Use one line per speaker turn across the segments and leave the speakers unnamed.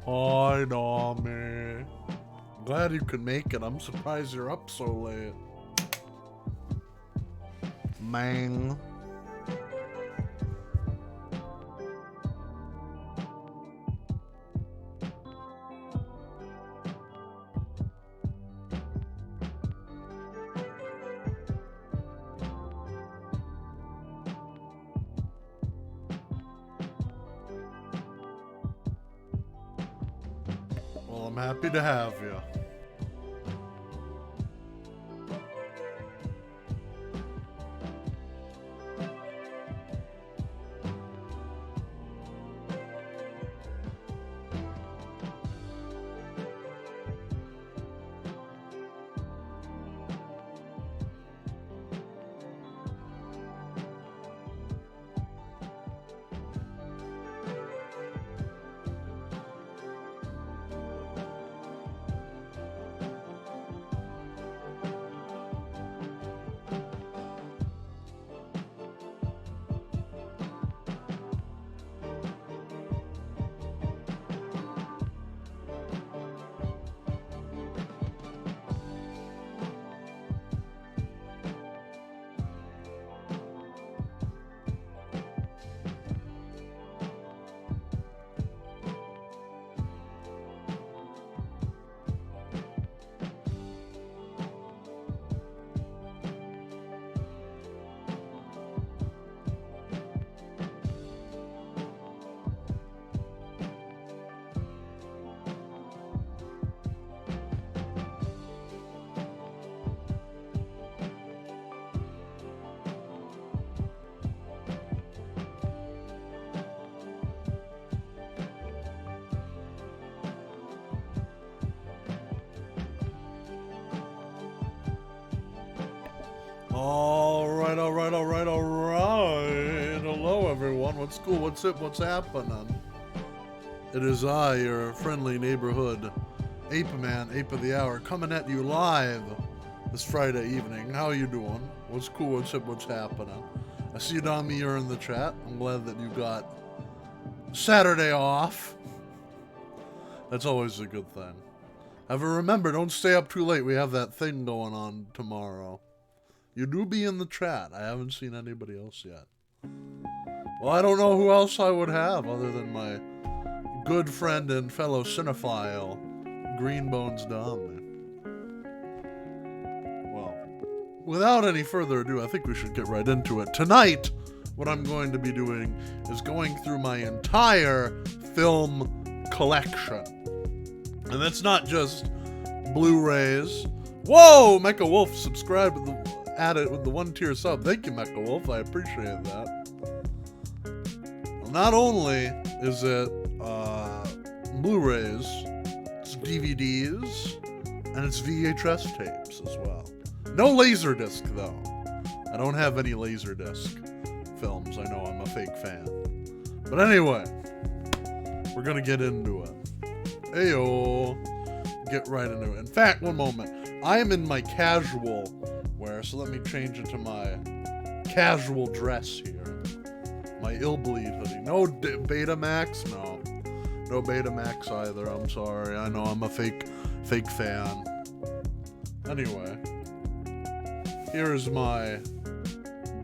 Hi, Nami. Glad you could make it. I'm surprised you're up so late. Man. Well, I'm happy to have you. Alright. Hello, everyone. What's cool? What's up? What's happening? It is I, your friendly neighborhood Ape Man, Ape of the Hour, coming at you live this Friday evening. How you doing? What's cool? What's happening? I see Dami, you're in the chat. I'm glad that you got Saturday off. That's always a good thing. However, remember, don't stay up too late. We have that thing going on tomorrow. You do be in the chat. I haven't seen anybody else yet. Well, I don't know who else I would have other than my good friend and fellow cinephile, Greenbones Dom. Well, without any further ado, I think we should get right into it. Tonight, what I'm going to be doing is going through my entire film collection. And that's not just Blu-rays. Whoa! Mecha Wolf subscribed with the 1-tier sub. Thank you, Mecha Wolf. I appreciate that. Well, not only is it Blu-rays, it's DVDs, and it's VHS tapes as well. No Laserdisc, though. I don't have any Laserdisc films. I know I'm a fake fan. But anyway, we're gonna get into it. Heyo. Get right into it. In fact, one moment. I am in my casual wear, so let me change into my casual dress here. My Illbleed hoodie. No Betamax? No. No Betamax either. I'm sorry. I know I'm a fake fan. Anyway. Here is my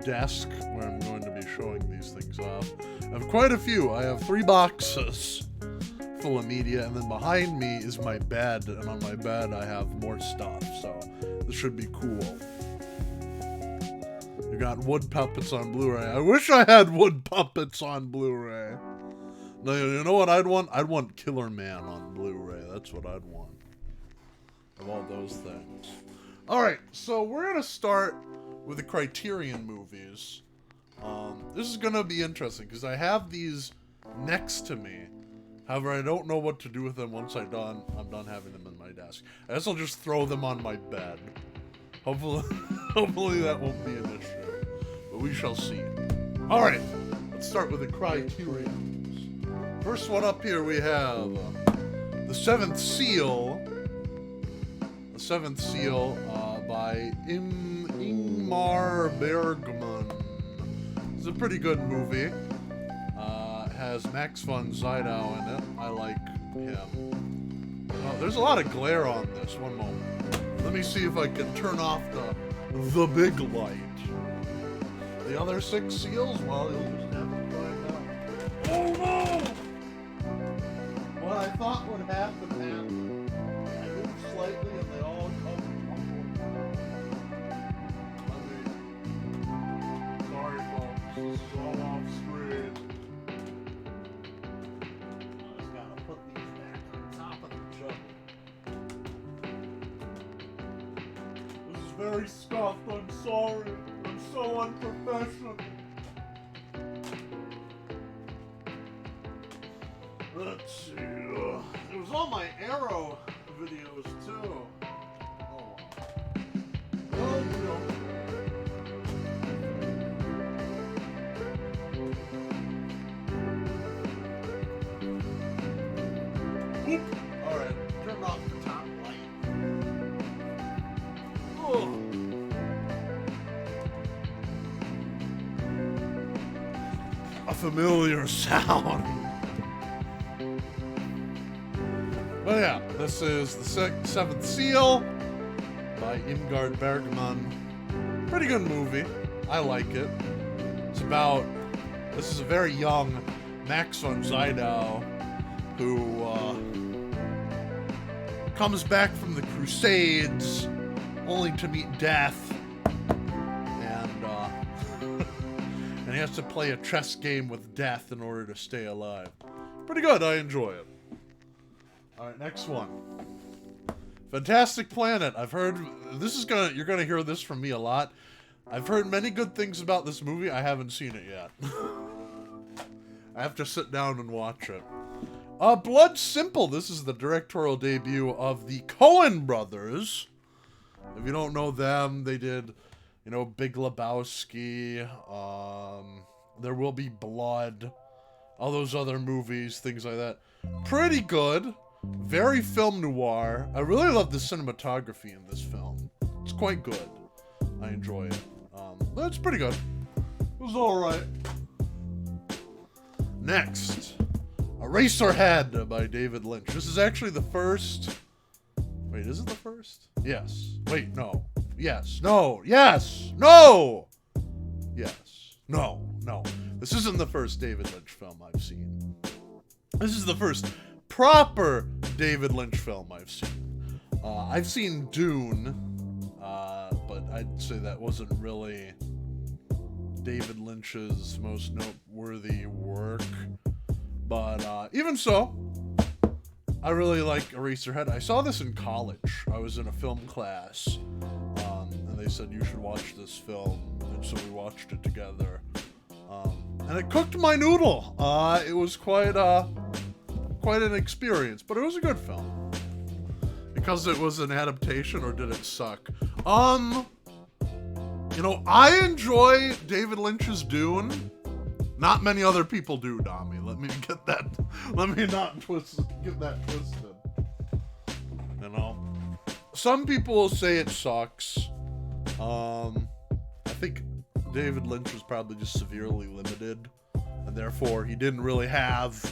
desk where I'm going to be showing these things off. I have quite a few. I have 3 boxes full of media, and then behind me is my bed, and on my bed I have more stuff, so this should be cool. You got wood puppets on Blu-ray. I wish I had wood puppets on Blu-ray. No, you know what I'd want? I'd want Killer Man on Blu-ray. That's what I'd want. Of all those things. Alright, so we're gonna start with the Criterion movies. This is gonna be interesting, because I have these next to me. However, I don't know what to do with them once I'm done having them in my desk. I guess I'll just throw them on my bed. Hopefully that won't be an issue. But we shall see. Alright, let's start with the Criterions. First one up here we have The Seventh Seal. The Seventh Seal by Ingmar Bergman. It's a pretty good movie. Has Max von Sydow in it. I like him. Oh, there's a lot of glare on this. One moment. Let me see if I can turn off the big light. The other 6 seals? Well, you'll just have to find out. Oh no! What I thought would happen, man. I moved slightly and they all come. Sorry, folks. This is all off screen. Very scuffed, I'm sorry. I'm so unprofessional. Let's see. It was all my Arrow videos too. Oh well. Oop. Alright, turn off the top light. Oh. A familiar sound. But yeah, this is The Seventh Seal by Ingmar Bergman. Pretty good movie. I like it. It's about, this is a very young Max von Sydow who comes back from the Crusades only to meet death, and he has to play a chess game with death in order to stay alive. Pretty good, I enjoy it. Alright, next one. Fantastic Planet. I've heard, you're gonna hear this from me a lot. I've heard many good things about this movie. I haven't seen it yet. I have to sit down and watch it. Blood Simple. This is the directorial debut of the Coen brothers. If you don't know them, they did, you know, Big Lebowski, There Will Be Blood, all those other movies, things like that. Pretty good. Very film noir. I really love the cinematography in this film. It's quite good. I enjoy it. But it's pretty good. It was alright. Next, Eraserhead by David Lynch. This is actually the first... Wait, is it the first? Yes. Wait, no. Yes. No. Yes. No! Yes. No. No. This isn't the first David Lynch film I've seen. This is the first proper David Lynch film I've seen. I've seen Dune, but I'd say that wasn't really David Lynch's most noteworthy work. But even so, I really like Eraserhead. I saw this in college. I was in a film class, and they said you should watch this film, and so we watched it together. And it cooked my noodle. It was quite an experience, but it was a good film. Because it was an adaptation, or did it suck? You know, I enjoy David Lynch's Dune. Not many other people do, Dami. Let me get that. Let me not get that twisted. You know, some people will say it sucks. I think David Lynch was probably just severely limited, and therefore he didn't really have.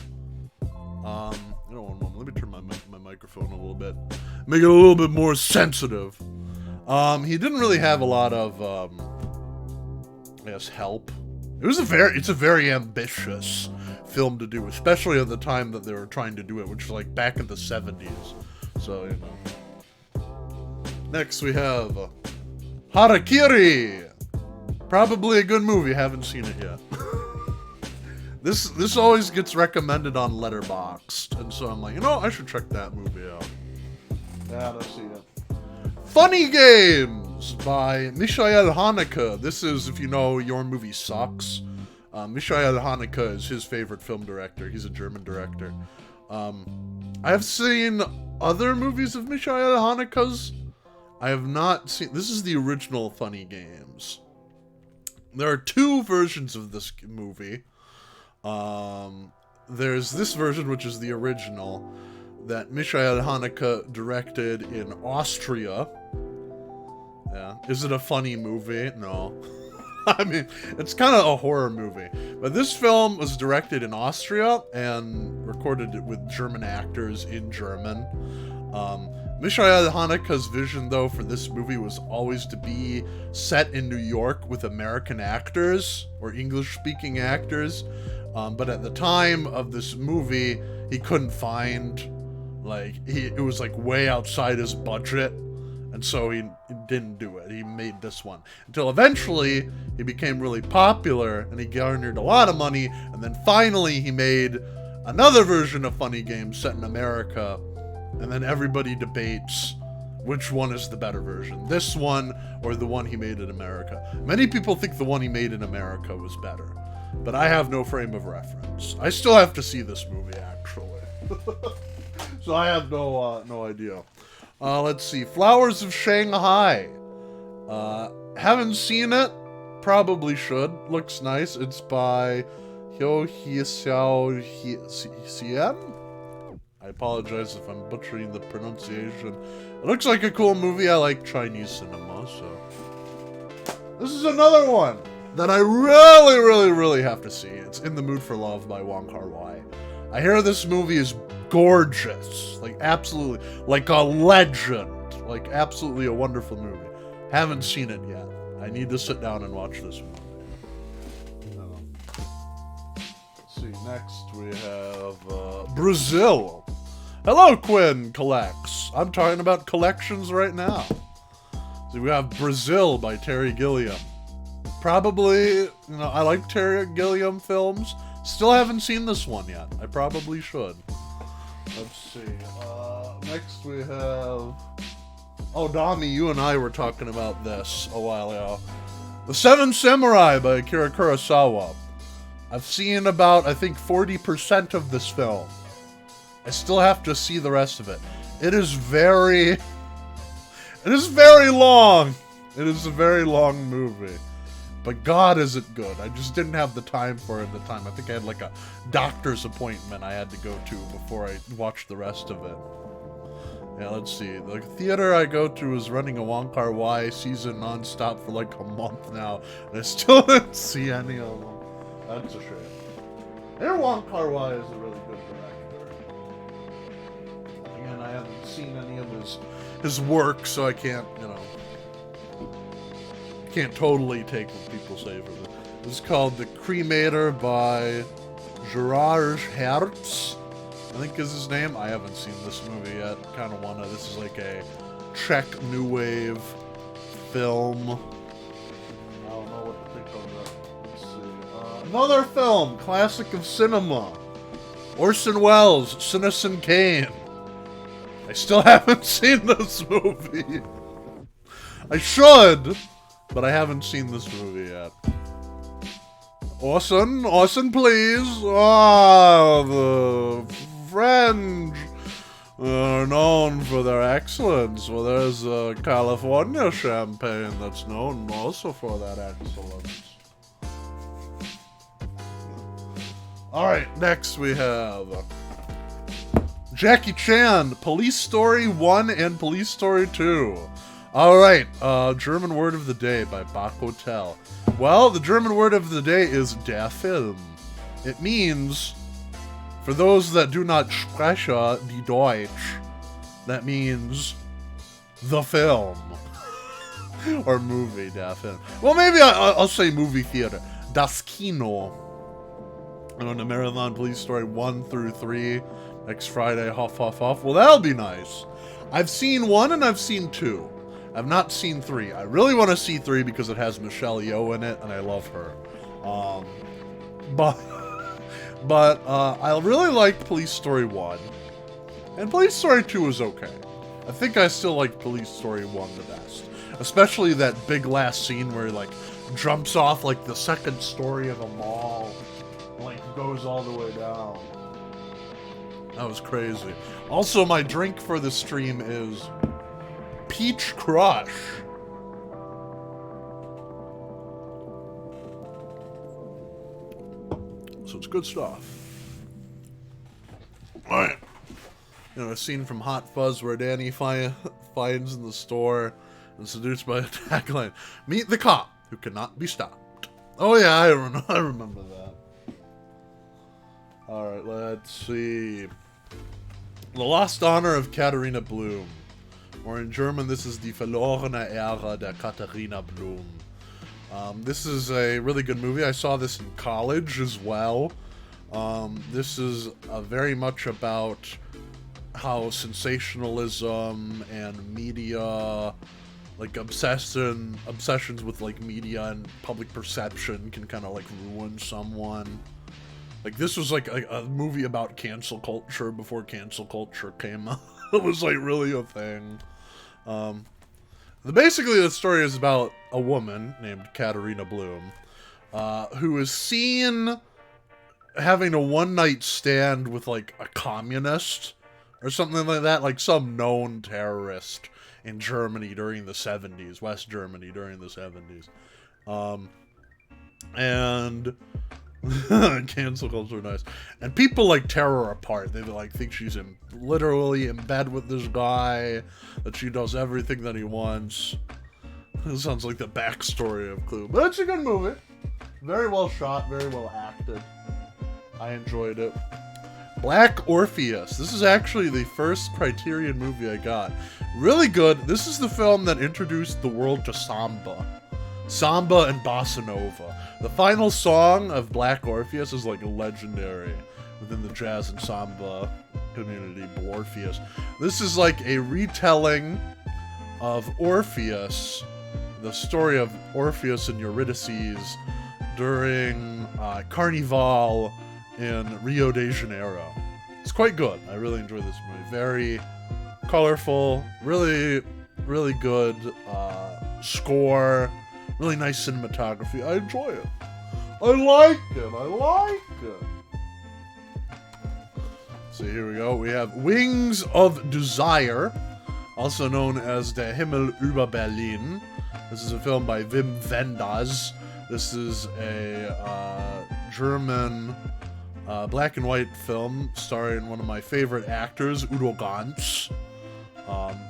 Let me turn my microphone a little bit, make it a little bit more sensitive. He didn't really have a lot of, I guess, help. It's a very ambitious film to do, especially at the time that they were trying to do it, which was like back in the 70s. So, you know. Next we have Harakiri. Probably a good movie. Haven't seen it yet. This always gets recommended on Letterboxd, and so I'm like, you know, I should check that movie out. Yeah, let's see it. Funny Games by Michael Haneke. This is, if you know, Your Movie Sucks. Michael Haneke is his favorite film director. He's a German director. I have seen other movies of Michael Haneke's. I have not seen... This is the original Funny Games. There are two versions of this movie. There's this version, which is the original, that Michael Haneke directed in Austria. Yeah. Is it a funny movie? No. I mean, it's kind of a horror movie. But this film was directed in Austria and recorded with German actors in German. Michael Haneke's vision, though, for this movie was always to be set in New York with American actors, or English-speaking actors. But at the time of this movie, he couldn't find, it was way outside his budget, and so he didn't do it. He made this one. Until eventually, he became really popular, and he garnered a lot of money, and then finally he made another version of Funny Games set in America, and then everybody debates which one is the better version, this one or the one he made in America. Many people think the one he made in America was better. But I have no frame of reference. I still have to see this movie, actually. So I have no idea. Let's see. Flowers of Shanghai. Haven't seen it. Probably should. Looks nice. It's by Hyo Hsiao Hsien? I apologize if I'm butchering the pronunciation. It looks like a cool movie. I like Chinese cinema, so... This is another one that I really, really, really have to see. It's In the Mood for Love by Wong Kar-wai. I hear this movie is gorgeous. Absolutely. Like a legend. Absolutely a wonderful movie. Haven't seen it yet. I need to sit down and watch this movie. Let's see, next we have Brazil. Hello, Quinn Collects. I'm talking about collections right now. So we have Brazil by Terry Gilliam. Probably, I like Terry Gilliam films. Still haven't seen this one yet. I probably should. Let's see. Next we have... Oh, Dami, you and I were talking about this a while ago. The Seven Samurai by Akira Kurosawa. I've seen about, I think, 40% of this film. I still have to see the rest of it. It is very long. It is a very long movie. But God, is it good. I just didn't have the time for it at the time. I think I had a doctor's appointment I had to go to before I watched the rest of it. Yeah, let's see. The theater I go to is running a Wong Kar-wai season non-stop for like a month now, and I still didn't see any of them. That's a shame. And Wong Kar-wai is a really good director. Again, I haven't seen any of his work, so I can't, can't totally take what people say for it. It's called The Cremator by Gerard Hertz, I think is his name. I haven't seen this movie yet. Kind of wanna. This is like a Czech new wave film. I don't know what to think of that. Let's see. Another film, classic of cinema. Orson Welles, Citizen Kane. I still haven't seen this movie. I should, but I haven't seen this movie yet. Orson, please. The French are known for their excellence. Well, there's California champagne that's known also for that excellence. Alright, next we have Jackie Chan, Police Story 1 and Police Story 2. Alright, German word of the day by Bach Hotel. Well, the German word of the day is der Film. It means, for those that do not spreche die Deutsch, that means the film. Or movie, der Film. Well, maybe I'll say movie theater. Das Kino. And on the Marathon Police Story 1 through 3, next Friday, huff, huff, huff. Well, that'll be nice. I've seen 1 and I've seen 2. I've not seen 3. I really want to see 3 because it has Michelle Yeoh in it, and I love her. But I really liked Police Story 1. And Police Story 2 was okay. I think I still like Police Story 1 the best. Especially that big last scene where he, like, jumps off, like, the second story of a mall. And, like, goes all the way down. That was crazy. Also, my drink for the stream is Peach Crush. So it's good stuff. Alright. A scene from Hot Fuzz where Danny finds in the store and seduced by a tagline, "Meet the cop who cannot be stopped." Oh yeah, I remember that. Alright, let's see. The Lost Honor of Katharina Blum. Or in German, this is Die verlorene Ära der Katharina Blum. This is a really good movie. I saw this in college as well. This is very much about how sensationalism and media, like obsessions with like media and public perception can kind of like ruin someone. Like this was like a movie about cancel culture before cancel culture came out. It was like really a thing. Basically the story is about a woman named Katharina Blum, who is seen having a one-night stand with like a communist or something like that, like some known terrorist in Germany during the 70s, West Germany during the 70s. And cancel culture, nice. And people like tear her apart. They like think she's literally in bed with this guy, that she does everything that he wants. This sounds like the backstory of Clue, but it's a good movie. Very well shot, very well acted. I enjoyed it. Black Orpheus. This is actually the first Criterion movie I got. Really good. This is the film that introduced the world to samba. Samba and bossa nova. The final song of Black Orpheus is like legendary within the jazz and samba community. Orpheus. This is like a retelling of Orpheus, the story of Orpheus and Eurydice during Carnival in Rio de Janeiro. It's quite good. I really enjoy this movie. Very colorful, really, really good score, really nice cinematography. I enjoy it. I like it. So here we go. We have Wings of Desire, also known as Der Himmel über Berlin. This is a film by Wim Wenders. This is a German black and white film starring one of my favorite actors, Udo Gantz.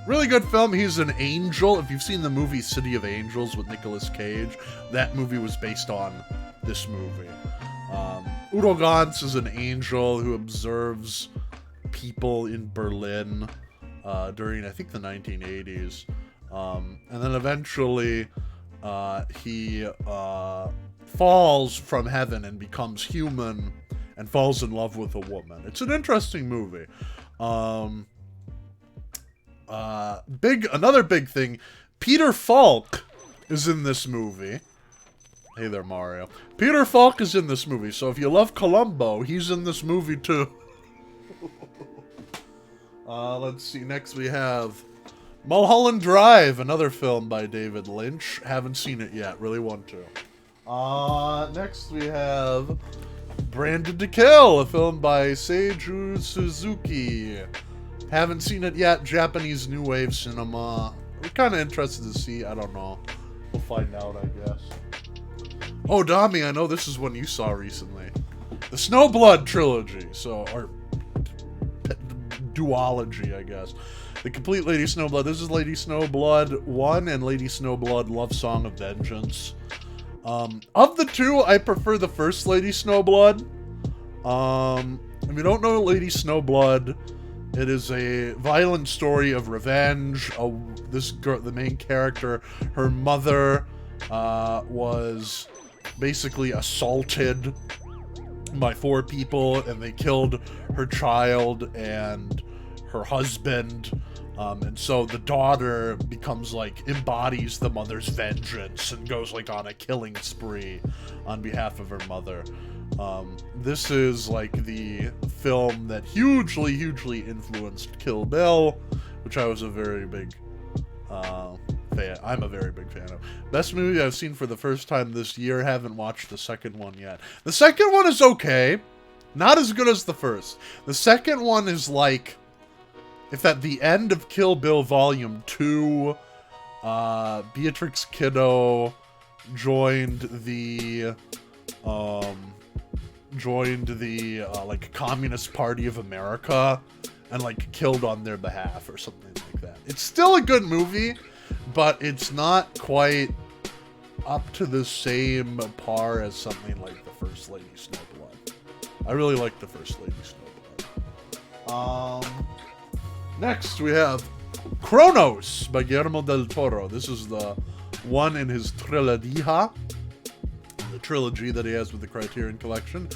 Really good film. He's an angel. If you've seen the movie City of Angels with Nicolas Cage, that movie was based on this movie. Udo Gantz is an angel who observes people in Berlin during, I think, the 1980s. And then eventually he falls from heaven and becomes human and falls in love with a woman. It's an interesting movie. Another big thing, Peter Falk is in this movie. Hey there, Mario. Peter Falk is in this movie, so if you love Columbo, he's in this movie too. Let's see, next we have Mulholland Drive, another film by David Lynch. Haven't seen it yet, really want to. Next we have Branded to Kill, a film by Seiju Suzuki. Haven't seen it yet, Japanese New Wave cinema. We're kind of interested to see, I don't know. We'll find out, I guess. Oh, Dami, I know this is one you saw recently. The Snowblood trilogy, or duology, I guess. The complete Lady Snowblood. This is Lady Snowblood 1 and Lady Snowblood Love Song of Vengeance. Of the two, I prefer the first Lady Snowblood. If you don't know Lady Snowblood, it is a violent story of revenge. This girl, the main character, her mother was basically assaulted by 4 people, and they killed her child and her husband. And so the daughter becomes embodies the mother's vengeance and goes on a killing spree on behalf of her mother. This is the film that hugely influenced Kill Bill, which I was a very big fan. I'm a very big fan of. Best movie I've seen for the first time this year. Haven't watched the second one yet. The second one is okay. Not as good as the first. The second one is if at the end of Kill Bill Volume 2, Beatrix Kiddo joined the Communist Party of America and killed on their behalf or something like that. It's still a good movie, but it's not quite up to the same par as something like the first Lady Snowblood. I really like the first Lady Snowblood. Next we have Cronos by Guillermo del Toro. This is the one in his Trilogia, the trilogy that he has with the Criterion Collection.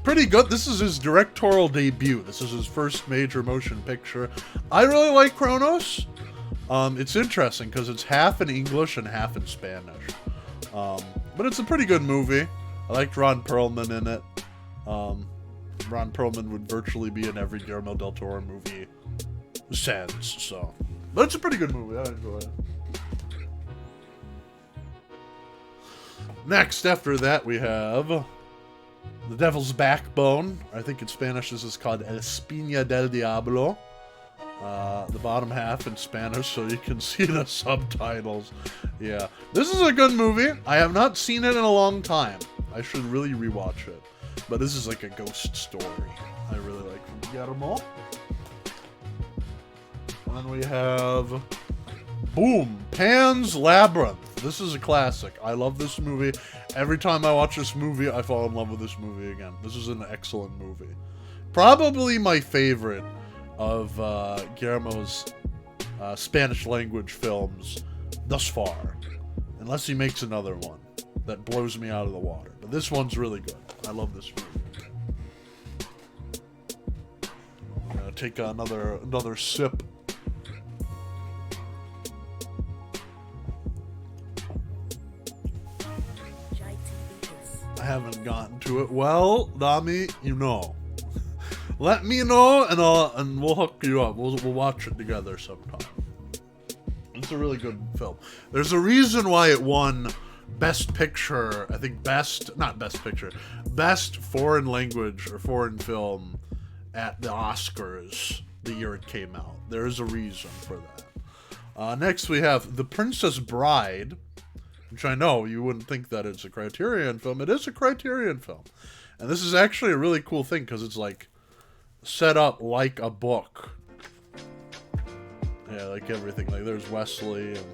Pretty good. This is his directorial debut. This is his first major motion picture. I really like Cronos. It's interesting because it's half in English and half in Spanish. But it's a pretty good movie. I liked Ron Perlman in it. Ron Perlman would virtually be in every Guillermo del Toro movie since, so. But it's a pretty good movie. I enjoy it. Next, after that, we have The Devil's Backbone. I think in Spanish this is called El Espina del Diablo. The bottom half in Spanish, so you can see the subtitles. Yeah, this is a good movie. I have not seen it in a long time. I should really rewatch it. But this is a ghost story. I really like from Guillermo. And then we have boom, Pan's Labyrinth. This is a classic. I love this movie. Every time I watch this movie, I fall in love with this movie again. This is an excellent movie. Probably my favorite of Guillermo's Spanish language films thus far. Unless he makes another one that blows me out of the water. But this one's really good. I love this movie. I'm gonna take another sip. I haven't gotten to it. Well, Dami, you know. Let me know, and we'll hook you up. We'll watch it together sometime. It's a really good film. There's a reason why it won Best Picture. I think Best Foreign Language or Foreign Film at the Oscars the year it came out. There is a reason for that. Next we have The Princess Bride, which I know you wouldn't think that it's a Criterion film. It is a Criterion film. And this is actually a really cool thing because it's set up like a book. Yeah, yeah, like everything. Like there's Wesley and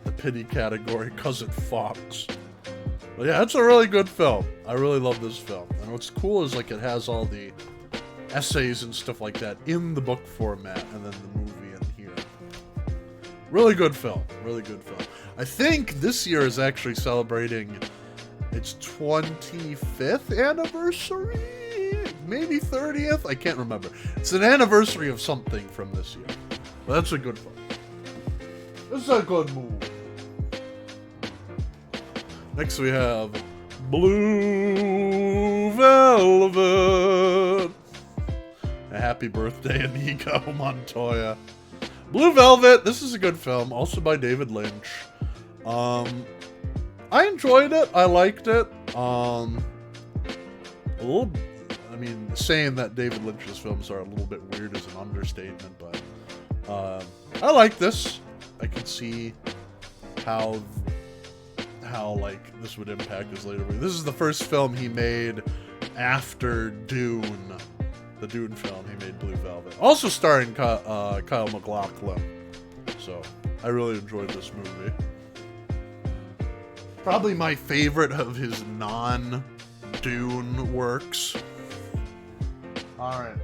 the pity category, Cousin Fox. But yeah, it's a really good film. I really love this film. And what's cool is like it has all the essays and stuff like that in the book format, and then the movie in here. Really good film. Really good film. I think this year is actually celebrating its 25th anniversary? Maybe 30th? I can't remember. It's an anniversary of something from this year. But that's a good film. This is a good movie. Next we have Blue Velvet. A happy birthday, Inigo Montoya. Blue Velvet, this is a good film, also by David Lynch. I enjoyed it. I liked it. Saying that David Lynch's films are a little bit weird is an understatement, but I like this. I can see how like this would impact his later work. This is the first film he made after Dune. The Dune film, he made Blue Velvet. Also starring Kyle MacLachlan. So, I really enjoyed this movie. Probably my favorite of his non-Dune works. Alright,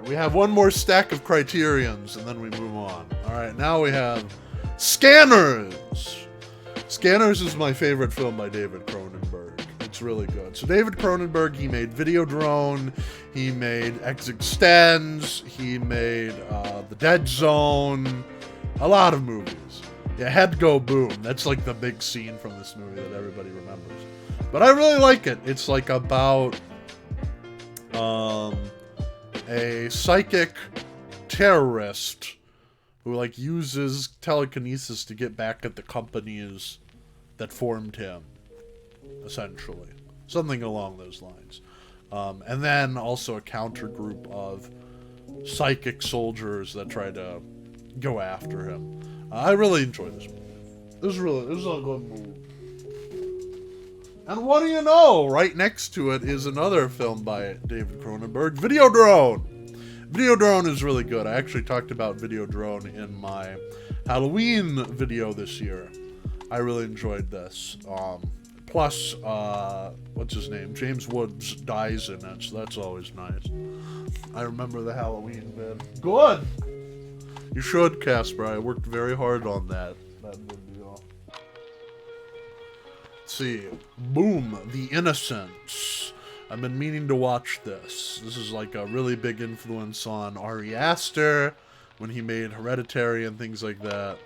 we have one more stack of Criterions, and then we move on. Alright, now we have Scanners! Scanners is my favorite film by David Cronenberg. It's really good. So David Cronenberg, he made Videodrone, he made eXistenZ, he made The Dead Zone, a lot of movies. Yeah, Head Go Boom. That's like the big scene from this movie that everybody remembers. But I really like it. It's like about a psychic terrorist who like uses telekinesis to get back at the companies that formed him, essentially. Something along those lines. And then also a counter group of psychic soldiers that try to go after him. I really enjoyed this movie. This is a good movie. And what do you know? Right next to it is another film by David Cronenberg, Videodrone. Videodrone is really good. I actually talked about Videodrone in my Halloween video this year. I really enjoyed this. Plus, what's his name? James Woods dies in it, so that's always nice. I remember the Halloween vid. Good! You should, Casper. I worked very hard on that video. Let's see. Boom, The Innocents. I've been meaning to watch this. This is like a really big influence on Ari Aster when he made Hereditary and things like that.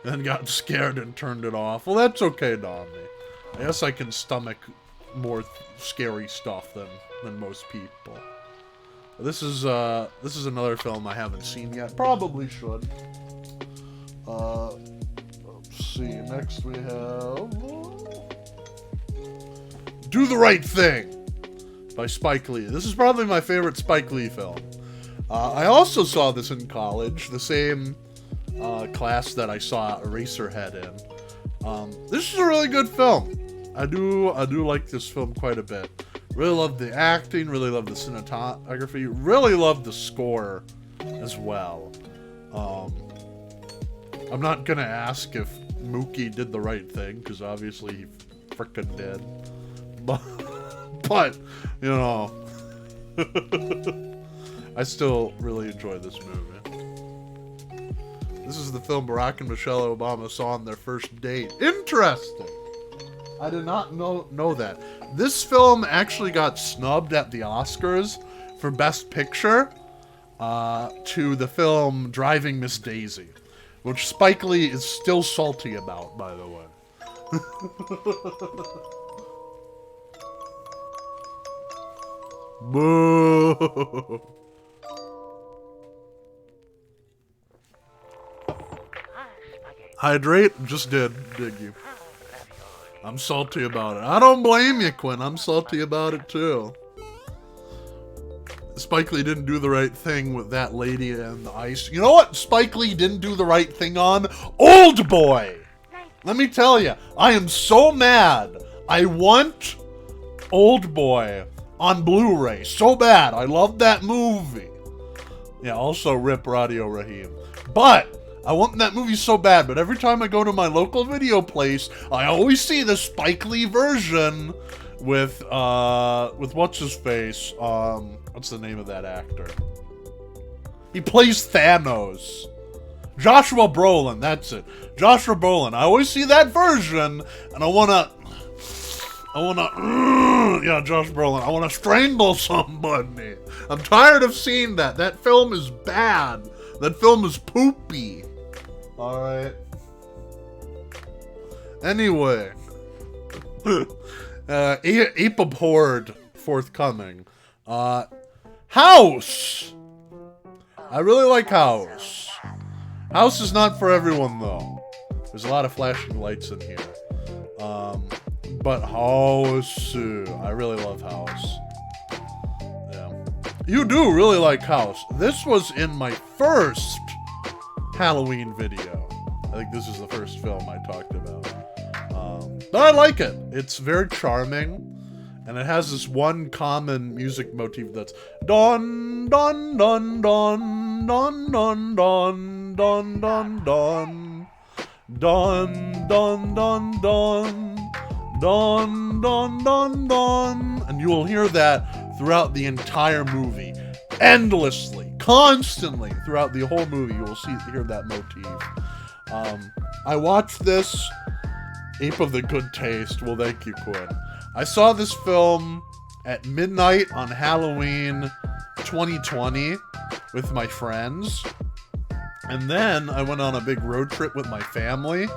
Then got scared and turned it off. Well, that's okay, Dommy. I guess I can stomach more scary stuff than most people. This is another film I haven't seen yet. Probably should. Let's see. Next we have Do the Right Thing by Spike Lee. This is probably my favorite Spike Lee film. I also saw this in college, the same class that I saw Eraserhead in. This is a really good film. I do like this film quite a bit. Really love the acting, really love the cinematography, really love the score as well. I'm not gonna ask if Mookie did the right thing, because obviously he frickin' did. But you know, I still really enjoy this movie. This is the film Barack and Michelle Obama saw on their first date. Interesting. I did not know that. This film actually got snubbed at the Oscars for Best Picture to the film Driving Miss Daisy, which Spike Lee is still salty about, by the way. Boo! Hydrate? Just did, dig you. I'm salty about it. I don't blame you, Quinn. I'm salty about it, too. Spike Lee didn't do the right thing with that lady and the ice. You know what Spike Lee didn't do the right thing on? Old Boy! Let me tell you, I am so mad. I want Old Boy on Blu-ray so bad. I love that movie. Yeah, also rip Radio Raheem. But I want that movie so bad, but every time I go to my local video place, I always see the Spike Lee version with what's his face? What's the name of that actor? He plays Thanos. Joshua Brolin, that's it. Joshua Brolin. I always see that version, and I wanna, yeah, Josh Brolin. I wanna strangle somebody. I'm tired of seeing that. That film is bad. That film is poopy. Alright. Anyway. Ape Abhorred forthcoming. House! I really like House. House is not for everyone, though. There's a lot of flashing lights in here. But House, I really love House. Yeah. You do really like House. This was in my first Halloween video. I think this is the first film I talked about. But I like it. It's very charming. And it has this one common music motif that's don don don don don don don don don don don don don don don don don, and you will hear that throughout the entire movie, endlessly, constantly throughout the whole movie. You will hear that motif. I watched this. Ape of the Good Taste. Well, thank you, Quinn. I saw this film at midnight on Halloween 2020 with my friends. And then I went on a big road trip with my family.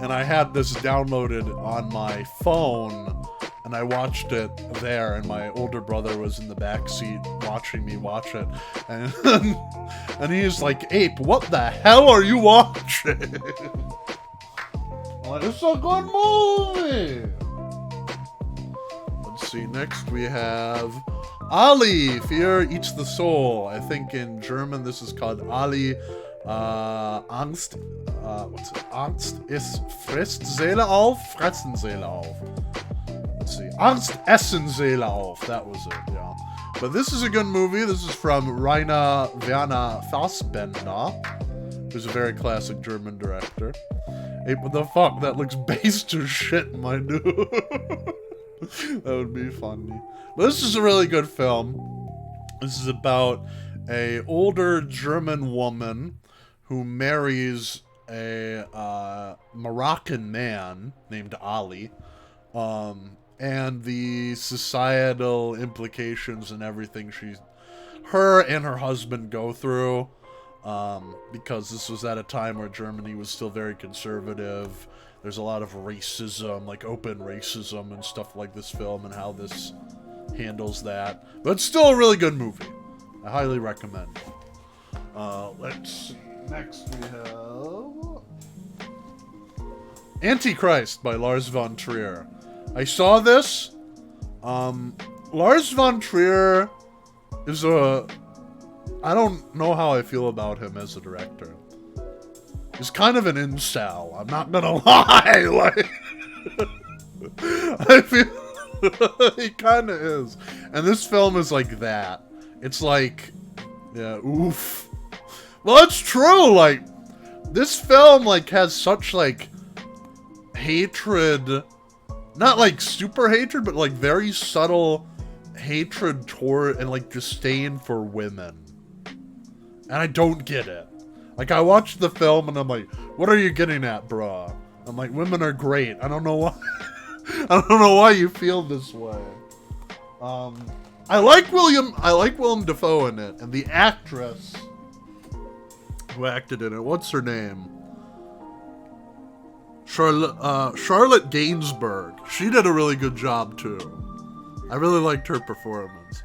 And I had this downloaded on my phone. And I watched it there. And my older brother was in the back seat watching me watch it. And he's like, Ape, what the hell are you watching? I'm like, it's a good movie. Let's see, next we have Ali, Fear Eats the Soul. I think in German this is called Ali, Angst, what's it? Angst ist frisst Seele auf, fressen Seele auf. Let's see, Angst essen Seele auf, that was it, yeah. But this is a good movie. This is from Rainer Werner Fassbender, who's a very classic German director. Hey, what the fuck? That looks based as shit, my dude. That would be funny. But this is a really good film. This is about a older German woman who marries a Moroccan man named Ali. And the societal implications and everything her and her husband go through. Because this was at a time where Germany was still very conservative. There's a lot of racism, like open racism and stuff like this film, and how this handles that. But it's still a really good movie. I highly recommend it. Let's see. Next we have Antichrist by Lars von Trier. I saw this. Lars von Trier is I don't know how I feel about him as a director. He's kind of an incel, I'm not gonna lie. Like, I feel he kind of is. And this film is like that. It's like, yeah, oof. Well, it's true. Like, this film like has such like hatred, not like super hatred, but like very subtle hatred toward and like disdain for women. And I don't get it. Like, I watched the film and I'm like, what are you getting at, bruh? I'm like, women are great. I don't know why. I don't know why you feel this way. I like Willem Dafoe in it, and the actress who acted in it, what's her name? Charlotte Gainsbourg. She did a really good job too. I really liked her performance.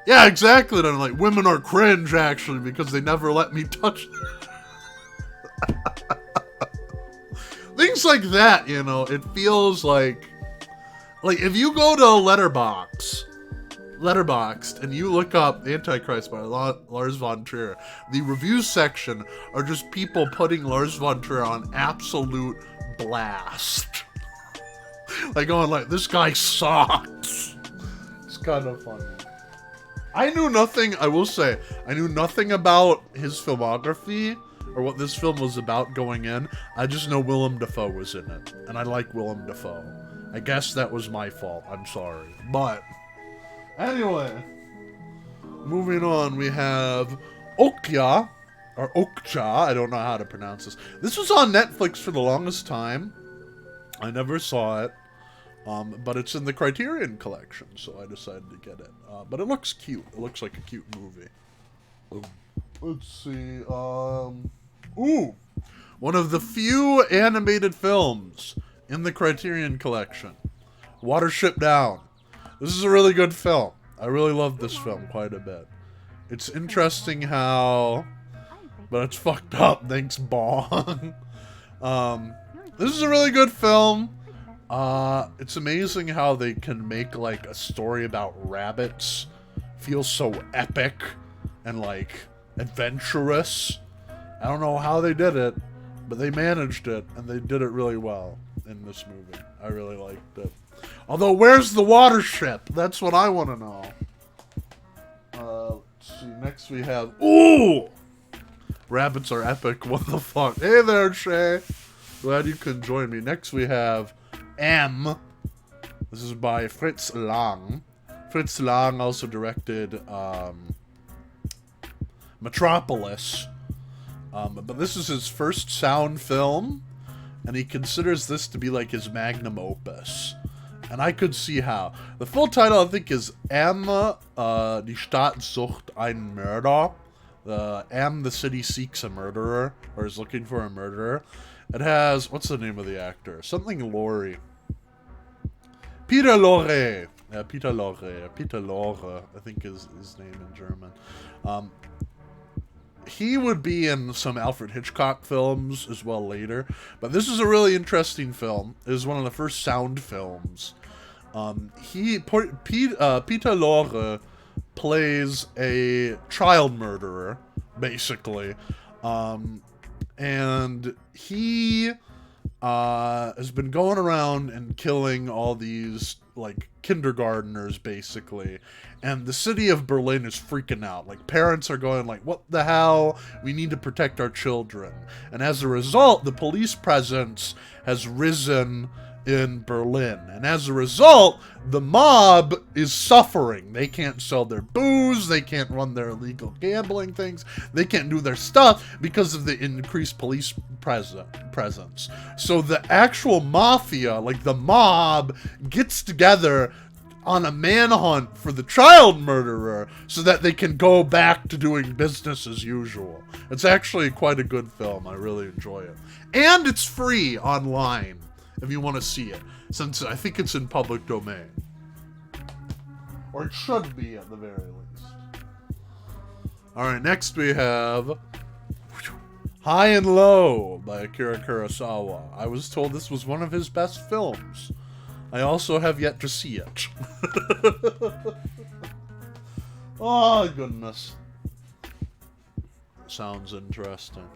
Yeah, exactly. And I'm like, women are cringe, actually, because they never let me touch them. Things like that, you know, it feels like if you go to Letterboxd, and you look up Antichrist by Lars von Trier, the review section are just people putting Lars von Trier on absolute blast. Like going like, this guy sucks. It's kind of funny. I knew nothing, I will say, I knew nothing about his filmography or what this film was about going in. I just know Willem Dafoe was in it, and I like Willem Dafoe. I guess that was my fault, I'm sorry. But, anyway, moving on, we have Okja, or Okja, I don't know how to pronounce this. This was on Netflix for the longest time. I never saw it, but it's in the Criterion Collection, so I decided to get it. But it looks cute. It looks like a cute movie. Let's see, ooh! One of the few animated films in the Criterion Collection. Watership Down. This is a really good film. I really love this film quite a bit. It's interesting how... But it's fucked up, thanks Bong. This is a really good film. It's amazing how they can make, like, a story about rabbits feel so epic and, like, adventurous. I don't know how they did it, but they managed it, and they did it really well in this movie. I really liked it. Although, where's the water ship? That's what I want to know. Let's see, next we have... Ooh! Rabbits are epic, what the fuck? Hey there, Shay! Glad you can join me. Next we have M. This is by Fritz Lang. Fritz Lang also directed Metropolis. But this is his first sound film, and he considers this to be like his magnum opus. And I could see how. The full title, I think, is M, die Stadt sucht einen Mörder. The city seeks a murderer, or is looking for a murderer. It has, what's the name of the actor? Something Lorre. Peter Lorre. Yeah, Peter Lorre. Peter Lorre, I think is his name in German. He would be in some Alfred Hitchcock films as well later, but this is a really interesting film. It is one of the first sound films. Peter Lorre plays a child murderer, basically, and he has been going around and killing all these, like, kindergarteners, basically, and the city of Berlin is freaking out. Like, parents are going like, what the hell? We need to protect our children. And as a result, the police presence has risen in Berlin. And as a result, the mob is suffering. They can't sell their booze, they can't run their illegal gambling things, they can't do their stuff because of the increased police presence. So the actual mafia, like the mob, gets together on a manhunt for the child murderer so that they can go back to doing business as usual. It's actually quite a good film. I really enjoy it. And it's free online if you want to see it, since I think it's in public domain. Or it should be, at the very least. Alright, next we have High and Low by Akira Kurosawa. I was told this was one of his best films. I also have yet to see it. Oh, goodness. Sounds interesting.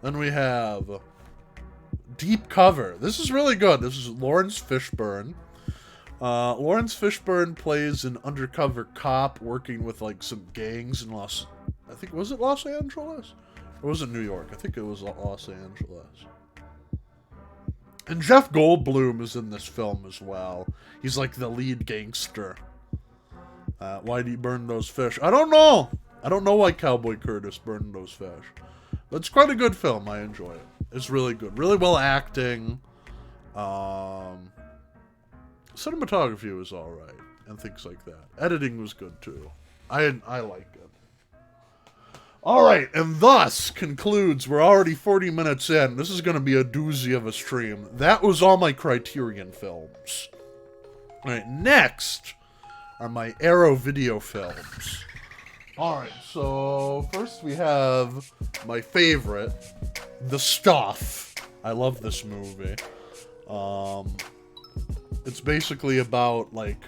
Then we have Deep Cover. This is really good. This is Lawrence Fishburne. Lawrence Fishburne plays an undercover cop working with, like, some gangs in was it Los Angeles? Or was it New York? I think it was Los Angeles. And Jeff Goldblum is in this film as well. He's like the lead gangster. Why'd he burn those fish? I don't know. I don't know why Cowboy Curtis burned those fish. But it's quite a good film. I enjoy it. It's really good. Really well acting. Cinematography was alright. And things like that. Editing was good too. I like it. Alright, and thus concludes, we're already 40 minutes in. This is going to be a doozy of a stream. That was all my Criterion films. Alright, next are my Arrow video films. Alright, so first we have my favorite, The Stuff. I love this movie. It's basically about, like...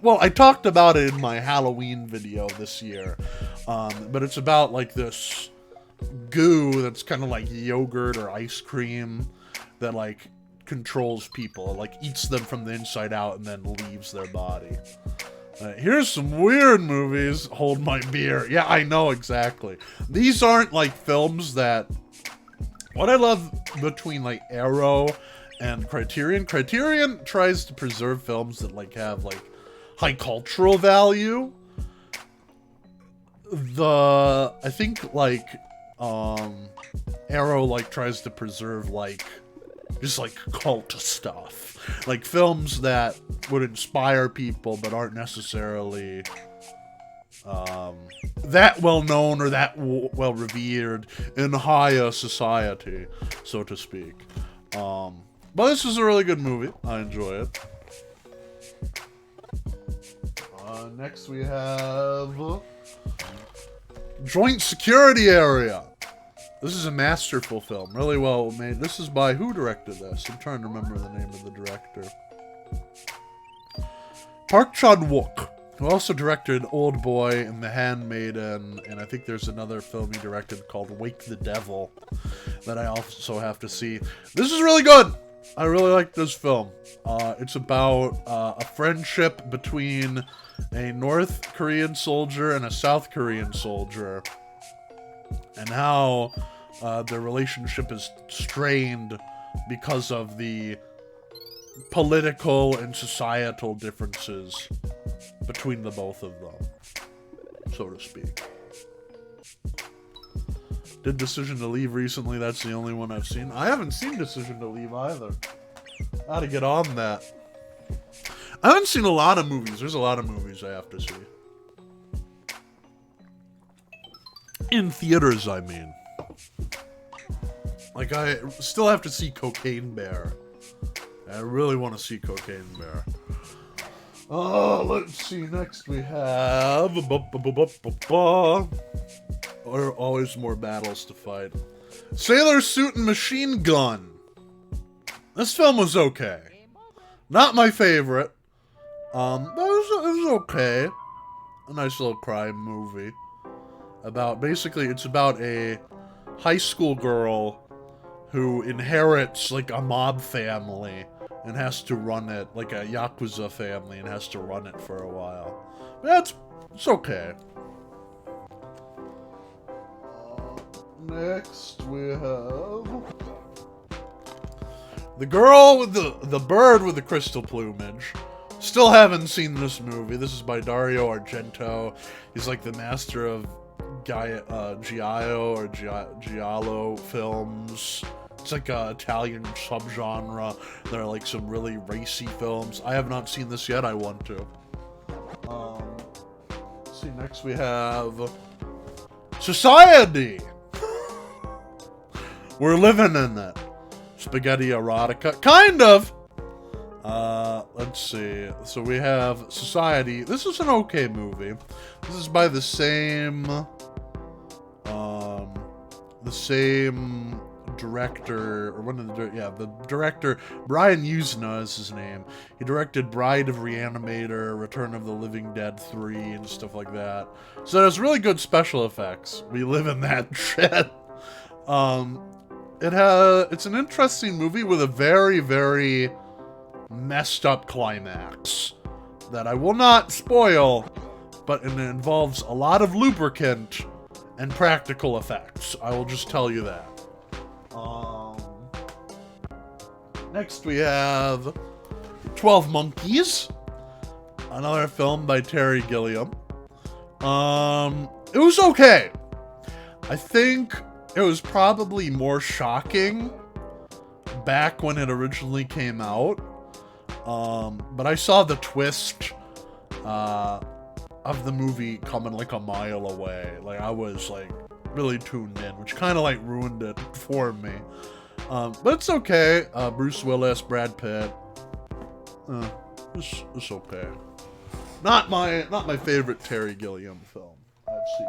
Well, I talked about it in my Halloween video this year, but it's about, like, this goo that's kind of like yogurt or ice cream that, like, controls people, like, eats them from the inside out and then leaves their body. Here's some weird movies. Hold My Beer. Yeah, I know exactly. These aren't like films that... What I love between like Arrow and Criterion tries to preserve films that like have like high cultural value. I think like Arrow like tries to preserve like just like cult stuff, like films that would inspire people but aren't necessarily that well known or that well revered in higher society, so to speak. But this is a really good movie. I enjoy it. Next we have Joint Security Area. This is a masterful film, really well made. This is by, who directed this? I'm trying to remember the name of the director. Park Chan-wook, who also directed Old Boy and The Handmaiden, and I think there's another film he directed called Wake the Devil that I also have to see. This is really good! I really like this film. It's about a friendship between a North Korean soldier and a South Korean soldier, and how their relationship is strained because of the political and societal differences between the both of them, so to speak. Did Decision to Leave recently. That's the only one I've seen. I haven't seen Decision to Leave either. Gotta get on that. I haven't seen a lot of movies. There's a lot of movies I have to see. In theaters, I mean. Like, I still have to see Cocaine Bear. I really want to see Cocaine Bear. Let's see. Next we have... Or always more battles to fight. Sailor Suit and Machine Gun. This film was okay. Not my favorite. But it was okay. A nice little crime movie. Basically, it's about a high school girl who inherits, like, a mob family and has to run it, like a Yakuza family, and has to run it for a while. But it's okay. Next, we have... The Girl with the Bird with the Crystal Plumage. Still haven't seen this movie. This is by Dario Argento. He's like the master of Giallo or Giallo films. It's like an Italian subgenre. There are like some really racy films. I have not seen this yet. I want to. Let's see, next we have Society. We're living in it. Spaghetti erotica. Kind of. Let's see. So we have Society. This is an okay movie. This is by the same director, or one of the director, Brian Yuzna is his name. He directed Bride of Reanimator, Return of the Living Dead 3, and stuff like that. So there's really good special effects. We live in that shit. It's an interesting movie with a very, very messed up climax that I will not spoil, but it involves a lot of lubricant and practical effects. I will just tell you that. Next we have 12 Monkeys, another film by Terry Gilliam. It was okay. I think it was probably more shocking back when it originally came out. But I saw the twist of the movie coming like a mile away. Like, I was like really tuned in, which kind of like ruined it for me. But it's okay. Bruce Willis, Brad Pitt. It's okay. Not my favorite Terry Gilliam film I've seen.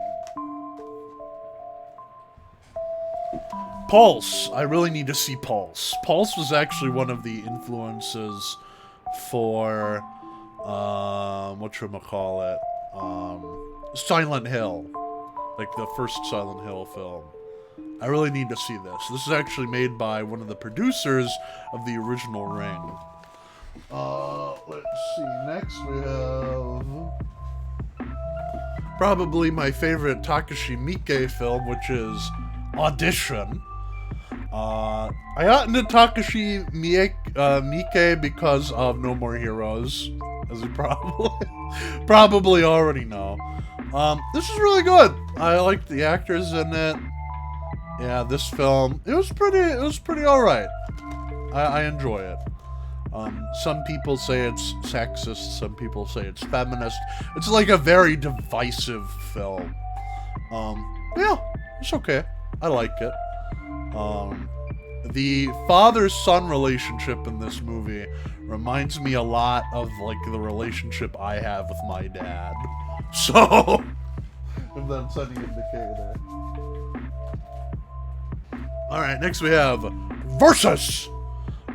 Pulse. I really need to see Pulse. Pulse was actually one of the influences for whatchamacallit, Silent Hill. Like the first Silent Hill film. I really need to see this. This is actually made by one of the producers of the original Ring. Let's see. Next we have probably my favorite Takashi Miike film, which is Audition. I got into Takashi Miike because of No More Heroes, as you probably already know. This is really good. I liked the actors in it. Yeah, this film, it was pretty alright. I enjoy it. Some people say it's sexist, some people say it's feminist. It's like a very divisive film. Yeah, it's okay. I like it. The father-son relationship in this movie reminds me a lot of, like, the relationship I have with my dad. So, if that's any indicator. Alright, next we have Versus!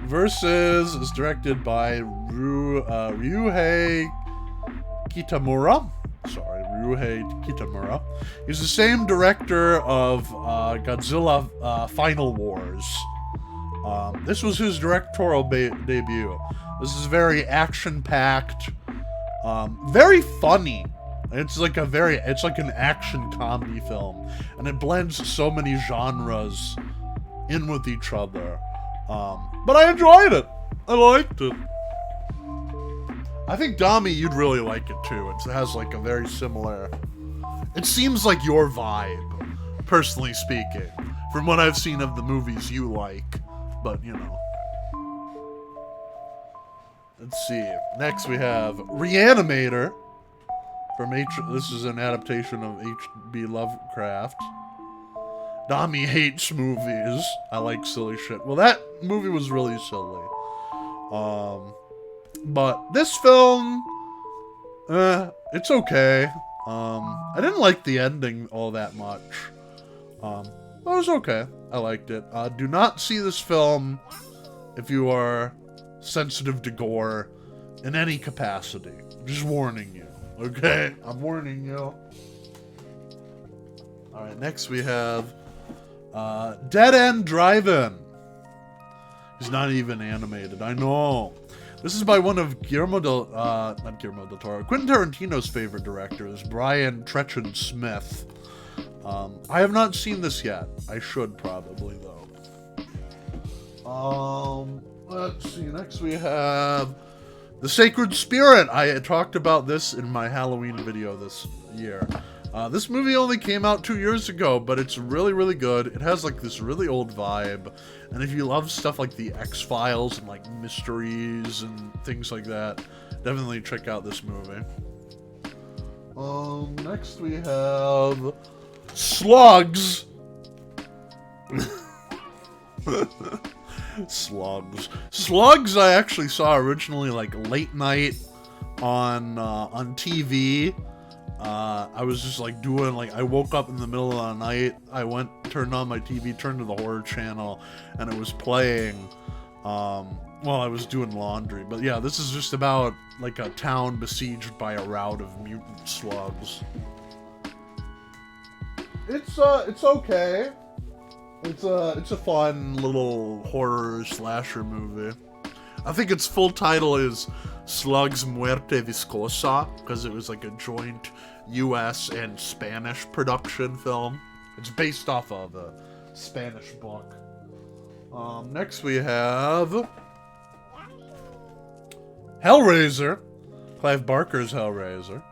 Versus is directed by Ryuhei Kitamura. Ryuhei Kitamura. He's the same director of Godzilla Final Wars. This was his directorial debut. This is very action-packed, very funny. It's like an action comedy film, and it blends so many genres in with each other. But I enjoyed it. I liked it. I think, Dami, you'd really like it too. It has like a very similar... It seems like your vibe, personally speaking, from what I've seen of the movies you like. But, you know. Let's see. Next we have Reanimator. This is an adaptation of H.P. Lovecraft. Dami hates movies. I like silly shit. Well, that movie was really silly. But this film, it's okay. I didn't like the ending all that much. But it was okay. I liked it. Do not see this film if you are sensitive to gore in any capacity. Just warning you. Okay? I'm warning you. Alright, next we have Dead End Drive-In. He's not even animated, I know. This is by one of Quentin Tarantino's favorite directors, Brian Tretchen Smith. I have not seen this yet. I should probably, though. Let's see, next we have The Sacred Spirit. I talked about this in my Halloween video this year. This movie only came out 2 years ago, but it's really, really good. It has, like, this really old vibe. And if you love stuff like the X-Files and, like, mysteries and things like that, definitely check out this movie. Next we have Slugs. Slugs I actually saw originally, like, late night on TV. I was just like doing, like, I woke up in the middle of the night, I turned on my TV, turned to the horror channel, and it was playing, while I was doing laundry. But yeah, this is just about, like, a town besieged by a rout of mutant slugs. It's okay. It's a fun little horror slasher movie. I think its full title is Slugs Muerte Viscosa, because it was like a joint US and Spanish production film. It's based off of a Spanish book. Next we have Hellraiser. Clive Barker's Hellraiser.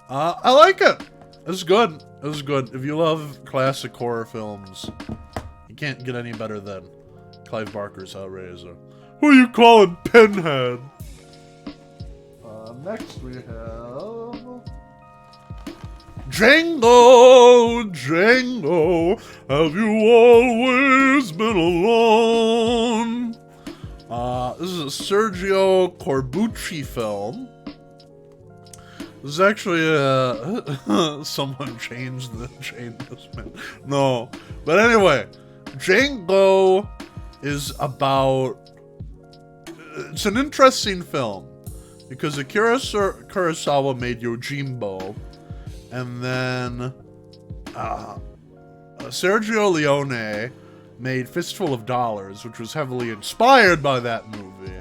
I like it. It's good. It was good. If you love classic horror films, you can't get any better than Clive Barker's Hellraiser. Who are you calling Pinhead? Next we have Django, Django, have you always been alone? This is a Sergio Corbucci film. This is actually someone changed this man. No, but anyway, Django is about. It's an interesting film because Akira Kurosawa made Yojimbo, and then Sergio Leone made Fistful of Dollars, which was heavily inspired by that movie.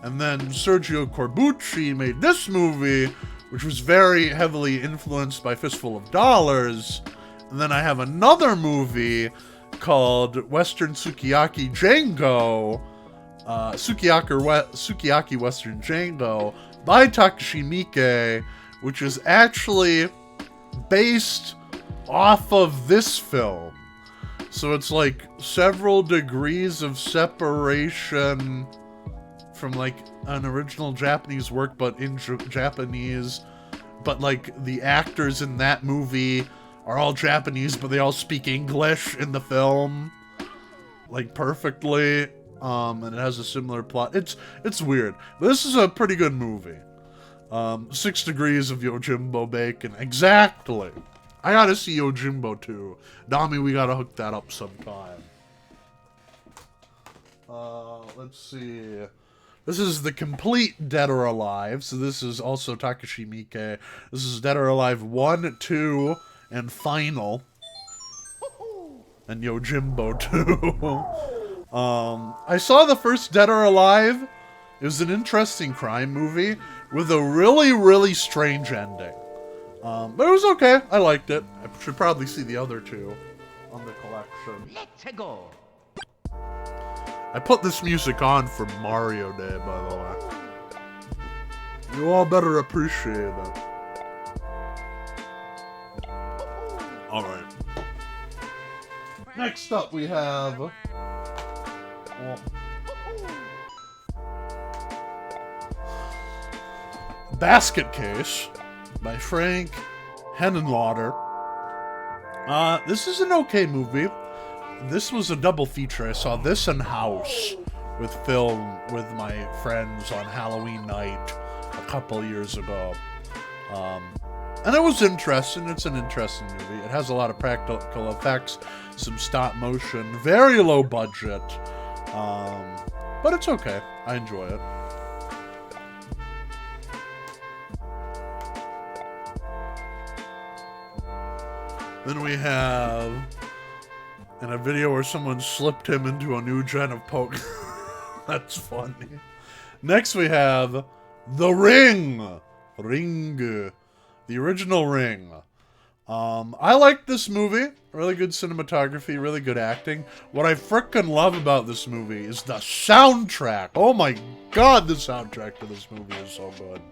And then Sergio Corbucci made this movie, which was very heavily influenced by Fistful of Dollars. And then I have another movie called Western Sukiyaki Django, Sukiyaki Western Django by Takashi Miike, which is actually based off of this film. So it's like several degrees of separation from like an original Japanese work, but in Japanese. But like the actors in that movie are all Japanese, but they all speak English in the film, like perfectly. And it has a similar plot. It's weird, but this is a pretty good movie. 6 Degrees of Yojimbo Bacon, exactly. I gotta see Yojimbo too. Dami, we gotta hook that up sometime. Let's see. This is the complete Dead or Alive. So this is also Takashi Miike. This is Dead or Alive 1, 2, and Final. And Yojimbo 2. I saw the first Dead or Alive. It was an interesting crime movie with a really, really strange ending. But it was okay. I liked it. I should probably see the other two on the collection.
Let's go.
I put this music on for Mario Day, by the way. You all better appreciate it. Alright. Next up we have... Basket Case by Frank Henenlotter. This is an okay movie. This was a double feature. I saw this and House with my friends on Halloween night a couple years ago. And it was interesting. It's an interesting movie. It has a lot of practical effects, some stop motion, very low budget. But it's okay. I enjoy it. Then we have in a video where someone slipped him into a new gen of Pokemon. That's funny. Next we have The Ring. The original Ring. I like this movie. Really good cinematography, really good acting. What I frickin' love about this movie is the soundtrack. Oh my god, the soundtrack to this movie is so good.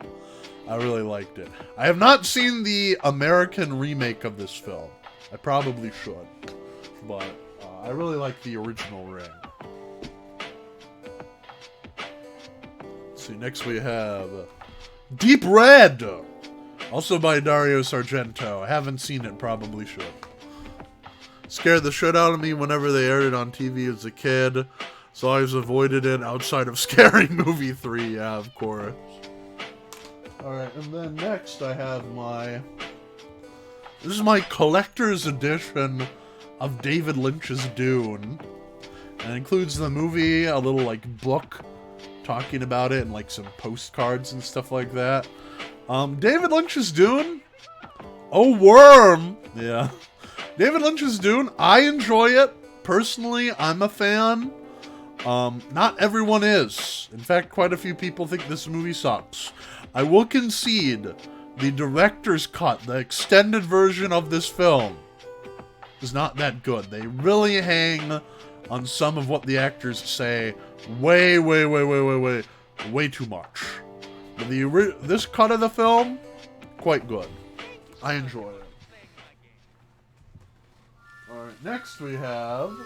I really liked it. I have not seen the American remake of this film. I probably should. But I really like the original Ring. Let's see, next we have Deep Red. Also by Dario Sargento. I haven't seen it, probably should. Scared the shit out of me whenever they aired it on TV as a kid. So I always avoided it outside of Scary Movie 3, yeah, of course. Alright, and then next I have this is my collector's edition of David Lynch's Dune. And it includes the movie, a little, like, book talking about it, and, like, some postcards and stuff like that. David Lynch's Dune? Oh, worm! Yeah. David Lynch's Dune, I enjoy it. Personally, I'm a fan. Not everyone is. In fact, quite a few people think this movie sucks. I will concede the director's cut, the extended version of this film, is not that good. They really hang on some of what the actors say way too much. But this cut of the film, quite good. I enjoy it. Alright, next we have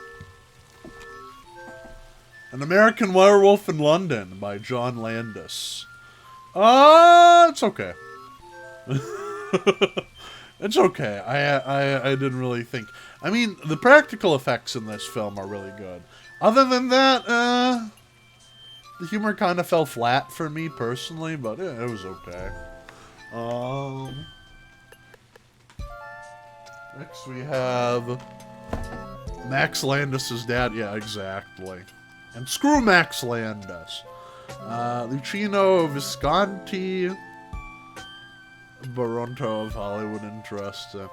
An American Werewolf in London by John Landis. It's okay. It's okay. I didn't really think. I mean, the practical effects in this film are really good. Other than that, the humor kind of fell flat for me personally, but yeah, it was okay. Next we have Max Landis' dad. Yeah, exactly. And screw Max Landis. Luchino Visconti, Baronto of Hollywood, interesting.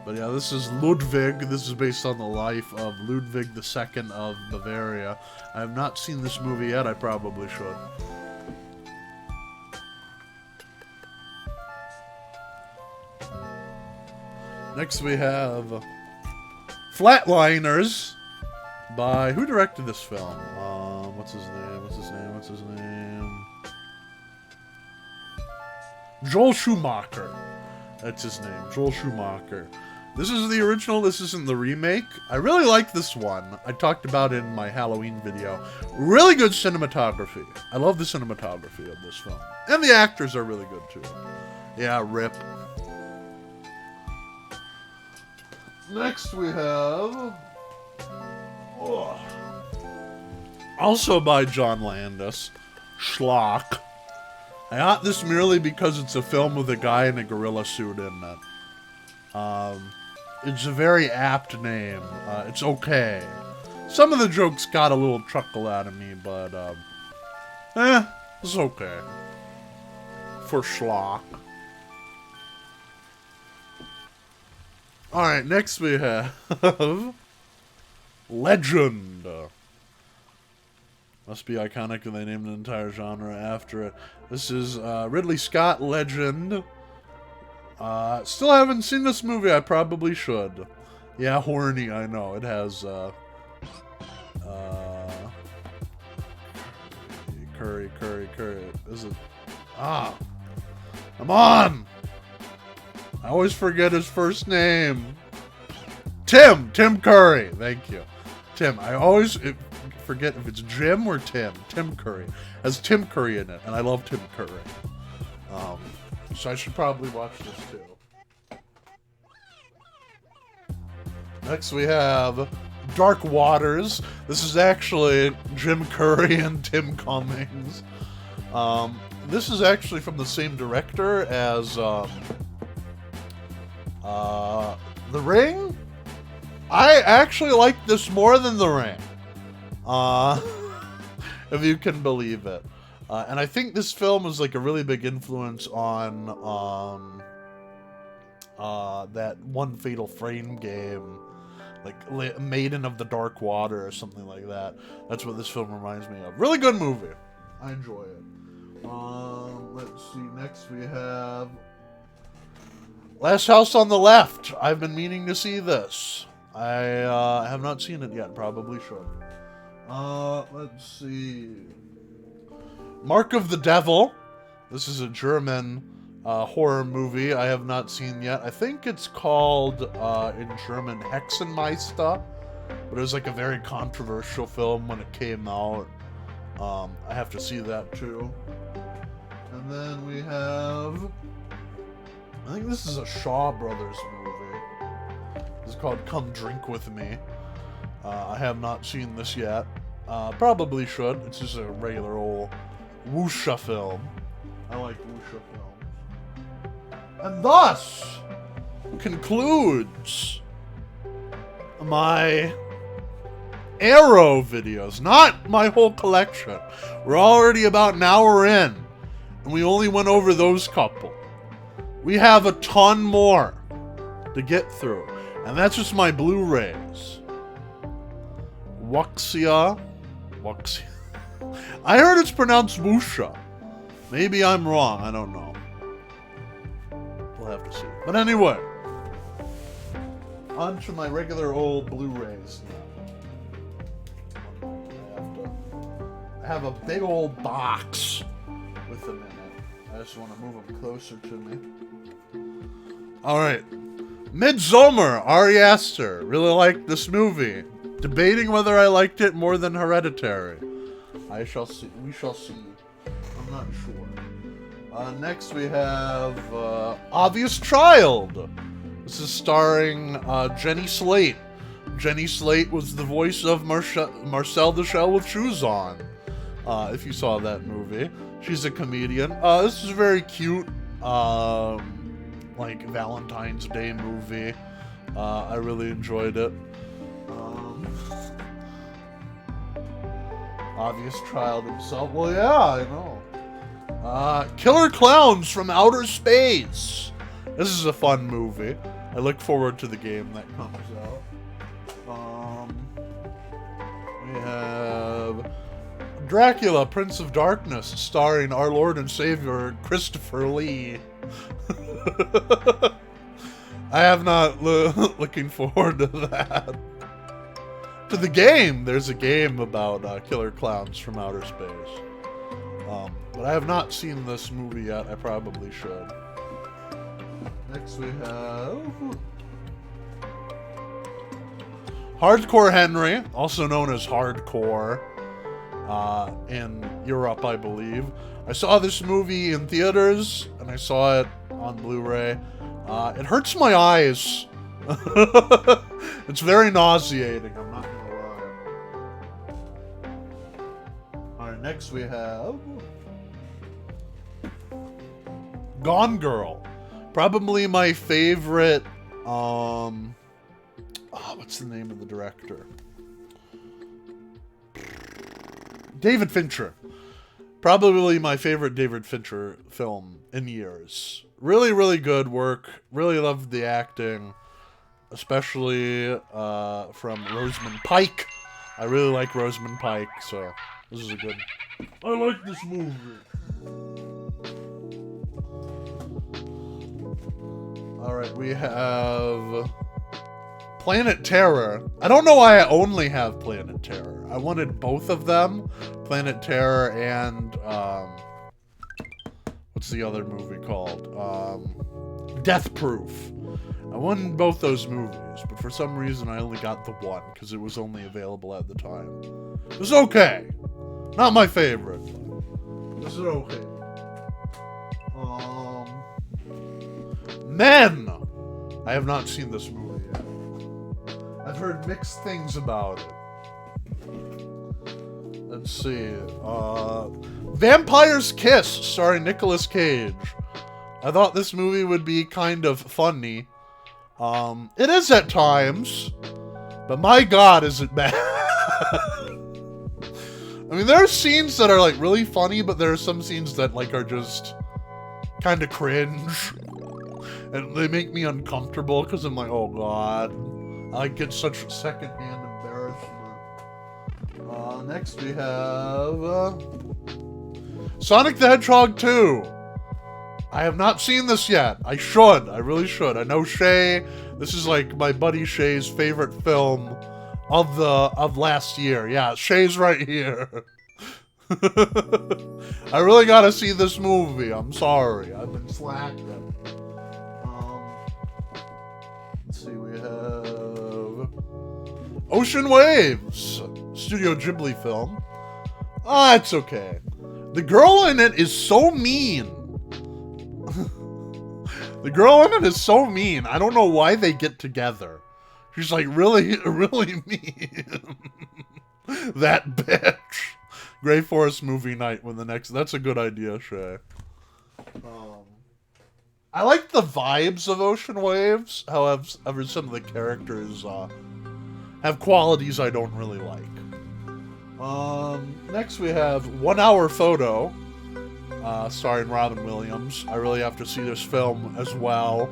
But yeah, this is Ludwig. This is based on the life of Ludwig II of Bavaria. I have not seen this movie yet. I probably should. Next we have Flatliners by... Who directed this film? What's his name? Joel Schumacher. That's his name, Joel Schumacher. This is the original, this isn't the remake. I really like this one. I talked about it in my Halloween video. Really good cinematography. I love the cinematography of this film. And the actors are really good too. Yeah, rip. Next we have... Also by John Landis, Schlock. I got this merely because it's a film with a guy in a gorilla suit in it. It's a very apt name. It's okay. Some of the jokes got a little chuckle out of me, but, it's okay. For Schlock. Alright, next we have Legend. Must be iconic and they named an entire genre after it. This is Ridley Scott, Legend. Still haven't seen this movie. I probably should. Yeah, horny, I know. It has Curry. Is it? Come on! I always forget his first name. Tim Curry. Thank you. Tim. I always forget if it's Jim or Tim. Tim Curry. Has Tim Curry in it, and I love Tim Curry. So I should probably watch this too. Next we have Dark Waters. This is actually Jim Curry and Tim Cummings. This is actually from the same director as The Ring? I actually like this more than The Ring. If you can believe it. And I think this film was like a really big influence on that One Fatal Frame game. Like Maiden of the Dark Water or something like that. That's what this film reminds me of. Really good movie. I enjoy it. Let's see. Next we have Last House on the Left. I've been meaning to see this. I have not seen it yet. Probably should. Let's see. Mark of the Devil. This is a German horror movie I have not seen yet. I think it's called, in German, Hexenmeister. But it was like a very controversial film when it came out. I have to see that too. And then we have... I think this is a Shaw Brothers movie. It's called Come Drink With Me. I have not seen this yet. Probably should. It's just a regular old wuxia film. I like wuxia films. And thus concludes my Arrow videos. Not my whole collection. We're already about an hour in, and we only went over those couple. We have a ton more to get through, and that's just my Blu-rays. Wuxia. I heard it's pronounced wuxia. Maybe I'm wrong. I don't know. We'll have to see. But anyway, on to my regular old Blu-rays now. I have a big old box with them in it. I just want to move them closer to me. Alright. Midsommar, Ari Aster. Really liked this movie. Debating whether I liked it more than Hereditary. I shall see. We shall see. I'm not sure. Next we have Obvious Child. This is starring Jenny Slate. Jenny Slate was the voice of Marcel the Shell with Shoes On. If you saw that movie. She's a comedian. This is a very cute, like, Valentine's Day movie. I really enjoyed it. Obvious Child himself. Well, yeah, I know. Killer Clowns from Outer Space. This is a fun movie. I look forward to the game that comes out. We have Dracula, Prince of Darkness, starring our Lord and Savior Christopher Lee. I have not looking forward to that. To the game, there's a game about killer clowns from outer space. But I have not seen this movie yet. I probably should. Next we have Hardcore Henry, also known as Hardcore in Europe, I believe. I saw this movie in theaters, and I saw it on Blu-ray. It hurts my eyes. It's very nauseating, I'm not gonna lie. Alright, next we have Gone Girl. Probably my favorite, what's the name of the director? David Fincher. Probably my favorite David Fincher film in years. Really, really good work. Really loved the acting. Especially from Rosamund Pike. I really like Rosamund Pike, so this is a good... I like this movie. Alright, we have Planet Terror. I don't know why I only have Planet Terror. I wanted both of them. Planet Terror and, what's the other movie called? Death Proof. I wanted both those movies, but for some reason I only got the one, because it was only available at the time. It was okay. Not my favorite, but this is okay. Men! I have not seen this movie yet. I've heard mixed things about it. Let's see. Vampire's Kiss, starring Nicolas Cage. I thought this movie would be kind of funny. It is at times, but my god, is it bad. I mean, there are scenes that are, like, really funny, but there are some scenes that, like, are just kind of cringe. And they make me uncomfortable, because I'm like, oh god. I get such secondhand embarrassment. Next we have Sonic the Hedgehog 2. I have not seen this yet. I should. I really should. I know Shay. This is like my buddy Shay's favorite film of last year. Yeah, Shay's right here. I really gotta see this movie. I'm sorry. I've been slacking. Let's see. We have Ocean Waves, Studio Ghibli film. Ah, it's okay. The girl in it is so mean. The girl in it is so mean. I don't know why they get together. She's like really, really mean. That bitch. Grey Forest movie night when the next... That's a good idea, Shay. I like the vibes of Ocean Waves. However, some of the characters have qualities I don't really like. Next we have 1 Hour Photo, starring Robin Williams. I really have to see this film as well.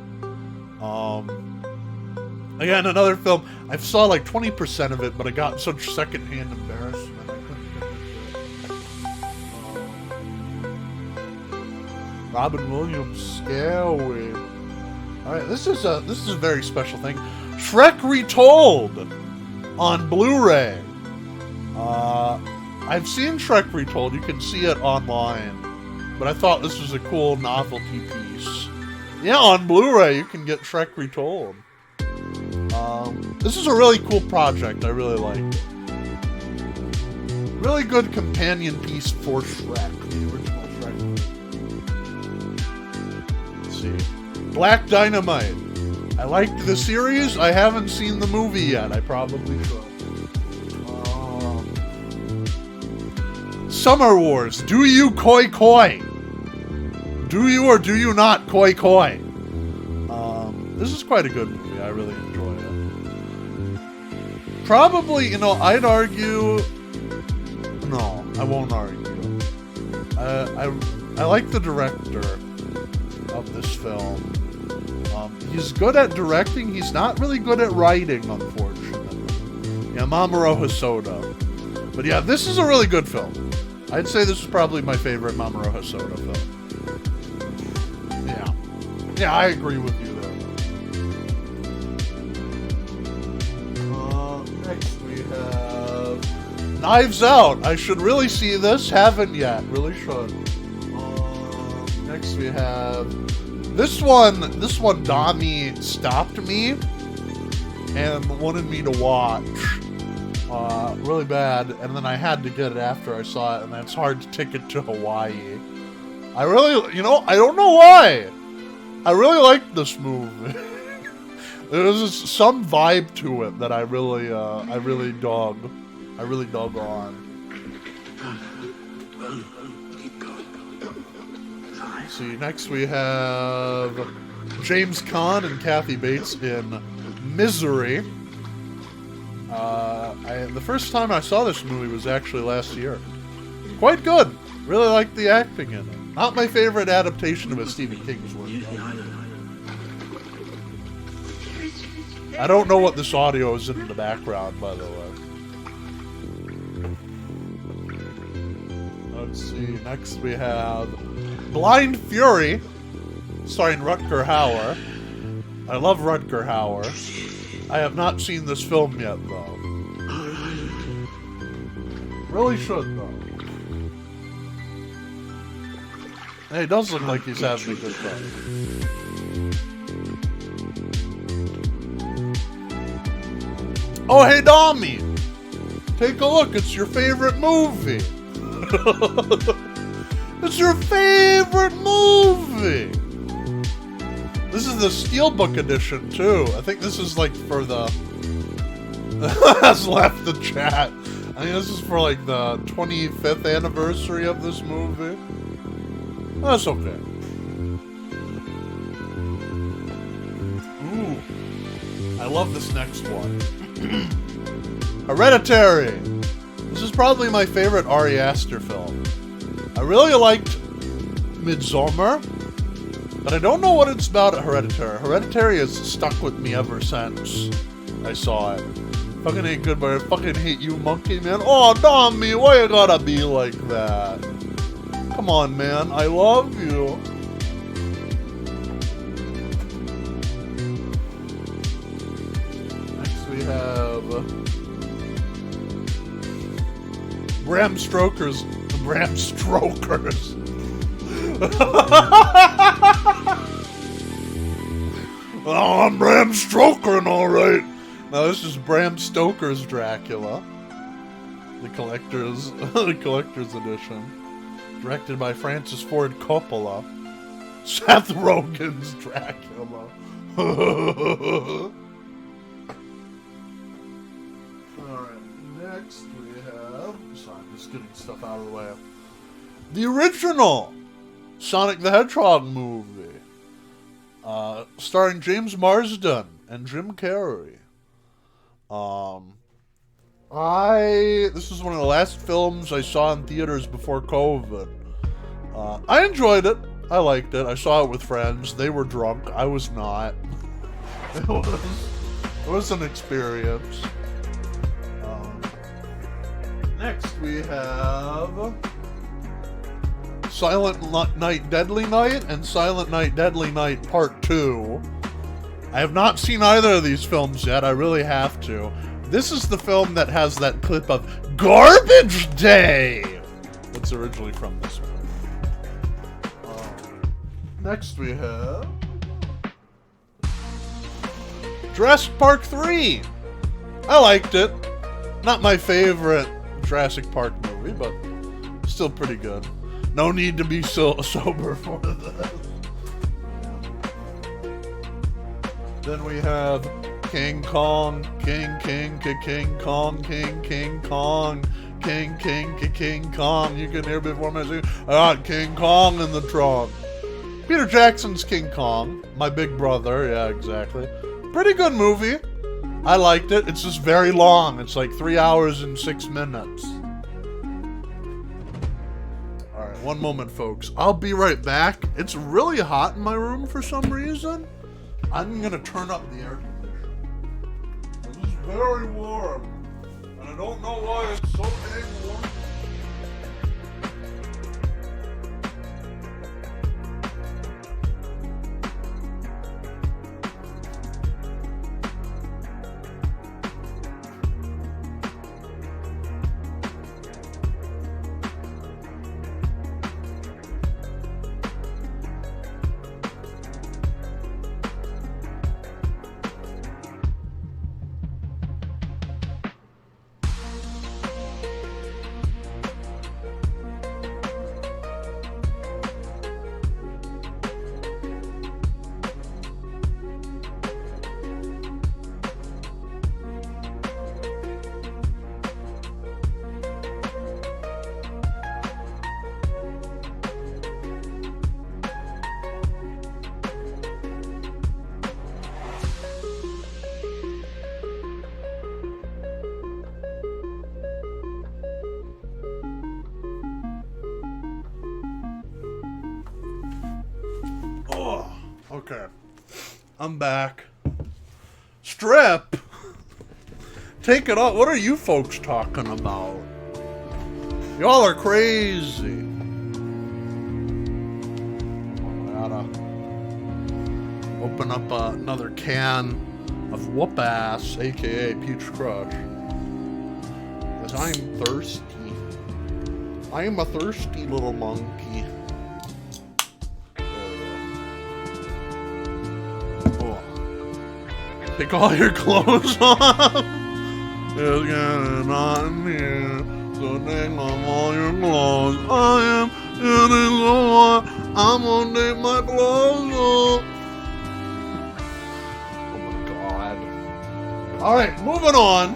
Again, another film. I saw like 20% of it, but I got such secondhand embarrassment I couldn't get into it. Robin Williams, scary. All right, this is a very special thing. Shrek Retold on Blu-ray. I've seen Shrek Retold. You can see it online, but I thought this was a cool novelty piece. Yeah, on Blu-ray you can get Shrek Retold. This is a really cool project. I really like it. Really good companion piece for Shrek, the original Shrek. Let's see. Black Dynamite. I liked the series. I haven't seen the movie yet. I probably should. Summer Wars. Do you koi koi? Do you or do you not koi koi? This is quite a good movie. I really enjoy it. Probably, you know, I'd argue... No, I won't argue. I like the director of this film. He's good at directing. He's not really good at writing, unfortunately. Yeah, Mamoru Hosoda. But yeah, this is a really good film. I'd say this is probably my favorite Mamoru Hosoda film. Yeah. Yeah, I agree with you there. Next we have Knives Out. I should really see this. Haven't yet. Really should. Next we have this one. This one, Dami stopped me and wanted me to watch. Really bad, and then I had to get it after I saw it, and it's hard to take it to Hawaii. I really, I don't know why. I really liked this movie. There's some vibe to it that I really dug on. Let's see, next we have James Caan and Kathy Bates in Misery. The first time I saw this movie was actually last year. Quite good. Really liked the acting in it. Not my favorite adaptation of a Stephen King's work. I don't know what this audio is in the background, by the way. Let's see. Next we have Blind Fury, starring Rutger Hauer. I love Rutger Hauer. I have not seen this film yet, though. Really should, though. Hey, it does look like he's having a good time. Oh, hey, Dami! Take a look, it's your favorite movie! It's your favorite movie! This is the Steelbook edition, too. I think this is, like, for the... Has left the chat. I think this is for, like, the 25th anniversary of this movie. That's okay. Ooh. I love this next one. Hereditary. This is probably my favorite Ari Aster film. I really liked Midsommar, but I don't know what it's about at Hereditary. Hereditary has stuck with me ever since I saw it. Fucking ain't good, but I fucking hate you, monkey, man. Oh, Dami, why you gotta be like that? Come on, man. I love you. Next we have Bram Stoker's. Bram Stoker's. Oh, I'm Bram Stoker and all right. Now this is Bram Stoker's Dracula, the collector's edition, directed by Francis Ford Coppola. Seth Rogen's Dracula. Alright, next we have... Sorry, I'm just getting stuff out of the way. The original Sonic the Hedgehog movie, starring James Marsden and Jim Carrey. This is one of the last films I saw in theaters before COVID. I enjoyed it. I liked it. I saw it with friends. They were drunk. I was not. It was an experience. Next we have Silent Night, Deadly Night and Silent Night, Deadly Night Part 2. I have not seen either of these films yet. I really have to. This is the film that has that clip of Garbage Day. That's originally from this film. Next we have Jurassic Park 3. I liked it. Not my favorite Jurassic Park movie, but still pretty good. No need to be so sober for this. Then we have King Kong, King Kong, King Kong, King Kong. You can hear before me sing, I got King Kong in the trunk. Peter Jackson's King Kong, my big brother, yeah, exactly. Pretty good movie. I liked it. It's just very long. It's like 3 hours and 6 minutes. Alright, one moment, folks. I'll be right back. It's really hot in my room for some reason. I'm gonna turn up the air conditioner. This is very warm. And I don't know why it's so dang warm. Okay, I'm back. Strip! Take it off. What are you folks talking about? Y'all are crazy. I gotta open up another can of whoop ass, aka Peach Crush. Because I'm thirsty. I am a thirsty little monkey. Take all your clothes off. It's getting hot in here, so take off all your clothes. I am getting so hot, I'm gonna take my clothes off. Oh my god. Alright, moving on.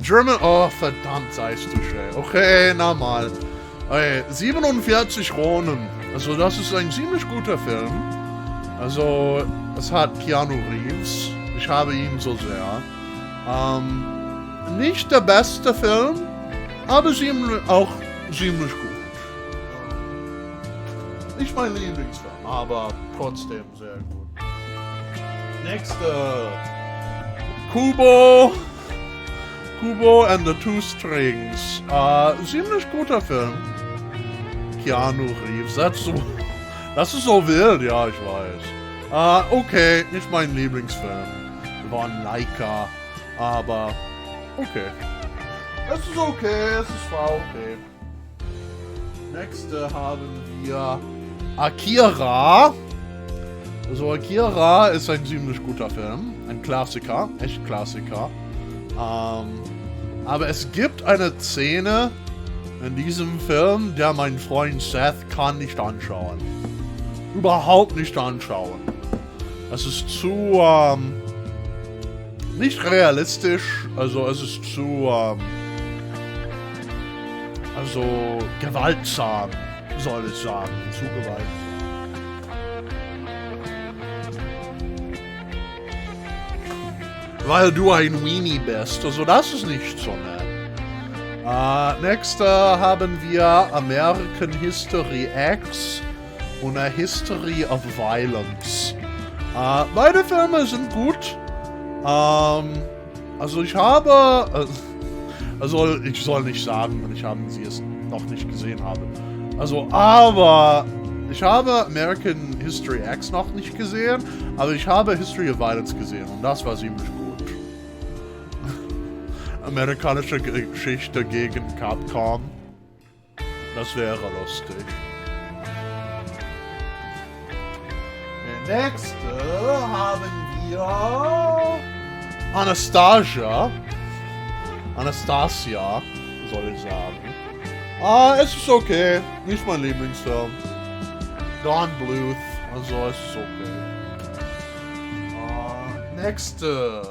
German, oh verdammt, seist du schnell. Okay, na mal. Okay, 47 Ronin. Also das ist ein ziemlich guter Film. Also, es hat Keanu Reeves. Ich habe ihn so sehr. Nicht der beste Film, aber auch ziemlich gut. Nicht mein Lieblingsfilm, aber trotzdem sehr gut. Nächste. Kubo and the Two Strings. Ziemlich guter Film. Keanu Reeves. Das ist so wild, ja, ich weiß. Okay, nicht mein Lieblingsfilm. Von Laika, aber okay. Es ist okay, es war okay. Nächste haben wir Akira. Also Akira ist ein ziemlich guter Film. Ein Klassiker, echt Klassiker. Aber es gibt eine Szene in diesem Film, der mein Freund Seth kann nicht anschauen. Überhaupt nicht anschauen. Es ist zu, nicht realistisch, also es ist zu, also gewaltsam, soll ich sagen, zu gewaltsam. Weil du ein Weenie bist, also das ist nicht so nett. Nächste haben wir American History X und A History of Violence. Beide Filme sind gut. Also ich habe, also ich soll nicht sagen, wenn ich sie es noch nicht gesehen habe. Also, aber ich habe American History X noch nicht gesehen, aber ich habe History of Violence gesehen und das war ziemlich gut. Amerikanische Geschichte gegen Capcom. Das wäre lustig. Der nächste haben wir Anastasia, soll ich sagen. Es ist okay. Nicht mein Lieblingsfilm. Don Bluth, also es ist okay. Nächste.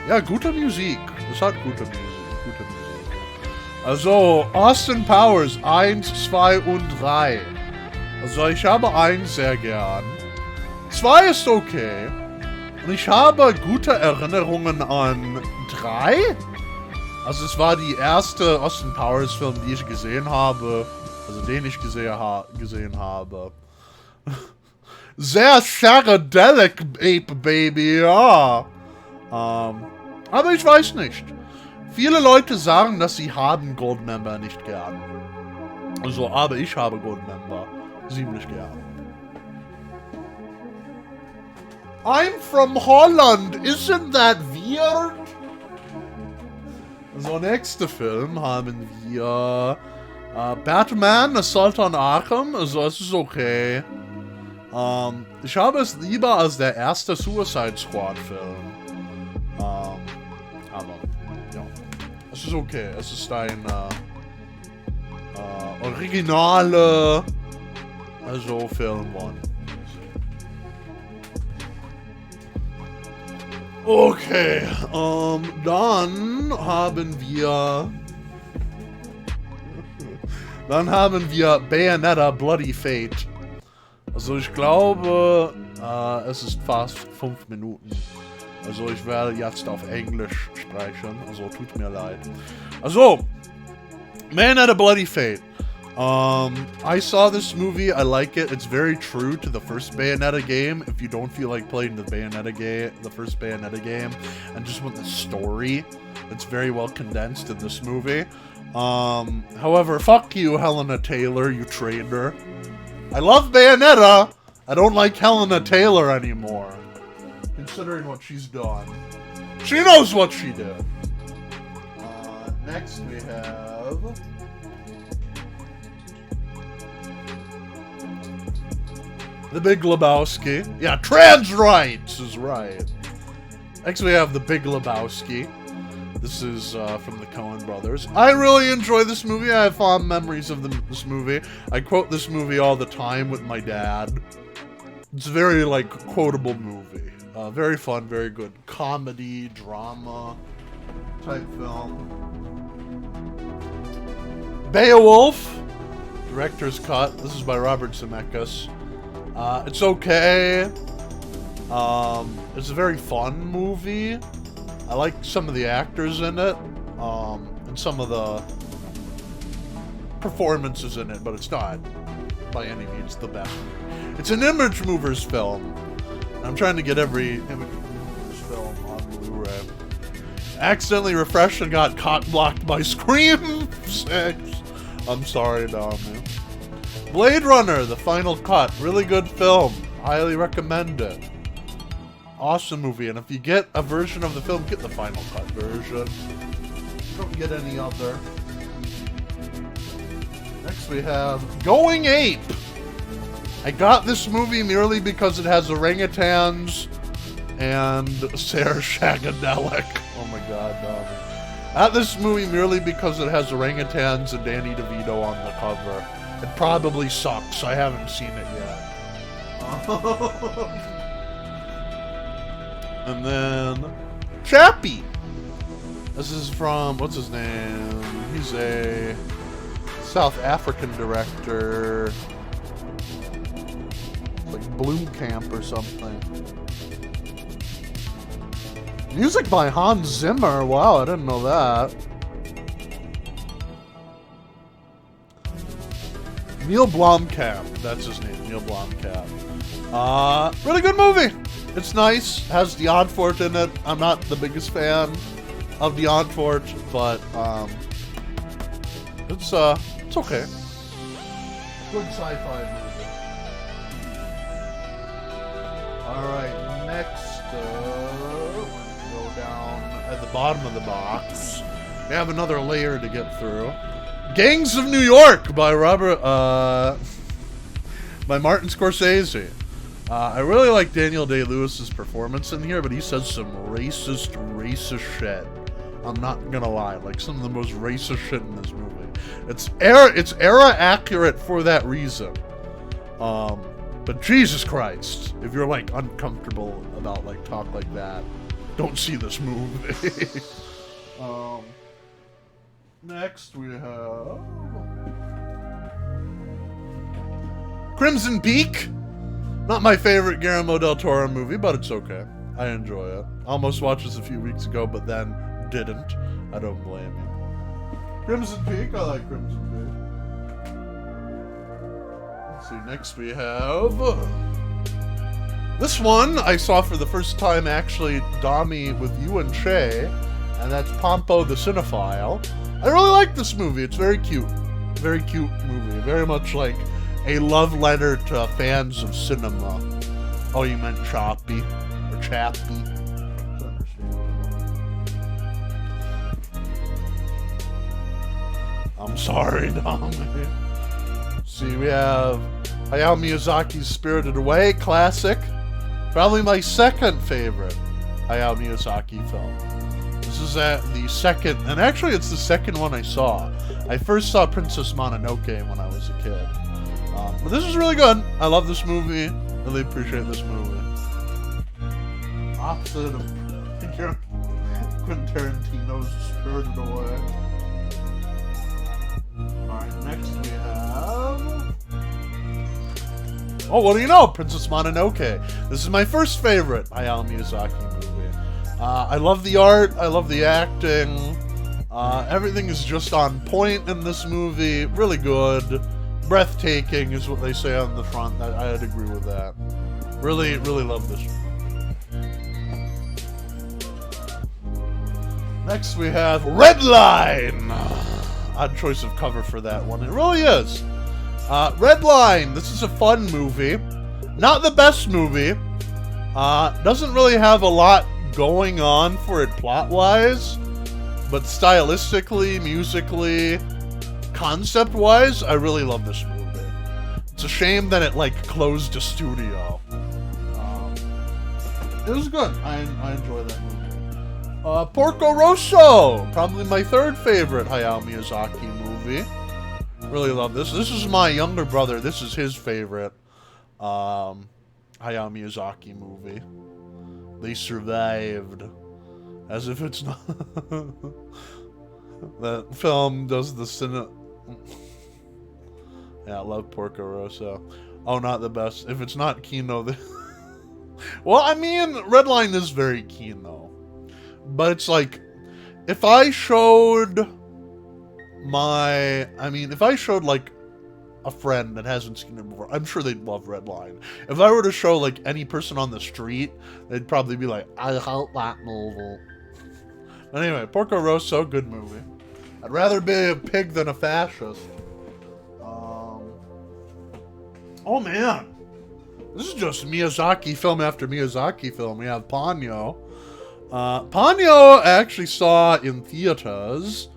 Ja, gute Musik. Es hat gute Musik. Also, Austin Powers 1, 2 und 3. Also, ich habe 1 sehr gern. 2 ist okay. Und ich habe gute Erinnerungen an 3. Also, es war die erste Austin Powers Film, die ich gesehen habe. Also, den ich gesehen habe. Sehr psychedelic Ape Baby, ja. Aber ich weiß nicht. Viele Leute sagen, dass sie haben Goldmember nicht gern. Also, aber ich habe Goldmember ziemlich gern. I'm from Holland, isn't that weird? So, nächster Film haben wir Batman, Assault on Arkham. Also, es ist okay. Ich habe es lieber als der erste Suicide Squad Film. Aber, ja. Es ist okay. Es ist ein originale, also Film One. Okay, dann haben wir Bayonetta Bloody Fate. Also ich glaube, es ist fast 5 Minuten. Also ich werde jetzt auf Englisch sprechen, also tut mir leid. Also, Bayonetta Bloody Fate. I saw this movie, I like it. It's very true to the first Bayonetta game. If you don't feel like playing the first Bayonetta game, and just want the story, it's very well condensed in this movie. However, fuck you, Helena Taylor, you traitor. I love Bayonetta. I don't like Helena Taylor anymore. Considering what she's done. She knows what she did. Next we have... The Big Lebowski. Yeah, trans rights is right. Next we have The Big Lebowski. This is from the Coen brothers. I really enjoy this movie. I have fond memories of this movie. I quote this movie all the time with my dad. It's a very, like, quotable movie. Very fun, very good comedy, drama type film. Beowulf, director's cut. This is by Robert Zemeckis. It's okay. It's a very fun movie. I like some of the actors in it, and some of the performances in it, but it's not by any means the best. It's an Image Movers film. I'm trying to get every Image Movers film on Blu-ray. Accidentally refreshed and got cock-blocked by Scream 6. I'm sorry, Dominic. Blade Runner, The Final Cut. Really good film. Highly recommend it. Awesome movie. And if you get a version of the film, get the Final Cut version. Don't get any other. Next we have Going Ape. I got this movie merely because it has orangutans and Sarah Shagadelic. Oh my god, Dominic. I got this movie merely because it has orangutans and Danny DeVito on the cover. It probably sucks. I haven't seen it yet. And then Chappie. This is from, what's his name? He's a South African director. Like Bloomkamp or something. Music by Hans Zimmer. Wow, I didn't know that. Neil Blomkamp. That's his name, Neil Blomkamp. Really good movie. It's nice. Has the Oddfort in it. I'm not the biggest fan of the Oddfort, but it's okay. Good sci-fi movie. Alright, next we're gonna go down at the bottom of the box. We have another layer to get through. Gangs of New York by by Martin Scorsese. I really like Daniel Day-Lewis's performance in here, but he says some racist shit. I'm not gonna lie, like some of the most racist shit in this movie. It's era accurate for that reason. But Jesus Christ, if you're like uncomfortable about like talk like that, don't see this movie. Next we have Crimson Peak. Not my favorite Guillermo del Toro movie, but it's okay. I enjoy it. Almost watched this a few weeks ago, but then didn't. I don't blame you. Crimson Peak, I like Crimson Peak. Let's see, next we have This one I saw for the first time, actually, Dami, with you and Shay, and that's Pompo the Cinephile. I really like this movie. It's very cute. Very cute movie. Very much like a love letter to fans of cinema. Oh, you meant Choppy. Or Chappy. I'm sorry, Dami. See, we have Hayao Miyazaki's Spirited Away, classic. Probably my second favorite Hayao Miyazaki film. This is the second, and actually it's the second one I saw. I first saw Princess Mononoke when I was a kid. But this is really good. I love this movie. Really appreciate this movie. Opposite of Quentin Tarantino's Spirited Away. Alright, next we have... Oh, what do you know? Princess Mononoke. This is my first favorite Hayao Miyazaki movie. I love the art. I love the acting. Everything is just on point in this movie. Really good. Breathtaking is what they say on the front. I'd agree with that. Really, really love this. Next we have Redline. Odd choice of cover for that one. It really is. Redline. This is a fun movie. Not the best movie. Doesn't really have a lot going on for it plot-wise. But stylistically, musically, concept-wise, I really love this movie. It's a shame that it, closed a studio. It was good. I enjoy that movie. Porco Rosso! Probably my third favorite Hayao Miyazaki movie. Really love this. This is my younger brother. This is his favorite Hayao Miyazaki movie. They survived. As if it's not... That film does the cine... Yeah, I love Porco Rosso. Oh, not the best. If it's not Kino, then... Well, I mean, Redline is very Kino. But it's like, if I showed a friend that hasn't seen it before, I'm sure they'd love Redline. If I were to show, any person on the street, they'd probably be like, I hate that movie. Anyway, Porco Rosso, good movie. I'd rather be a pig than a fascist. Oh man. This is just Miyazaki film after Miyazaki film. We have Ponyo. Ponyo I actually saw in theaters.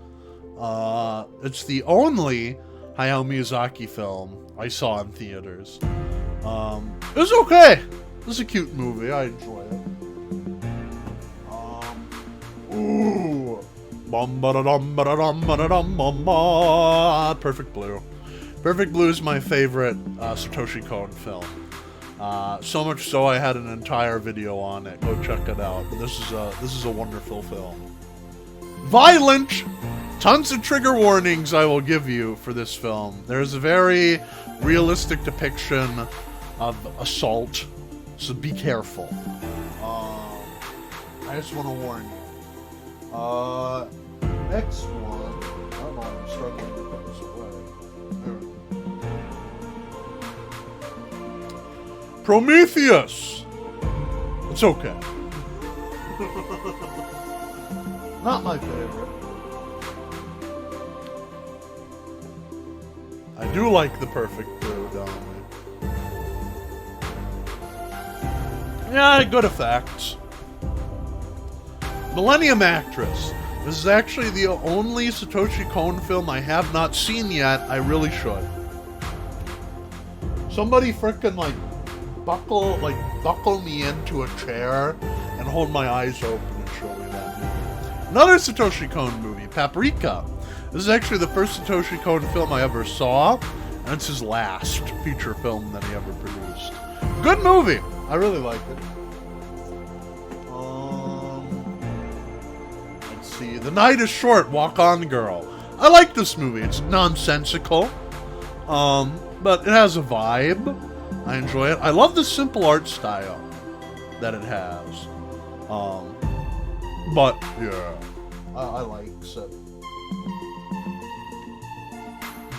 It's the only Hayao Miyazaki film I saw in theaters. It was okay. It was a cute movie. I enjoy it. Ooh. Perfect Blue. Perfect Blue is my favorite Satoshi Kon film. So much so I had an entire video on it. Go check it out. This is a wonderful film. Violent! Tons of trigger warnings I will give you for this film. There's a very realistic depiction of assault, so be careful. I just want to warn you. Next one. I don't know, I'm struggling to put this away. Prometheus! It's okay. Not my favorite. I do like the Perfect Blue, don't I? Yeah, good effects. Millennium Actress. This is actually the only Satoshi Kon film I have not seen yet. I really should. Somebody frickin' buckle me into a chair and hold my eyes open and show me that movie. Another Satoshi Kon movie, Paprika. This is actually the first Satoshi Kon film I ever saw, and it's his last feature film that he ever produced. Good movie. I really liked it. Let's see. The Night is Short, Walk On Girl. I like this movie. It's nonsensical, but it has a vibe. I enjoy it. I love the simple art style that it has. But yeah, I like it.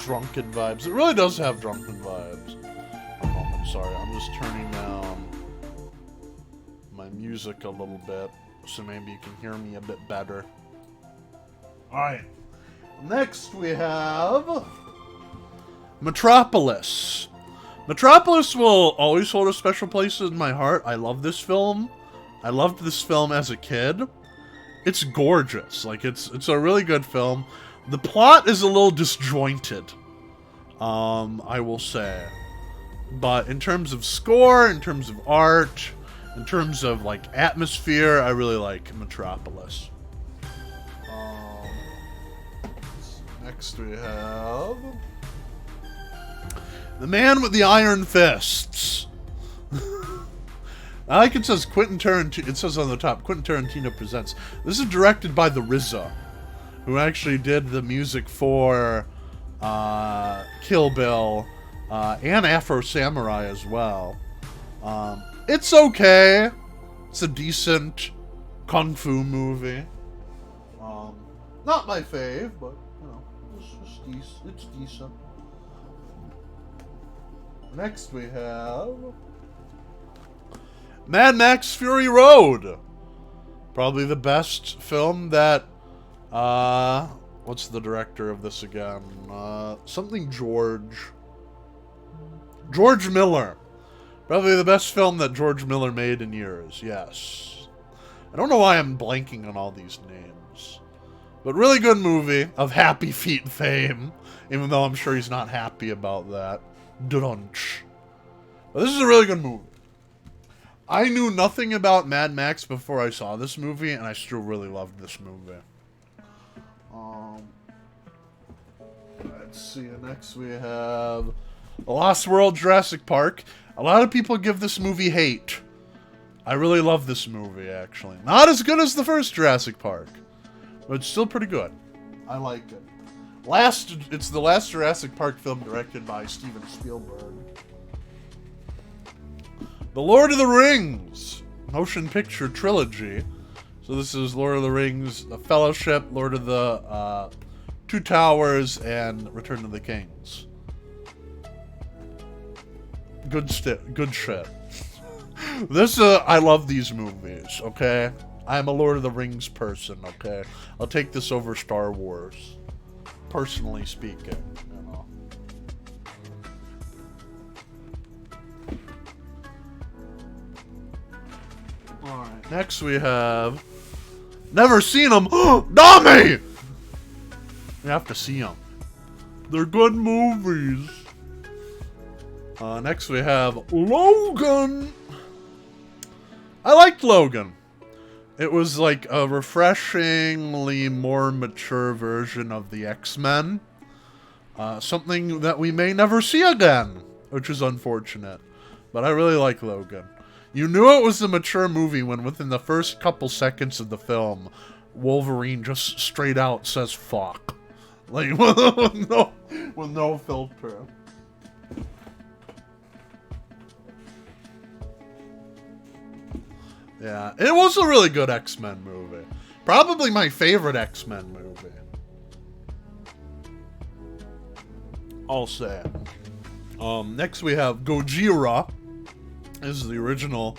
Drunken vibes. It really does have drunken vibes. A moment, sorry. I'm just turning down music a little bit, so maybe you can hear me a bit better. Alright. Next we have Metropolis. Metropolis will always hold a special place in my heart. I love this film. I loved this film as a kid. It's gorgeous. Like, it's a really good film. The plot is a little disjointed, I will say. But in terms of score, in terms of art, in terms of, like, atmosphere, I really like Metropolis. Next we have The Man with the Iron Fists. I like it says Quentin Tarantino. It says on the top, Quentin Tarantino presents. This is directed by the RZA, who actually did the music for Kill Bill and Afro Samurai as well. It's okay. It's a decent kung fu movie. Not my fave, but you know, it's decent. Next we have Mad Max Fury Road. Probably the best film that, what's the director of this again? Something George Miller. Probably the best film that George Miller made in years, yes. I don't know why I'm blanking on all these names. But really good movie of Happy Feet fame, even though I'm sure he's not happy about that. Drunch. But this is a really good movie. I knew nothing about Mad Max before I saw this movie, and I still really loved this movie. Let's see, next we have Lost World Jurassic Park. A lot of people give this movie hate. I really love this movie, actually. Not as good as the first Jurassic Park, but it's still pretty good. I like it. It's the last Jurassic Park film directed by Steven Spielberg. The Lord of the Rings motion picture trilogy. So this is Lord of the Rings, The Fellowship, Lord of the Two Towers, and Return of the Kings. Good shit. I love these movies, okay? I'm a Lord of the Rings person, okay? I'll take this over Star Wars. Personally speaking, you know. Alright, next we have never seen them. Dami! You have to see them. They're good movies. Next we have Logan. I liked Logan. It was like a refreshingly more mature version of the X-Men. Something that we may never see again, which is unfortunate. But I really like Logan. You knew it was a mature movie when within the first couple seconds of the film, Wolverine just straight out says fuck. Like, with no filter. Yeah, it was a really good X-Men movie. Probably my favorite X-Men movie. I'll say. Next we have Gojira. This is the original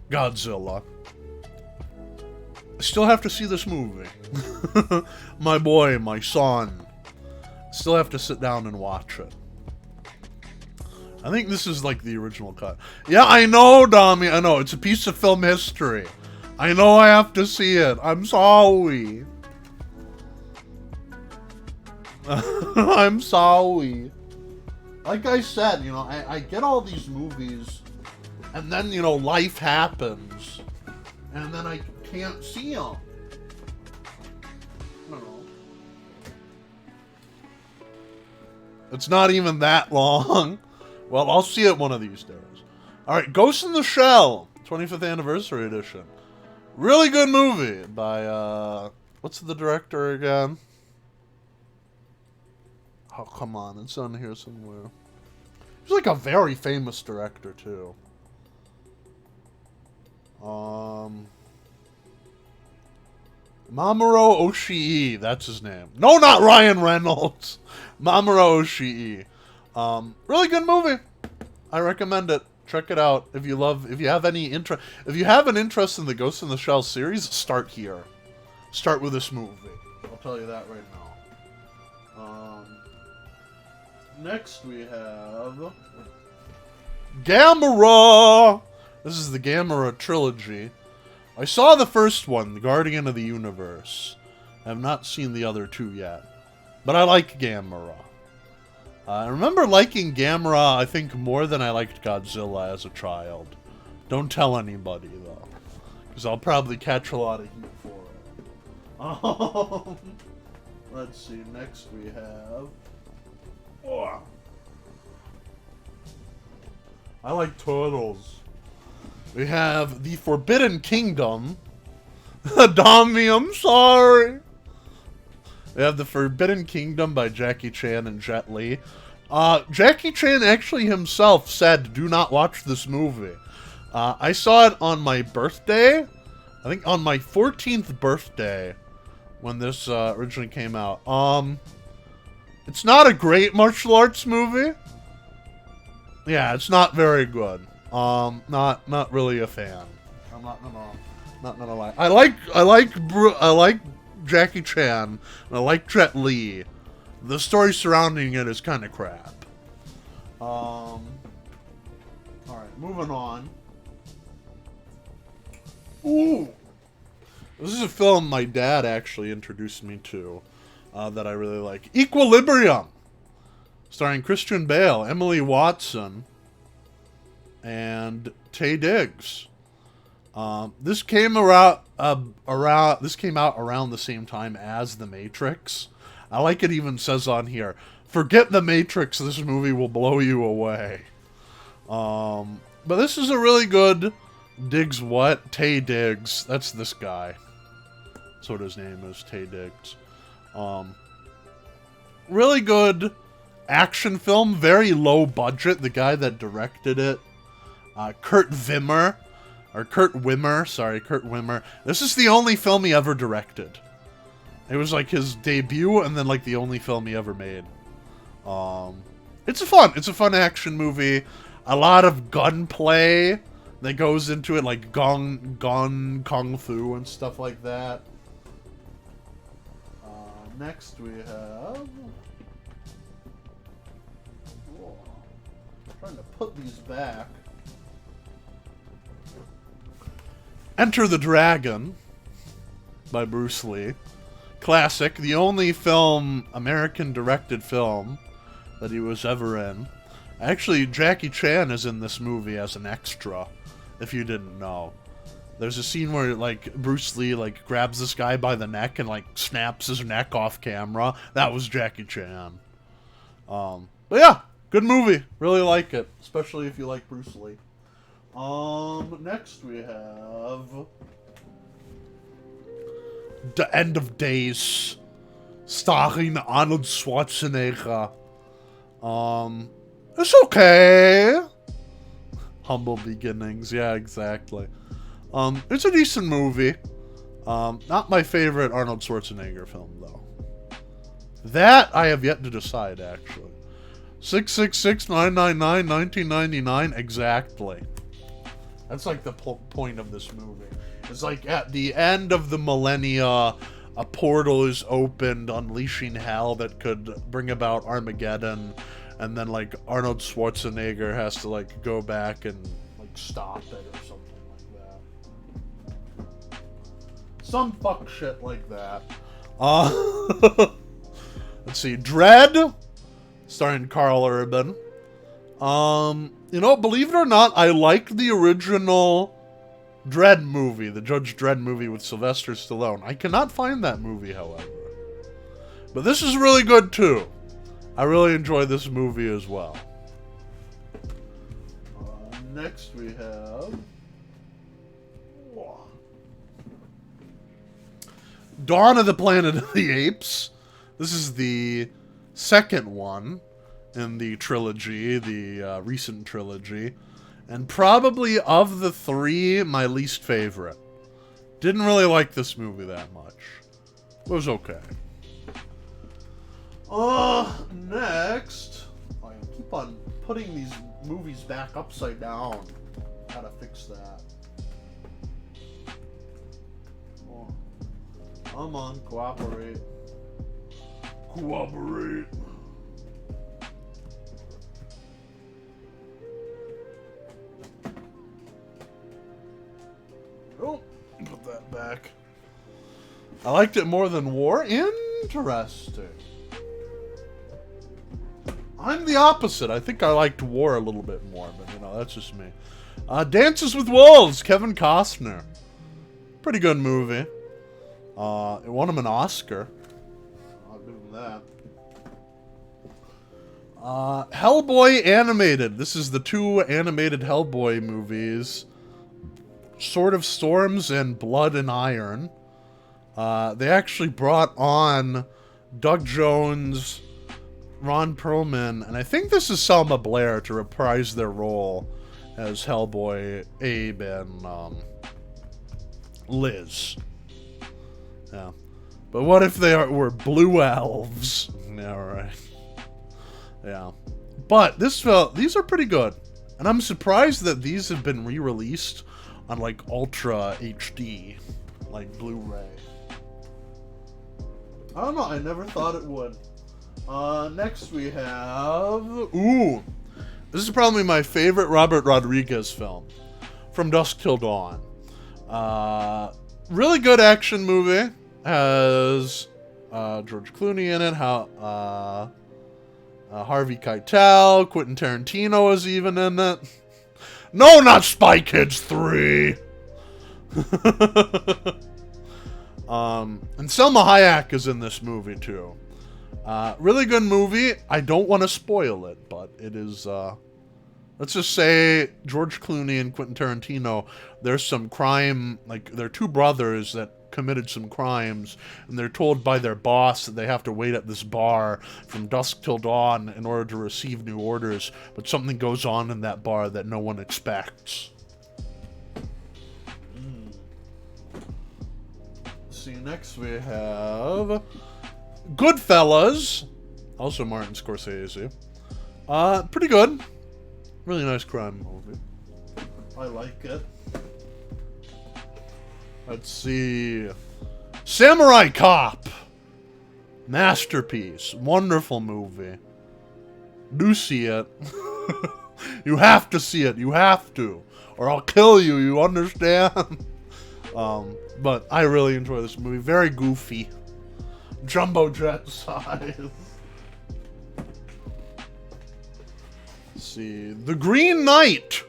Godzilla. I still have to see this movie. My boy, my son. Still have to sit down and watch it. I think this is like the original cut. Yeah, I know, Dami. I know. It's a piece of film history. I know I have to see it. I'm sorry. I'm sorry. Like I said, you know, I get all these movies, and then, you know, life happens, and then I can't see them. I don't know. It's not even that long. Well, I'll see it one of these days. Alright, Ghost in the Shell, 25th Anniversary Edition. Really good movie by, what's the director again? Oh, come on, it's on here somewhere. He's like a very famous director, too. Mamoru Oshii, that's his name. No, not Ryan Reynolds. Mamoru Oshii. Really good movie. I recommend it. Check it out if you have any interest. If you have an interest in the Ghost in the Shell series, start here. Start with this movie. I'll tell you that right now. Next we have Gamera. This is the Gamera trilogy. I saw the first one, The Guardian of the Universe. I have not seen the other two yet, but I like Gamera. I remember liking Gamera, I think, more than I liked Godzilla as a child. Don't tell anybody, though, because I'll probably catch a lot of heat for it. Let's see, next we have... Oh. I like turtles. We have The Forbidden Kingdom. Dami, I'm sorry. We have The Forbidden Kingdom by Jackie Chan and Jet Li. Jackie Chan actually himself said, do not watch this movie. I saw it on my birthday. I think on my 14th birthday when this originally came out. It's not a great martial arts movie. Yeah, it's not very good. Not really a fan. I'm not gonna lie. I like Jackie Chan, and I like Jet Li. The story surrounding it is kind of crap. Alright, moving on. Ooh! This is a film my dad actually introduced me to, that I really like. Equilibrium! Starring Christian Bale, Emily Watson, and Taye Diggs. This came out around the same time as The Matrix. I like it even says on here, forget The Matrix, this movie will blow you away. But this is a really good Diggs what? Taye Diggs. That's this guy. That's what his name is, Taye Diggs. Really good action film, very low budget. The guy that directed it, Kurt Wimmer. This is the only film he ever directed. It was like his debut and then like the only film he ever made. It's a fun action movie. A lot of gunplay that goes into it, like kung fu and stuff like that. Next we have... Oh, I'm trying to put these back. Enter the Dragon by Bruce Lee. Classic. The only American-directed film that he was ever in. Actually, Jackie Chan is in this movie as an extra, if you didn't know. There's a scene where, like, Bruce Lee, like, grabs this guy by the neck and, like, snaps his neck off camera. That was Jackie Chan. But yeah, good movie. Really like it, especially if you like Bruce Lee. Next we have... The End of Days, starring Arnold Schwarzenegger. It's okay. Humble beginnings, yeah, exactly. It's a decent movie. Not my favorite Arnold Schwarzenegger film, though. That I have yet to decide, actually. 666-999-1999, exactly. That's like the point of this movie. It's like at the end of the millennia, a portal is opened, unleashing hell that could bring about Armageddon, and then like Arnold Schwarzenegger has to like go back and like stop it or something like that. Some fuck shit like that. Let's see, Dredd, starring Karl Urban. You know, believe it or not, I liked the original Dredd movie, the Judge Dredd movie with Sylvester Stallone. I cannot find that movie, however. But this is really good, too. I really enjoy this movie as well. Next we have... Dawn of the Planet of the Apes. This is the second one in the trilogy, the recent trilogy. And probably of the three, my least favorite. Didn't really like this movie that much. It was okay. Next... I keep on putting these movies back upside down. Gotta fix that. Oh. Come on, cooperate. Cooperate. Oh, put that back. I liked it more than War. Interesting. I'm the opposite. I think I liked War a little bit more, but you know, that's just me. Dances with Wolves, Kevin Costner. Pretty good movie. It won him an Oscar. I'll give him that. Hellboy animated. This is the 2 animated Hellboy movies. Sword of Storms and Blood and Iron. They actually brought on Doug Jones, Ron Perlman, and I think this is Selma Blair to reprise their role as Hellboy, Abe, and Liz. Yeah. But what if they were blue elves? Yeah, right. Yeah. But these are pretty good. And I'm surprised that these have been re-released on like Ultra HD, like Blu-ray. I don't know, I never thought it would. Next we have... Ooh! This is probably my favorite Robert Rodriguez film. From Dusk Till Dawn. Really good action movie. Has George Clooney in it. Harvey Keitel. Quentin Tarantino is even in it. No, not Spy Kids 3! And Selma Hayek is in this movie, too. Really good movie. I don't want to spoil it, but it is, let's just say George Clooney and Quentin Tarantino, there's some crime, like, they're 2 brothers that committed some crimes, and they're told by their boss that they have to wait at this bar from dusk till dawn in order to receive new orders, but something goes on in that bar that no one expects. See, next we have Goodfellas, also Martin Scorsese. Pretty good. Really nice crime movie. I like it. Let's see. Samurai Cop. Masterpiece. Wonderful movie. Do see it. You have to see it. You have to. Or I'll kill you. You understand? But I really enjoy this movie. Very goofy. Jumbo jet size. Let's see. The Green Knight.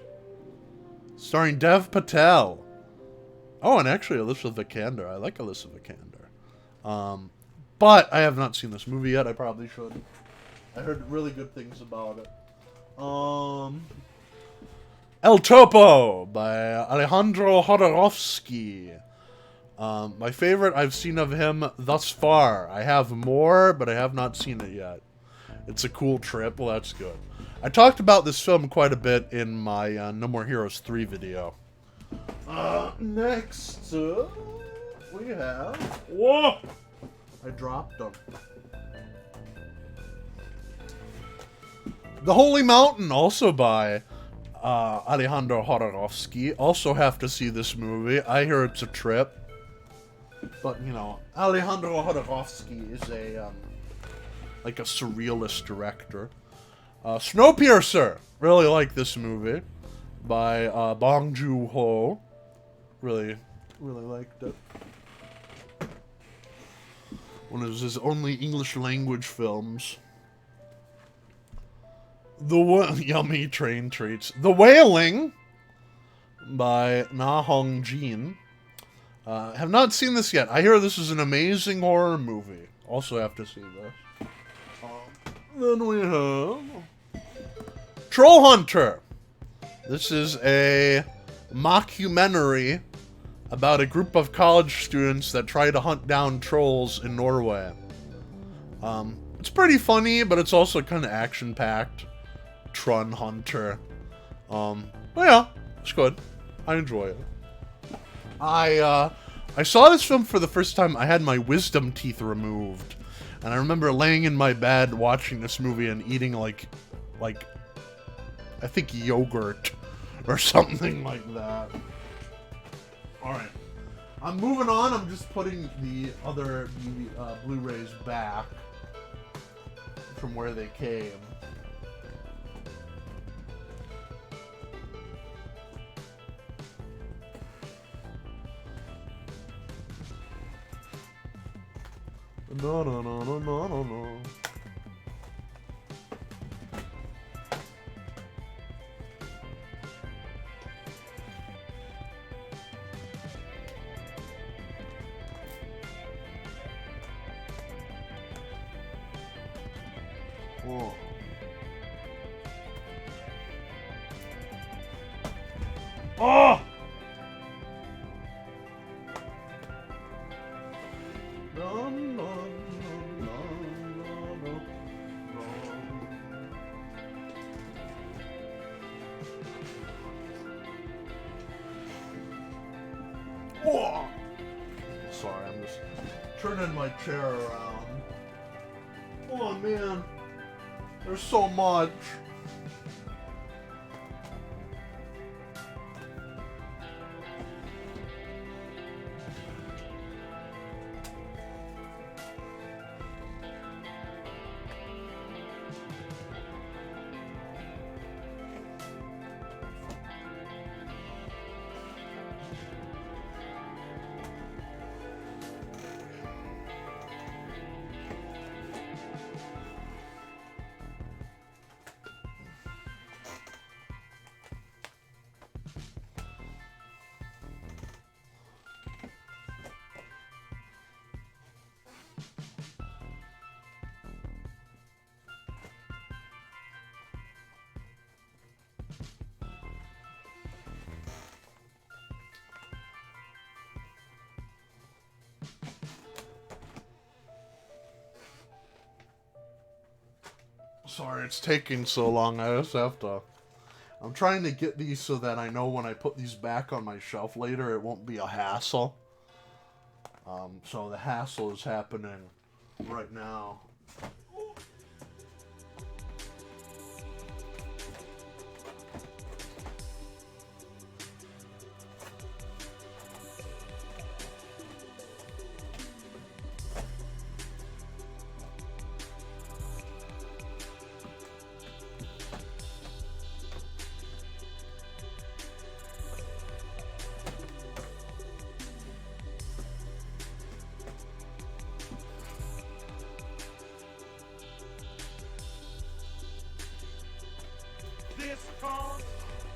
Starring Dev Patel. Oh, and actually Alicia Vikander. I like Alicia Vikander. But I have not seen this movie yet. I probably should. I heard really good things about it. El Topo by Alejandro Jodorowsky. My favorite I've seen of him thus far. I have more, but I have not seen it yet. It's a cool trip. Well, that's good. I talked about this film quite a bit in my No More Heroes 3 video. Next, we have... Whoa! I dropped them. The Holy Mountain, also by Alejandro Jodorowsky. Also have to see this movie. I hear it's a trip. But, you know, Alejandro Jodorowsky is a, like a surrealist director. Snowpiercer. Really like this movie. By Bong Joon-ho. Really liked it. One of his only English language films. Yummy train treats. The Wailing by Na Hong Jin. Have not seen this yet. I hear this is an amazing horror movie. Also have to see this. Then we have Troll Hunter. This is a mockumentary about a group of college students that try to hunt down trolls in Norway. It's pretty funny, but it's also kind of action-packed. Troll Hunter. But yeah, it's good. I enjoy it. I saw this film for the first time. I had my wisdom teeth removed. And I remember laying in my bed watching this movie and eating like I think yogurt or something like that. Alright. I'm moving on. I'm just putting the other Blu-rays back from where they came. No, no, no, no, no, no, no. Whoa. Oh! No, no, no, no, no, no. Whoa! Sorry, I'm just turning my chair around. Oh man, there's so much. Sorry, it's taking so long. I just have to... I'm trying to get these so that I know when I put these back on my shelf later, it won't be a hassle. So the hassle is happening right now.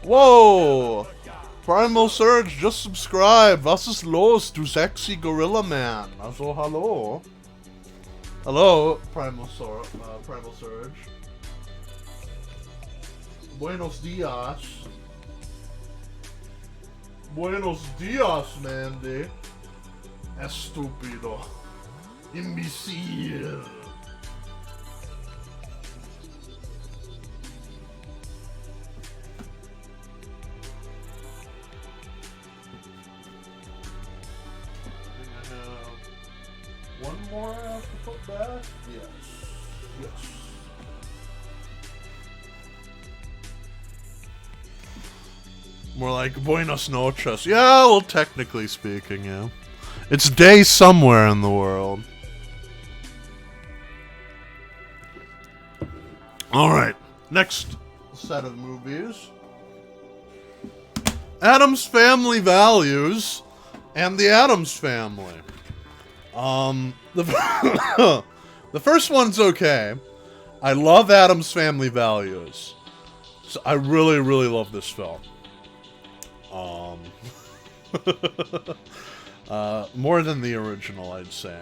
Whoa! Primal Surge just subscribed. Was ist los, du sexy Gorilla Man? Also, hallo. Hello, Primal Surge. Buenos dias. Buenos dias, Mandy. Estúpido. Imbecile. One more I have to put back? Yes. Yes. More like Buenos noches. Yeah, well, technically speaking, yeah. It's day somewhere in the world. Alright, next set of movies. Addams Family Values and the Addams Family. The first one's okay. I love Addams Family Values. So I really, really love this film. More than the original, I'd say.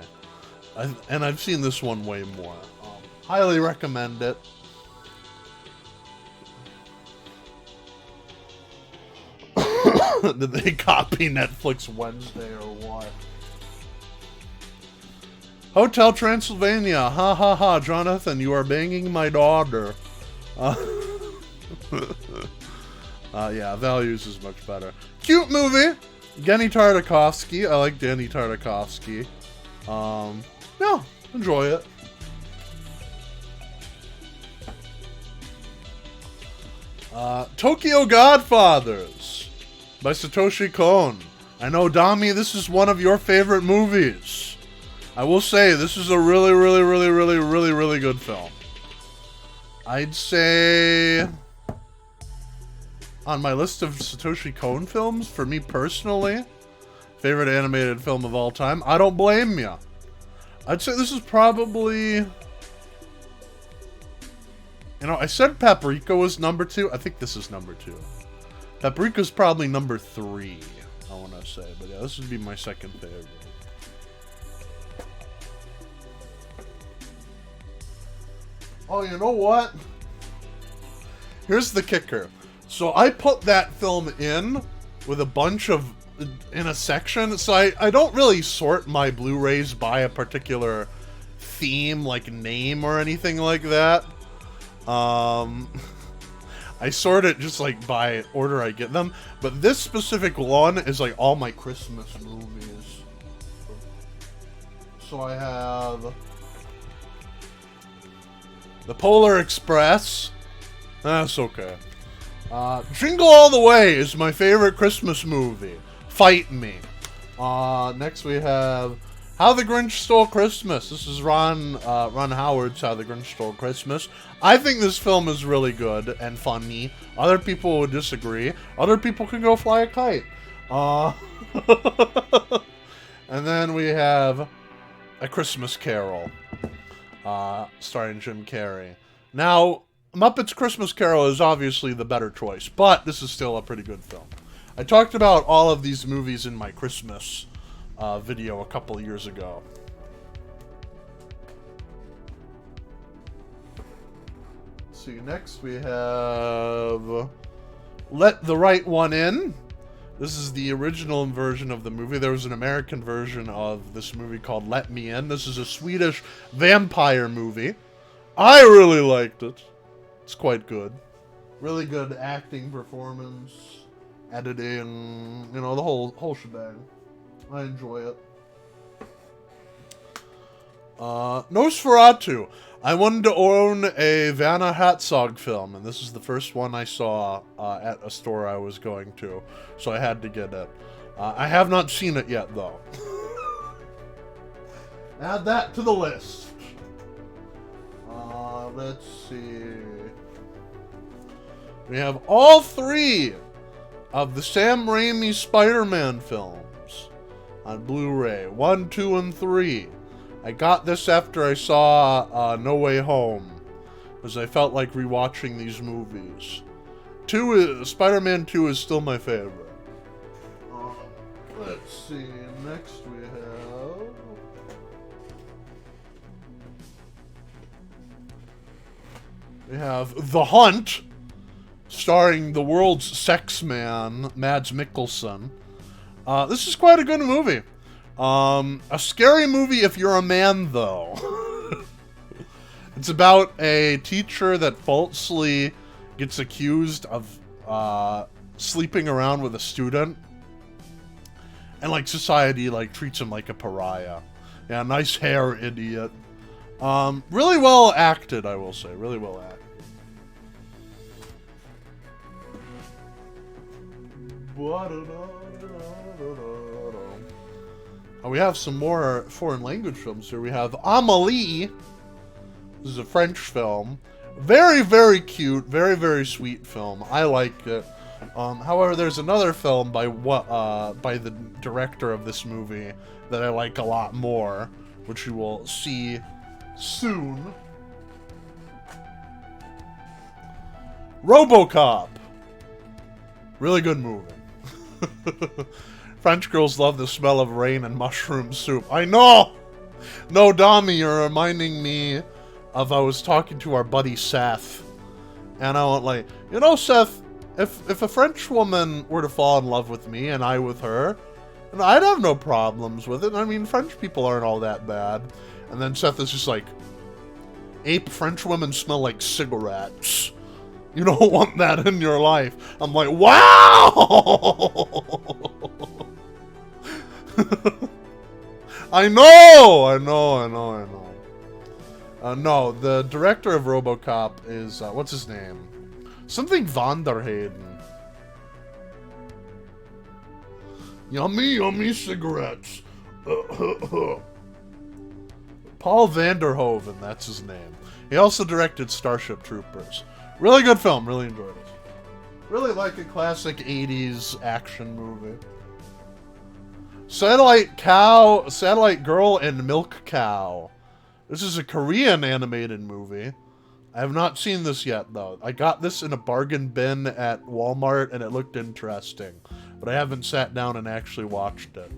And I've seen this one way more. Highly recommend it. Did they copy Netflix Wednesday or what? Hotel Transylvania. Ha ha ha. Jonathan, you are banging my daughter. Yeah, Values is much better. Cute movie. Denny Tartakovsky. I like Denny Tartakovsky. Yeah, enjoy it. Tokyo Godfathers by Satoshi Kon. I know, Dami, this is one of your favorite movies. I will say, this is a really, really, really, really, really, really good film. I'd say on my list of Satoshi Kon films, for me personally, favorite animated film of all time, I don't blame ya. I'd say this is probably... You know, I said Paprika was number 2. I think this is number 2. Paprika's probably number 3, I want to say. But yeah, this would be my second favorite. Oh, you know what? Here's the kicker. So I put that film in with a bunch of... in a section. So I don't really sort my Blu-rays by a particular theme, like name or anything like that. I sort it just like by order I get them, but this specific one is like all my Christmas movies. So I have The Polar Express. That's okay. Jingle All the Way is my favorite Christmas movie. Fight Me. Next we have How the Grinch Stole Christmas. This is Ron Howard's How the Grinch Stole Christmas. I think this film is really good and funny. Other people would disagree. Other people can go fly a kite. And then we have A Christmas Carol, starring Jim Carrey. Now, Muppets Christmas Carol is obviously the better choice, but this is still a pretty good film. I talked about all of these movies in my Christmas video a couple years ago. Let's see, next we have Let the Right One In. This is the original version of the movie. There was an American version of this movie called Let Me In. This is a Swedish vampire movie. I really liked it. It's quite good. Really good acting, performance, editing, you know, the whole shebang. I enjoy it. Nosferatu. I wanted to own a Werner Herzog film, and this is the first one I saw at a store I was going to, so I had to get it. I have not seen it yet, though. Add that to the list. Let's see. We have all 3 of the Sam Raimi Spider-Man films on Blu-ray. 1, 2, and 3. I got this after I saw No Way Home, because I felt like rewatching these movies. Spider-Man 2 is still my favorite. Let's see, next we have The Hunt, starring the world's sex man, Mads Mikkelsen. This is quite a good movie. A scary movie if you're a man, though. It's about a teacher that falsely gets accused of sleeping around with a student, and like society like treats him like a pariah. Yeah, nice hair, idiot. Really well acted, I will say. Really well acted. Oh, we have some more foreign language films here. We have Amélie. This is a French film. Very, very cute. Very, very sweet film. I like it. However, there's another film by the director of this movie that I like a lot more, which you will see soon. RoboCop. Really good movie. French girls love the smell of rain and mushroom soup. I know! No, Dami, you're reminding me of I was talking to our buddy Seth. And I went like, you know, Seth, if a French woman were to fall in love with me and I with her, I'd have no problems with it. I mean, French people aren't all that bad. And then Seth is just like, ape, French women smell like cigarettes. You don't want that in your life. I'm like, wow! I know. No, the director of RoboCop is, what's his name? Something Van der Hayden. Yummy, yummy cigarettes. Paul Vanderhoven, that's his name. He also directed Starship Troopers. Really good film, really enjoyed it. Really like a classic 80s action movie. Satellite Girl and Milk Cow. This is a Korean animated movie. I have not seen this yet, though. I got this in a bargain bin at Walmart, and it looked interesting. But I haven't sat down and actually watched it.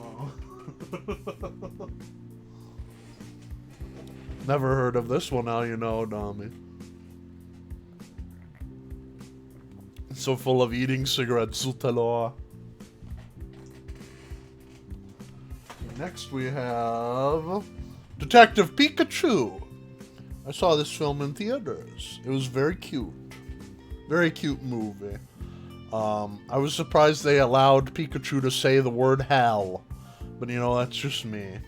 Oh. Never heard of this one, now you know, Dami. So full of eating cigarettes, Zutalo. Next we have Detective Pikachu. I saw this film in theaters. It was very cute. Very cute movie. I was surprised they allowed Pikachu to say the word hell. But you know, that's just me.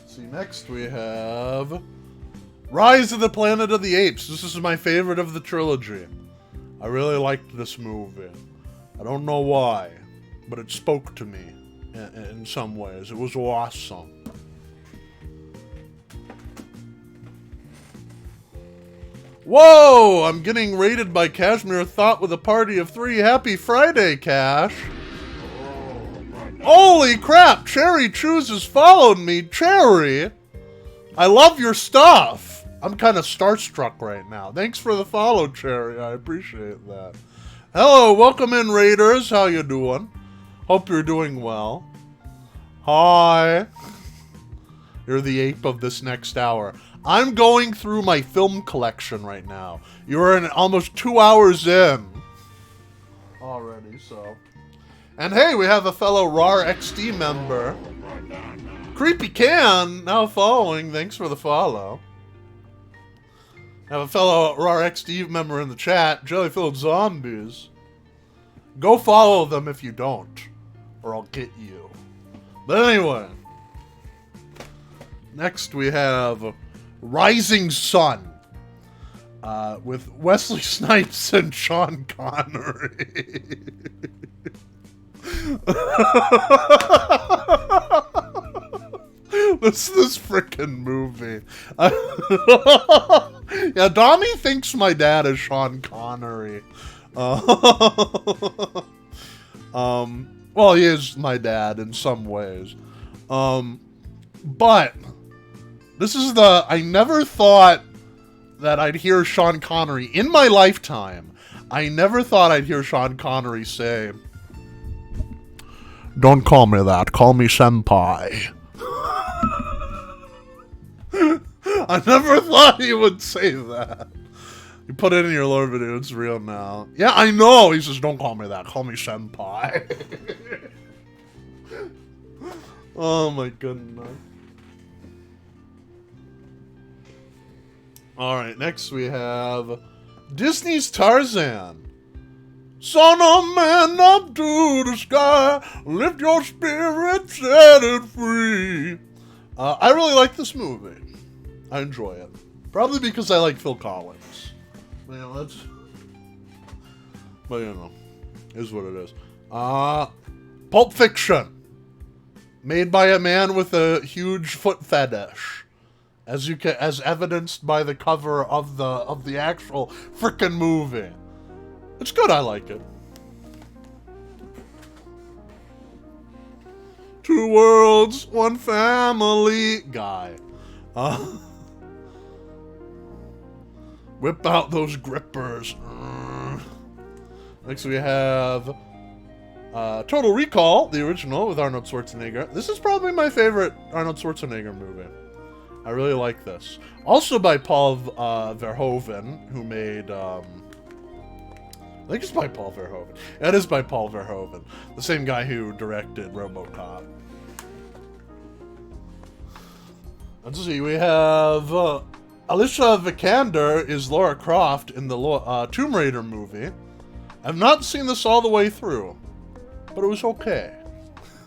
See, next we have Rise of the Planet of the Apes. This is my favorite of the trilogy. I really liked this movie. I don't know why, but it spoke to me in some ways. It was awesome. Whoa! I'm getting raided by Cashmere Thought with a party of 3. Happy Friday, Cash! Holy crap! Cherry Chooses followed me. Cherry! I love your stuff! I'm kind of starstruck right now. Thanks for the follow, Cherry. I appreciate that. Hello, welcome in, Raiders. How you doing? Hope you're doing well. Hi. You're the ape of this next hour. I'm going through my film collection right now. You're in almost 2 hours in. Already, so. And hey, we have a fellow RAR XD member. Creepy Can, now following. Thanks for the follow. Have a fellow RAR XD member in the chat. Jelly-filled zombies. Go follow them if you don't, or I'll get you. But anyway. Next we have Rising Sun. With Wesley Snipes and Sean Connery. This frickin' movie. Yeah, Dami thinks my dad is Sean Connery. Well, he is my dad in some ways. But this is I never thought that I'd hear Sean Connery in my lifetime. I never thought I'd hear Sean Connery say, "Don't call me that, call me senpai." I never thought he would say that. You put it in your lore video, it's real now. Yeah, I know! He says, "Don't call me that, call me senpai." Oh my goodness. Alright, next we have Disney's Tarzan. Son of man up to the sky, lift your spirit, set it free. I really like this movie. I enjoy it. Probably because I like Phil Collins. You know, that's... But you know, is what it is. Pulp Fiction. Made by a man with a huge foot fetish. As evidenced by the cover of the actual frickin' movie. It's good, I like it. Two worlds, one family guy. Whip out those grippers. Next we have Total Recall, the original with Arnold Schwarzenegger. This is probably my favorite Arnold Schwarzenegger movie. I really like this. Also by Paul Verhoeven, who made... I think it's by Paul Verhoeven. It is by Paul Verhoeven. The same guy who directed RoboCop. Let's see, we have... Alicia Vikander is Lara Croft in the Tomb Raider movie. I've not seen this all the way through, but it was okay.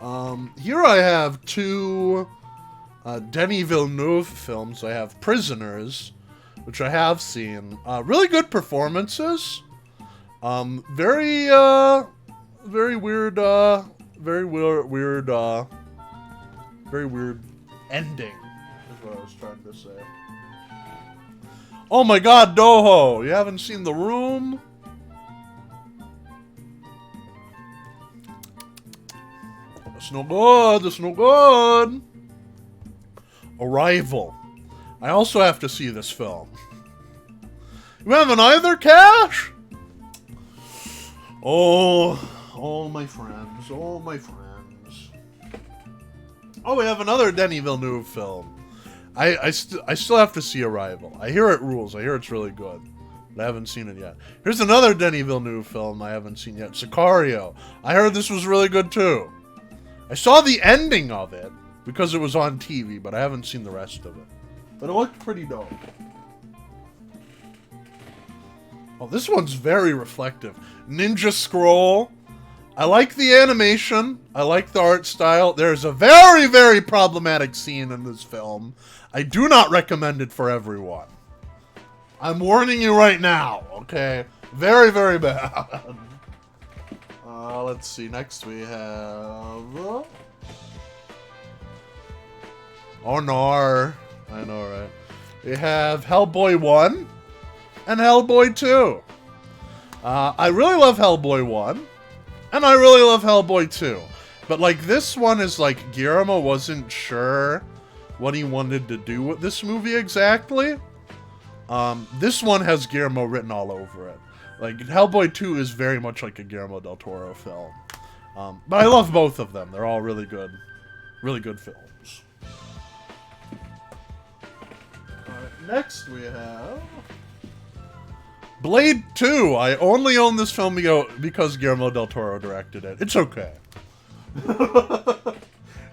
Here I have two Denis Villeneuve films. I have Prisoners, which I have seen. Really good performances. Very weird, very weird ending, is what I was trying to say. Oh my god, Doho! You haven't seen The Room? That's no good, that's no good. Arrival. I also have to see this film. You haven't either, Cash? Oh, my friends, oh, my friends. Oh, we have another Denis Villeneuve film. I still have to see Arrival. I hear it rules. I hear it's really good. But I haven't seen it yet. Here's another Denis Villeneuve film I haven't seen yet. Sicario. I heard this was really good, too. I saw the ending of it because it was on TV, but I haven't seen the rest of it. But it looked pretty dope. Oh, this one's very reflective. Ninja Scroll. I like the animation. I like the art style. There's a very, very problematic scene in this film. I do not recommend it for everyone. I'm warning you right now, okay? Very, very bad. Let's see. Next we have... Oh, no. I know, right? We have Hellboy 1 and Hellboy 2. I really love Hellboy 1. And I really love Hellboy 2. But, like, this one is, like, Guillermo wasn't sure what he wanted to do with this movie exactly. This one has Guillermo written all over it. Like, Hellboy 2 is very much like a Guillermo del Toro film. But I love both of them. They're all really good films. Next we have... Blade 2. I only own this film because Guillermo del Toro directed it. It's okay. Because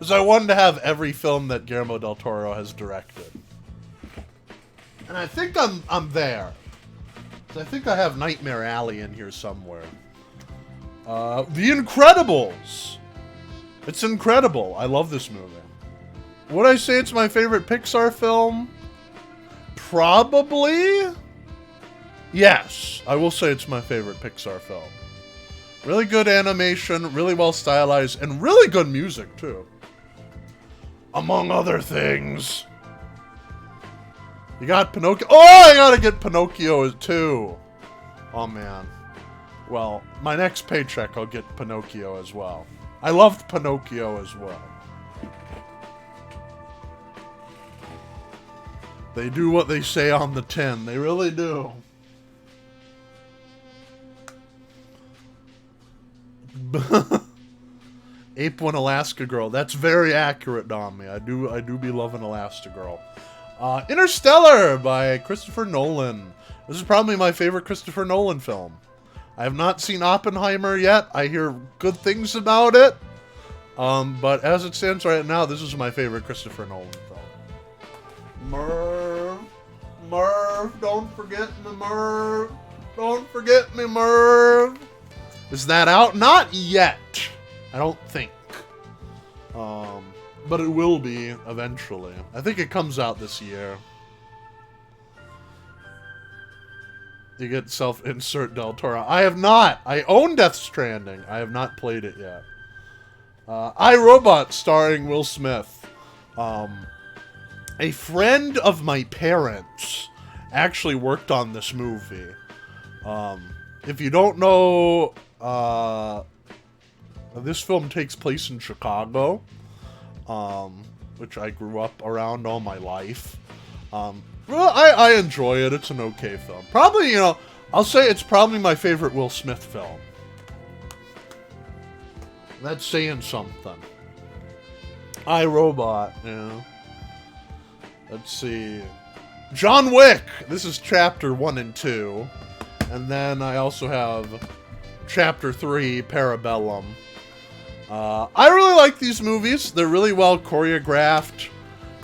I wanted to have every film that Guillermo del Toro has directed. And I think I'm there. I think I have Nightmare Alley in here somewhere. The Incredibles. It's incredible. I love this movie. Would I say it's my favorite Pixar film? Probably. Yes, I will say it's my favorite Pixar film. Really good animation, really well stylized, and really good music, too. Among other things. You got Pinocchio. Oh, I gotta get Pinocchio, too. Oh, man. Well, my next paycheck, I'll get Pinocchio as well. I loved Pinocchio as well. They do what they say on the tin. They really do. Ape One Alaska Girl. That's very accurate, Dommy. I do be loving Elastigirl. Interstellar by Christopher Nolan. This is probably my favorite Christopher Nolan film. I have not seen Oppenheimer yet. I hear good things about it. But as it stands right now, this is my favorite Christopher Nolan film. Merv, don't forget me, Merv. Don't forget me, Merv. Is that out? Not yet. I don't think. But it will be eventually. I think it comes out this year. You get self-insert Del Toro. I have not. I own Death Stranding. I have not played it yet. I, Robot starring Will Smith. A friend of my parents actually worked on this movie. If you don't know, this film takes place in Chicago, which I grew up around all my life. Well, I enjoy it. It's an okay film. Probably, you know, I'll say it's probably my favorite Will Smith film. That's saying something. I, Robot, you know. Let's see. John Wick! This is Chapter 1 and 2. And then I also have Chapter 3, Parabellum. I really like these movies. They're really well choreographed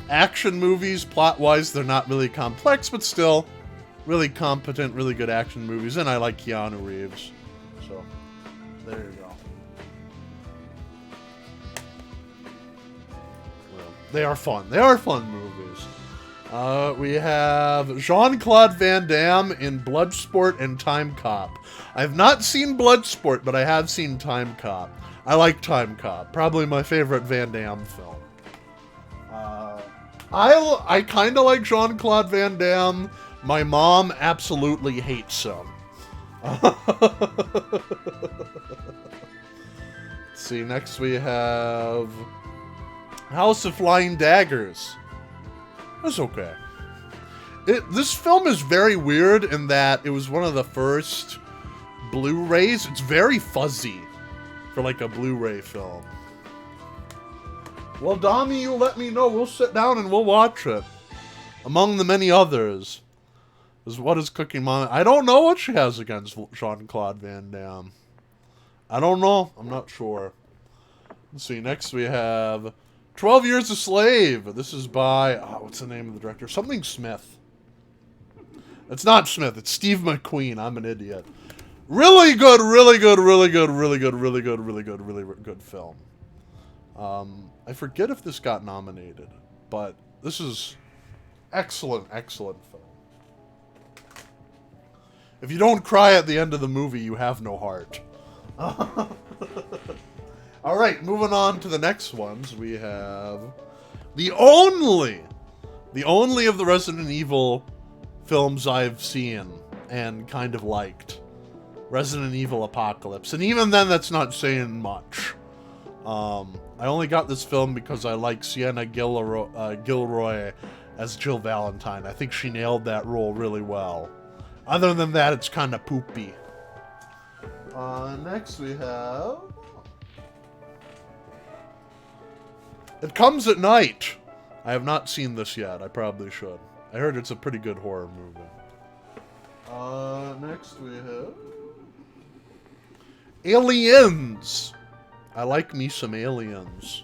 action movies. Plot-wise, they're not really complex, but still really competent, really good action movies. And I like Keanu Reeves. So, there you go. They are fun. They are fun movies. We have Jean-Claude Van Damme in Bloodsport and Time Cop. I have not seen Bloodsport, but I have seen Time Cop. I like Time Cop. Probably my favorite Van Damme film. I kind of like Jean-Claude Van Damme. My mom absolutely hates him. Let's see, next we have House of Flying Daggers. That's okay. This film is very weird in that it was one of the first Blu-rays. It's very fuzzy for like a Blu-ray film. Well, Dami, you let me know. We'll sit down and we'll watch it. Among the many others is What Is Cooking Mama. I don't know what she has against Jean-Claude Van Damme. I don't know. I'm not sure. Let's see. Next we have 12 Years a Slave. This is by, what's the name of the director? Something Smith. It's not Smith. It's Steve McQueen. I'm an idiot. Really good, really good, really good, really good, really good, really good, really good film. I forget if this got nominated, but this is excellent, excellent film. If you don't cry at the end of the movie, you have no heart. Alright, moving on to the next ones, we have the only of the Resident Evil films I've seen and kind of liked. Resident Evil Apocalypse. And even then, that's not saying much. I only got this film because I like Sienna Gilroy as Jill Valentine. I think she nailed that role really well. Other than that, it's kind of poopy. Next we have It Comes at Night. I have not seen this yet. I probably should. I heard it's a pretty good horror movie. Next we have Aliens. I like me some Aliens.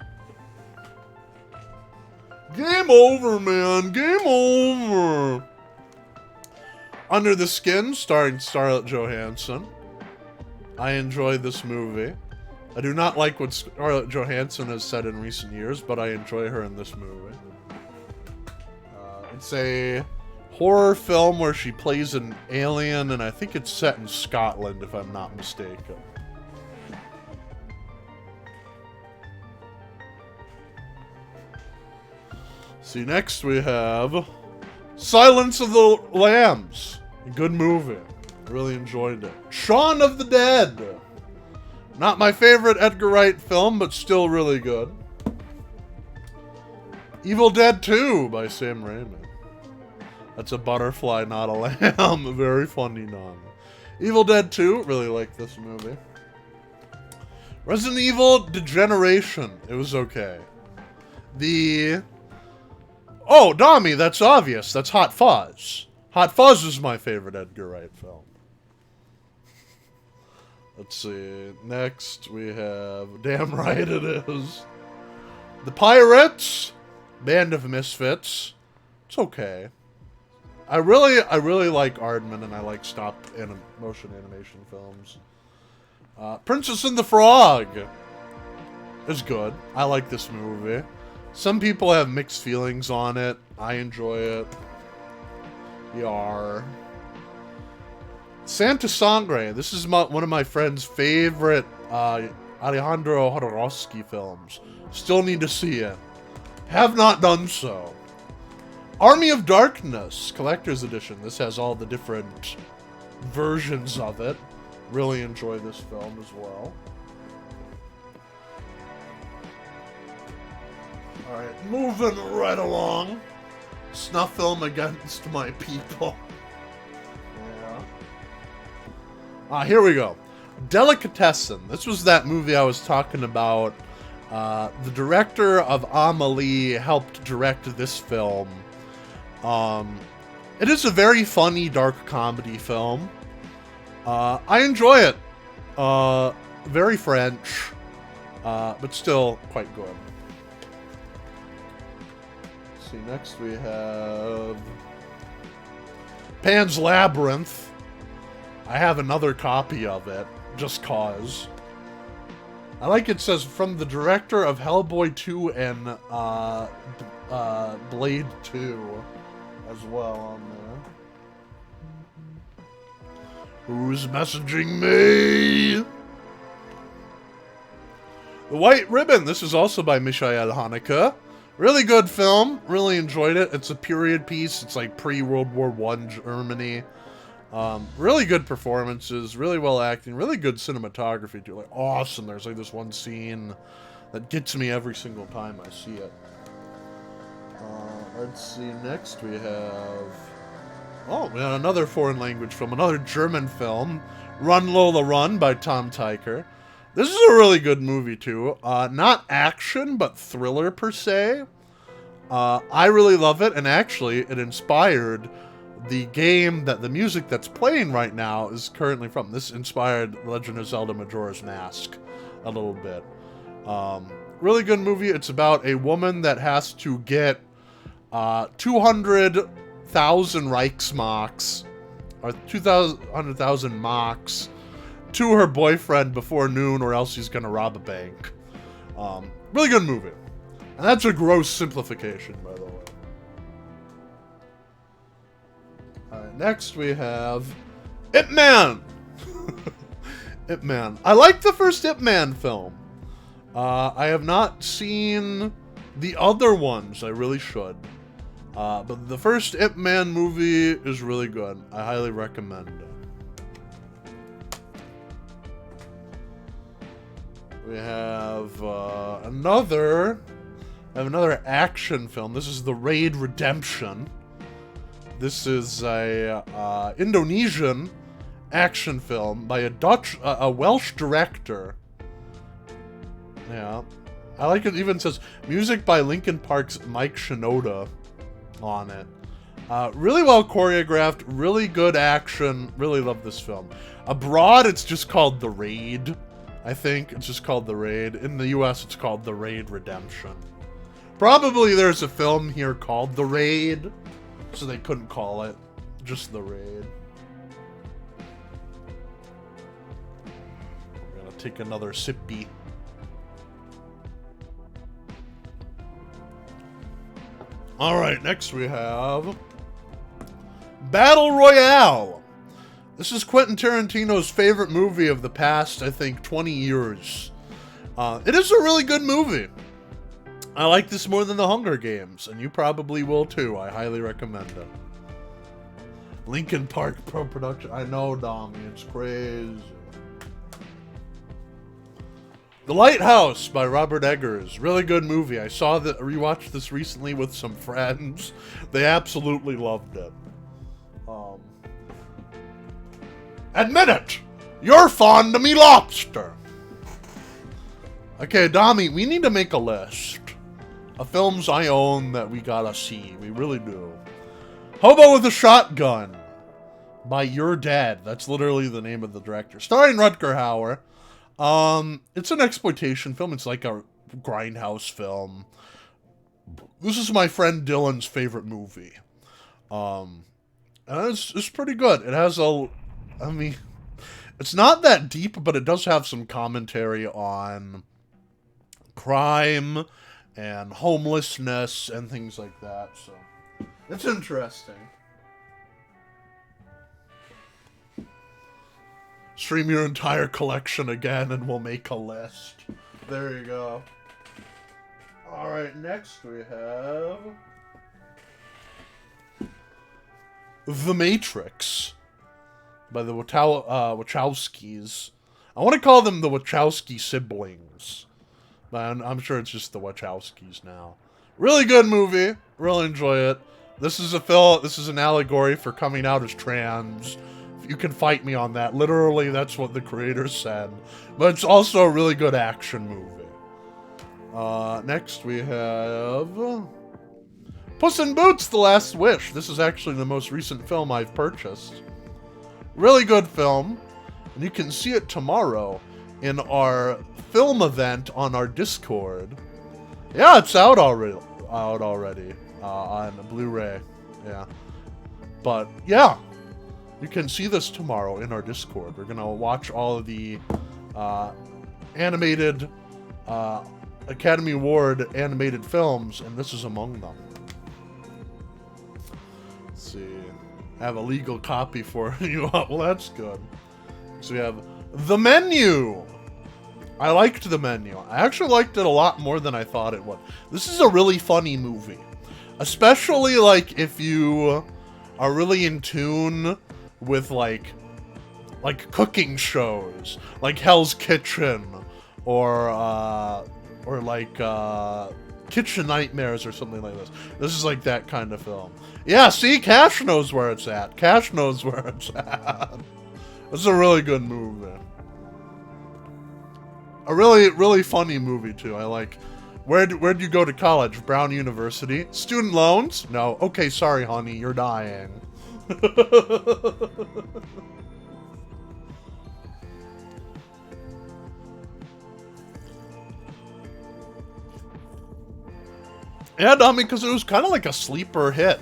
Game over, man. Game over. Under the Skin, starring Scarlett Johansson. I enjoy this movie. I do not like what Scarlett Johansson has said in recent years, but I enjoy her in this movie. It's a horror film where she plays an alien, and I think it's set in Scotland, if I'm not mistaken. See, next we have Silence of the Lambs. A good movie. I really enjoyed it. Shaun of the Dead. Not my favorite Edgar Wright film, but still really good. Evil Dead 2 by Sam Raimi. That's a butterfly, not a lamb. A very funny nun. Evil Dead 2. Really like this movie. Resident Evil Degeneration. It was okay. Oh, Dami, that's obvious. That's Hot Fuzz. Hot Fuzz is my favorite Edgar Wright film. Let's see. Next, we have... Damn right it is. The Pirates. Band of Misfits. It's okay. I really like Aardman, and I like motion animation films. Princess and the Frog is good. I like this movie. Some people have mixed feelings on it. I enjoy it. Yar. Santa Sangre. This is one of my friend's favorite Alejandro Jodorowsky films. Still need to see it. Have not done so. Army of Darkness, Collector's Edition. This has all the different versions of it. Really enjoy this film as well. Alright, moving right along. Snuff film Against My People. Yeah. Here we go. Delicatessen. This was that movie I was talking about. The director of Amelie helped direct this film. It is a very funny, dark comedy film. I enjoy it. Very French, but still quite good. Let's see, next we have Pan's Labyrinth. I have another copy of it, just cause. I like it says from the director of Hellboy 2 and Blade 2 as well on there. Who's messaging me? The White Ribbon. This is also by Michael Haneke. Really good film. Really enjoyed it. It's a period piece. It's like pre-World War I Germany. Really good performances. Really well acting. Really good cinematography too. Like awesome. There's like this one scene that gets me every single time I see it. Let's see. Next we have... Oh, we got another foreign language film. Another German film. Run Lola Run by Tom Tykwer. This is a really good movie, too. Not action, but thriller, per se. I really love it, and actually, it inspired the game that the music that's playing right now is currently from. This inspired Legend of Zelda Majora's Mask a little bit. Really good movie. It's about a woman that has to get 200,000 Reichsmarks, or 200,000 marks, to her boyfriend before noon, or else he's gonna rob a bank. Really good movie. And that's a gross simplification, by the way. Alright, next we have Ip Man! Ip Man. I like the first Ip Man film. I have not seen the other ones. I really should. But the first Ip Man movie is really good. I highly recommend it. We have another action film. This is The Raid Redemption. This is a Indonesian action film by a Welsh director. Yeah, I like it. Even says music by Linkin Park's Mike Shinoda on it. Really well choreographed. Really good action. Really love this film. Abroad, it's just called The Raid. I think it's just called The Raid. In the US, it's called The Raid Redemption. Probably there's a film here called The Raid, so they couldn't call it just The Raid. We're gonna take another sippy. Alright, next we have Battle Royale. This is Quentin Tarantino's favorite movie of the past, I think, 20 years. It is a really good movie. I like this more than The Hunger Games, and you probably will too. I highly recommend it. Linkin Park Pro Production. I know, Dommy, it's crazy. The Lighthouse by Robert Eggers. Really good movie. I rewatched this recently with some friends. They absolutely loved it. Admit it! You're fond of me lobster! Okay, Dommy, we need to make a list of films I own that we gotta see. We really do. Hobo with a Shotgun by Your Dad. That's literally the name of the director. Starring Rutger Hauer. It's an exploitation film. It's like a grindhouse film. This is my friend Dylan's favorite movie. And it's pretty good. It has I mean, it's not that deep, but it does have some commentary on crime and homelessness and things like that, so it's interesting. Stream your entire collection again and we'll make a list. There you go. Alright, next we have The Matrix by the Wachowskis. I want to call them the Wachowski siblings, but I'm sure it's just the Wachowskis now. Really good movie. Really enjoy it. This is an allegory for coming out as trans. You can fight me on that. Literally, that's what the creators said. But it's also a really good action movie. Next we have Puss in Boots: The Last Wish. This is actually the most recent film I've purchased. Really good film, and you can see it tomorrow in our film event on our Discord. Yeah, it's out already on Blu-ray. Yeah, but yeah, you can see this tomorrow in our Discord. We're gonna watch all of the animated Academy Award animated films, and this is among them. Let's see. I have a legal copy for you. Well, that's good. So we have The Menu. I liked The Menu. I actually liked it a lot more than I thought it would. This is a really funny movie. Especially, like, if you are really in tune with, like cooking shows. Like Hell's Kitchen. Or Kitchen Nightmares or something like this. This is like that kind of film. Yeah, see? Cash knows where it's at. Cash knows where it's at. This is a really good movie. A really, really funny movie, too. I like... Where'd you go to college? Brown University? Student loans? No. Okay, sorry, honey. You're dying. Yeah, I mean, because it was kind of like a sleeper hit,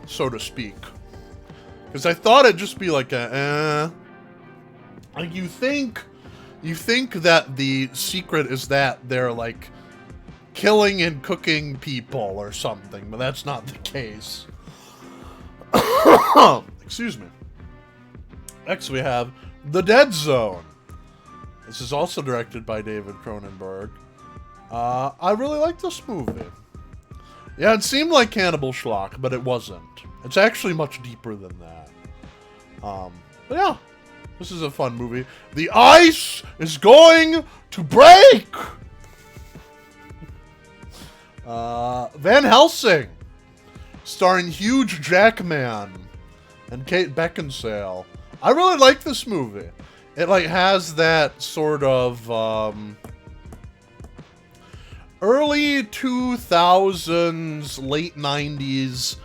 so to speak. Because I thought it'd just be like a, Like, you think that the secret is that they're, like, killing and cooking people or something, but that's not the case. Excuse me. Next we have The Dead Zone. This is also directed by David Cronenberg. I really like this movie. Yeah, it seemed like Cannibal Schlock, but it wasn't. It's actually much deeper than that. But yeah, this is a fun movie. The ice is going to break! Van Helsing, starring Hugh Jackman and Kate Beckinsale. I really like this movie. It, like, has that sort of, early 2000s, late 90s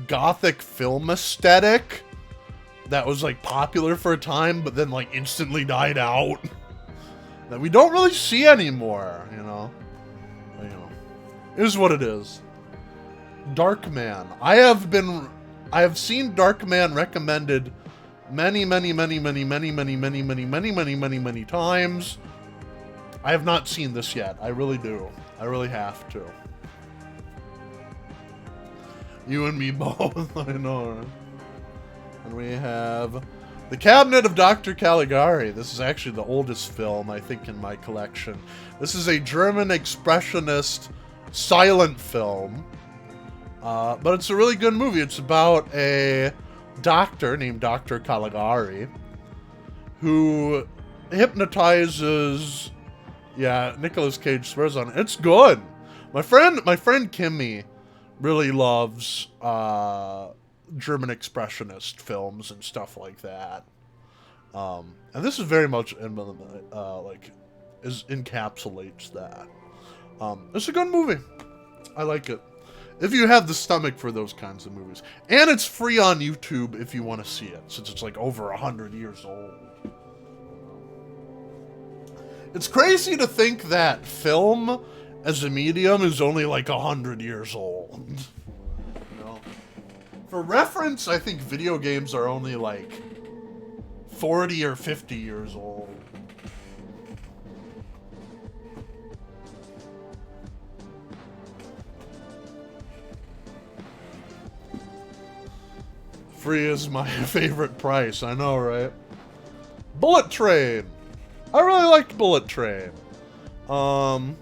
gothic film aesthetic that was, like, popular for a time, but then, like, instantly died out. That we don't really see anymore, you know? But, you know, it is what it is. Darkman. I have seen Darkman recommended many times. I have not seen this yet. I really do. I really have to. You and me both. I know. Right? And we have The Cabinet of Dr. Caligari. This is actually the oldest film, I think, in my collection. This is a German expressionist silent film. But it's a really good movie. It's about a doctor named Dr. Caligari who hypnotizes... Yeah, Nicolas Cage swears on it. It's good. My friend Kimmy really loves German expressionist films and stuff like that. And this is very much encapsulates that. It's a good movie. I like it. If you have the stomach for those kinds of movies. And it's free on YouTube if you want to see it, since it's like over 100 years old. It's crazy to think that film as a medium is only like 100 years old. You know? For reference, I think video games are only like 40 or 50 years old. Free is my favorite price, I know, right? Bullet Train! I really liked Bullet Train. Although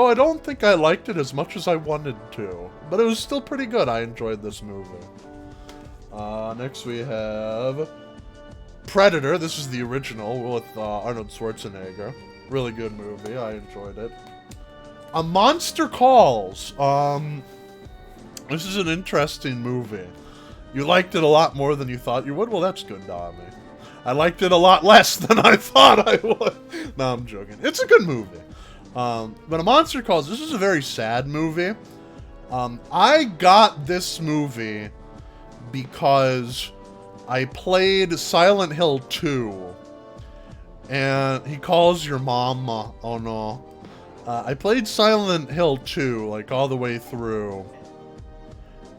I don't think I liked it as much as I wanted to. But it was still pretty good. I enjoyed this movie. Next we have Predator. This is the original with Arnold Schwarzenegger. Really good movie. I enjoyed it. A Monster Calls. This is an interesting movie. You liked it a lot more than you thought you would? Well, that's good, Dami. I liked it a lot less than I thought I would. No, I'm joking. It's a good movie. But A Monster Calls, this is a very sad movie. I got this movie because I played Silent Hill 2. And he calls your mama. Oh no. I played Silent Hill 2, like, all the way through.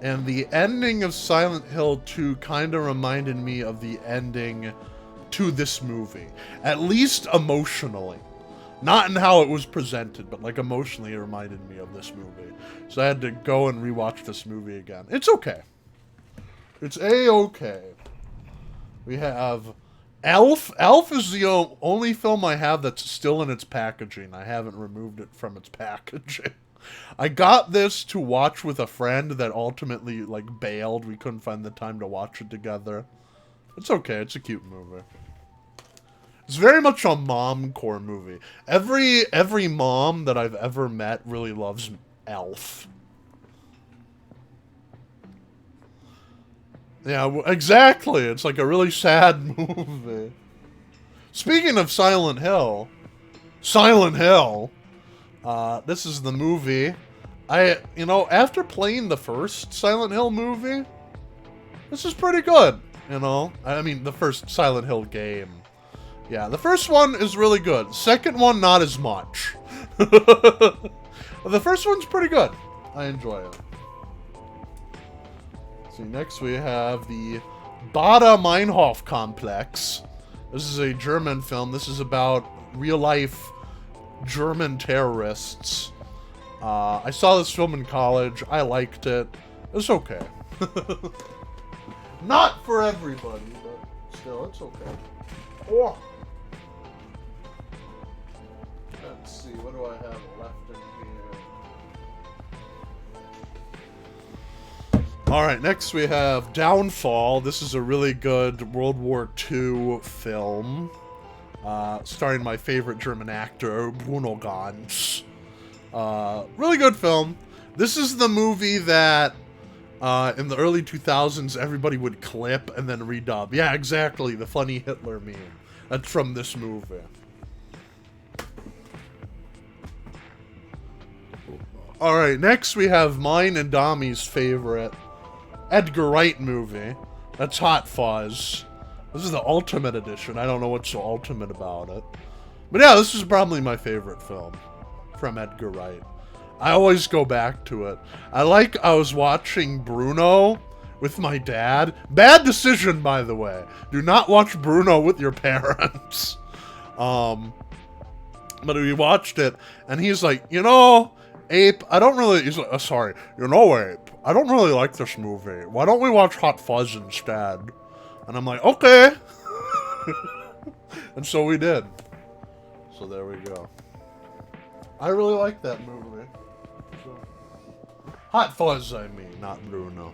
And the ending of Silent Hill 2 kind of reminded me of the ending to this movie, at least emotionally. Not in how it was presented, but like emotionally it reminded me of this movie. So I had to go and rewatch this movie again. It's okay. It's A-okay. We have Elf. Elf is the only film I have that's still in its packaging. I haven't removed it from its packaging. I got this to watch with a friend that ultimately, like, bailed. We couldn't find the time to watch it together. It's okay. It's a cute movie. It's very much a mom-core movie. Every mom that I've ever met really loves Elf. Yeah, exactly. It's like a really sad movie. Speaking of Silent Hill, this is the movie. After playing the first Silent Hill movie, this is pretty good, I mean, the first Silent Hill game. Yeah, the first one is really good. Second one, not as much. The first one's pretty good. I enjoy it. See, next we have the Baader Meinhof Complex. This is a German film. This is about real-life German terrorists. I saw this film in college. I liked it. It's okay. Not for everybody, but still, it's okay. Oh. Let's see, what do I have left in here? Alright, next we have Downfall. This is a really good World War II film. Starring my favorite German actor, Bruno Ganz. Really good film. This is the movie that, in the early 2000s, everybody would clip and then redub. Yeah, exactly, the funny Hitler meme. That's from this movie. Alright, next we have mine and Dami's favorite Edgar Wright movie. That's Hot Fuzz. This is the Ultimate Edition. I don't know what's so ultimate about it. But yeah, this is probably my favorite film from Edgar Wright. I always go back to it. I was watching Bruno with my dad. Bad decision, by the way. Do not watch Bruno with your parents. But we watched it, and he's like, Ape, I don't really... He's like, sorry. Ape, I don't really like this movie. Why don't we watch Hot Fuzz instead? And I'm like, okay. And so we did. So there we go. I really like that movie. So. Hot Fuzz, I mean, not Bruno.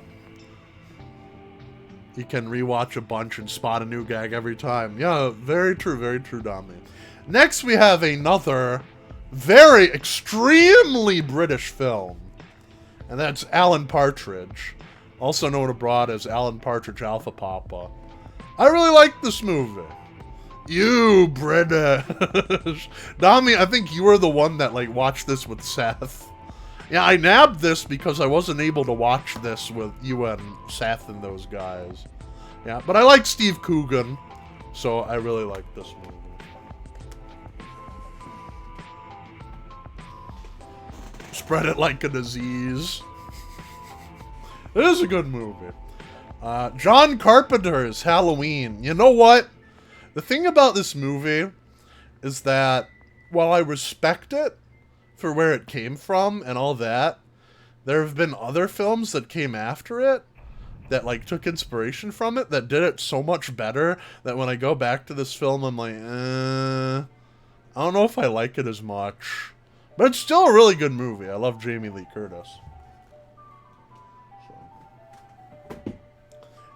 You can rewatch a bunch and spot a new gag every time. Yeah, very true, Dami. Next, we have another very extremely British film. And that's Alan Partridge. Also known abroad as Alan Partridge Alpha Papa. I really like this movie. You British. Dami, I think you were the one that, watched this with Seth. Yeah, I nabbed this because I wasn't able to watch this with you and Seth and those guys. Yeah, but I like Steve Coogan, so I really like this movie. Spread it like a disease. It is a good movie. John Carpenter's Halloween. You know what? The thing about this movie is that while I respect it for where it came from and all that, there have been other films that came after it that took inspiration from it that did it so much better that when I go back to this film, I'm like, I don't know if I like it as much. But it's still a really good movie. I love Jamie Lee Curtis.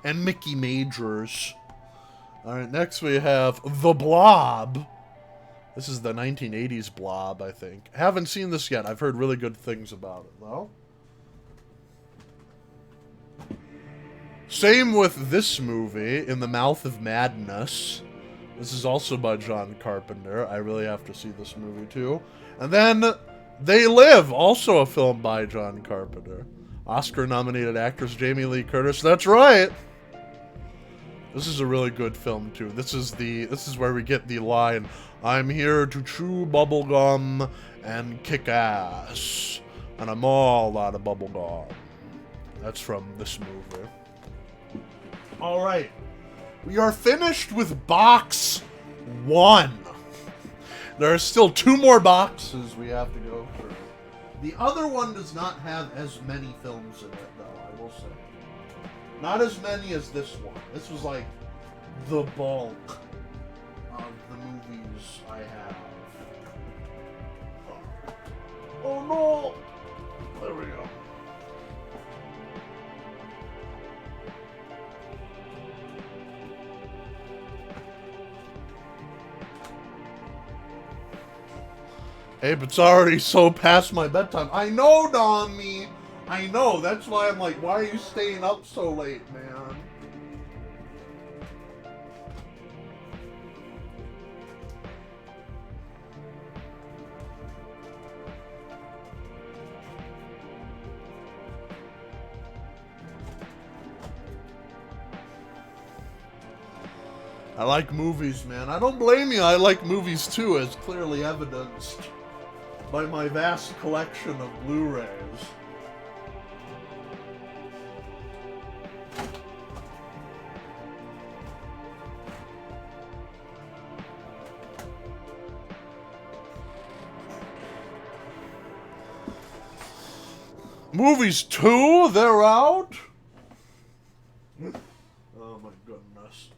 And Mickey Majors. Alright, next we have The Blob. This is the 1980s Blob, I think. Haven't seen this yet. I've heard really good things about it, though. Same with this movie, In the Mouth of Madness. This is also by John Carpenter. I really have to see this movie, too. And then They Live, also a film by John Carpenter. Oscar-nominated actress Jamie Lee Curtis. That's right! This is a really good film, too. This is where we get the line, I'm here to chew bubblegum and kick ass. And I'm all out of bubblegum. That's from this movie. Alright. We are finished with box 1. There are still 2 more boxes we have to go through. The other one does not have as many films in it, though, I will say. Not as many as this one. This was like the bulk of the movies I have. Oh no! There we go. Abe, it's already so past my bedtime. I know, Donnie! I know, that's why I'm like, why are you staying up so late, man? I like movies, man. I don't blame you. I like movies too, as clearly evidenced by my vast collection of Blu-rays. Movies 2, they're out? Oh my goodness.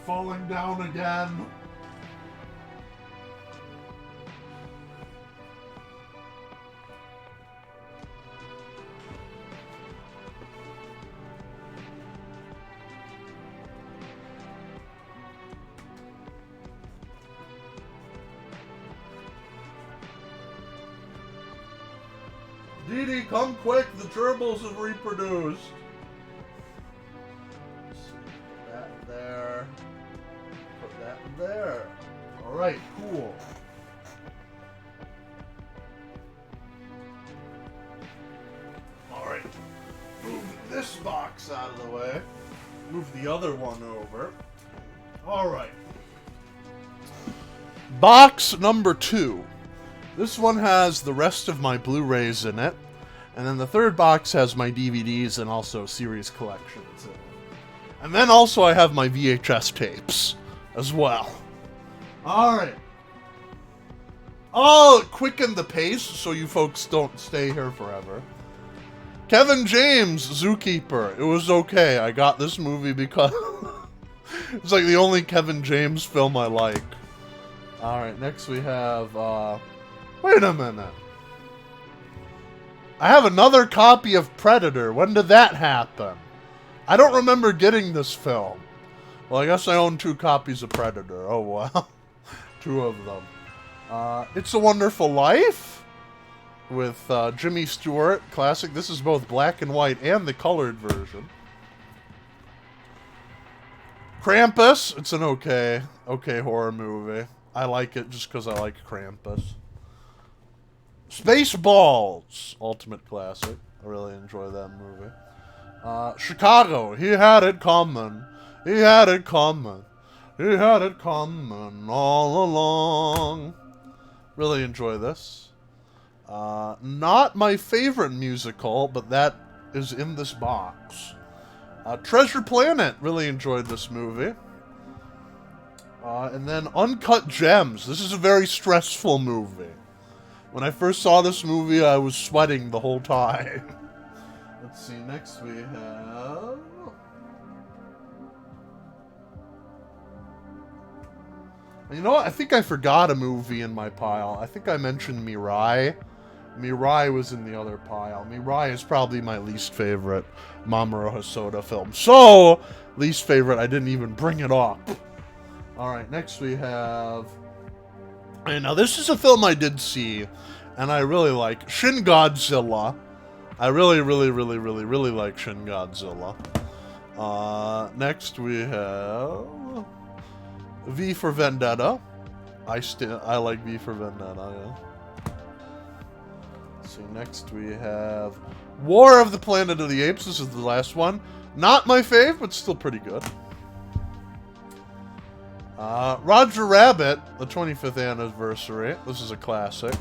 Falling down again. Dee Dee, come quick, the gerbils have reproduced. Put that there. Put that there. Alright, cool. Alright. Move this box out of the way. Move the other one over. Alright. Box number 2. This one has the rest of my Blu-rays in it. And then the third box has my DVDs and also series collections in it. And then also I have my VHS tapes as well. Alright. I'll quicken the pace so you folks don't stay here forever. Kevin James, Zookeeper. It was okay. I got this movie because it's like the only Kevin James film I like. Alright, next we have, wait a minute. I have another copy of Predator. When did that happen? I don't remember getting this film. Well, I guess I own 2 copies of Predator. Oh, wow. 2 of them. It's a Wonderful Life with Jimmy Stewart. Classic. This is both black and white and the colored version. Krampus. It's an okay horror movie. I like it just because I like Krampus. Spaceballs, ultimate classic. I really enjoy that movie. Chicago, he had it coming. He had it coming. He had it coming all along. Really enjoy this. Not my favorite musical, but that is in this box. Treasure Planet, really enjoyed this movie. And then Uncut Gems. This is a very stressful movie. When I first saw this movie, I was sweating the whole time. Let's see, next we have... You know what? I think I forgot a movie in my pile. I think I mentioned Mirai. Mirai was in the other pile. Mirai is probably my least favorite Mamoru Hosoda film. So, least favorite, I didn't even bring it up. Alright, next we have... And now this is a film I did see, and I really like. Shin Godzilla. I really like Shin Godzilla. Next we have V for Vendetta. I like V for Vendetta, yeah. See, next we have War of the Planet of the Apes. This is the last one. Not my fave, but still pretty good. Roger Rabbit, the 25th anniversary. This is a classic.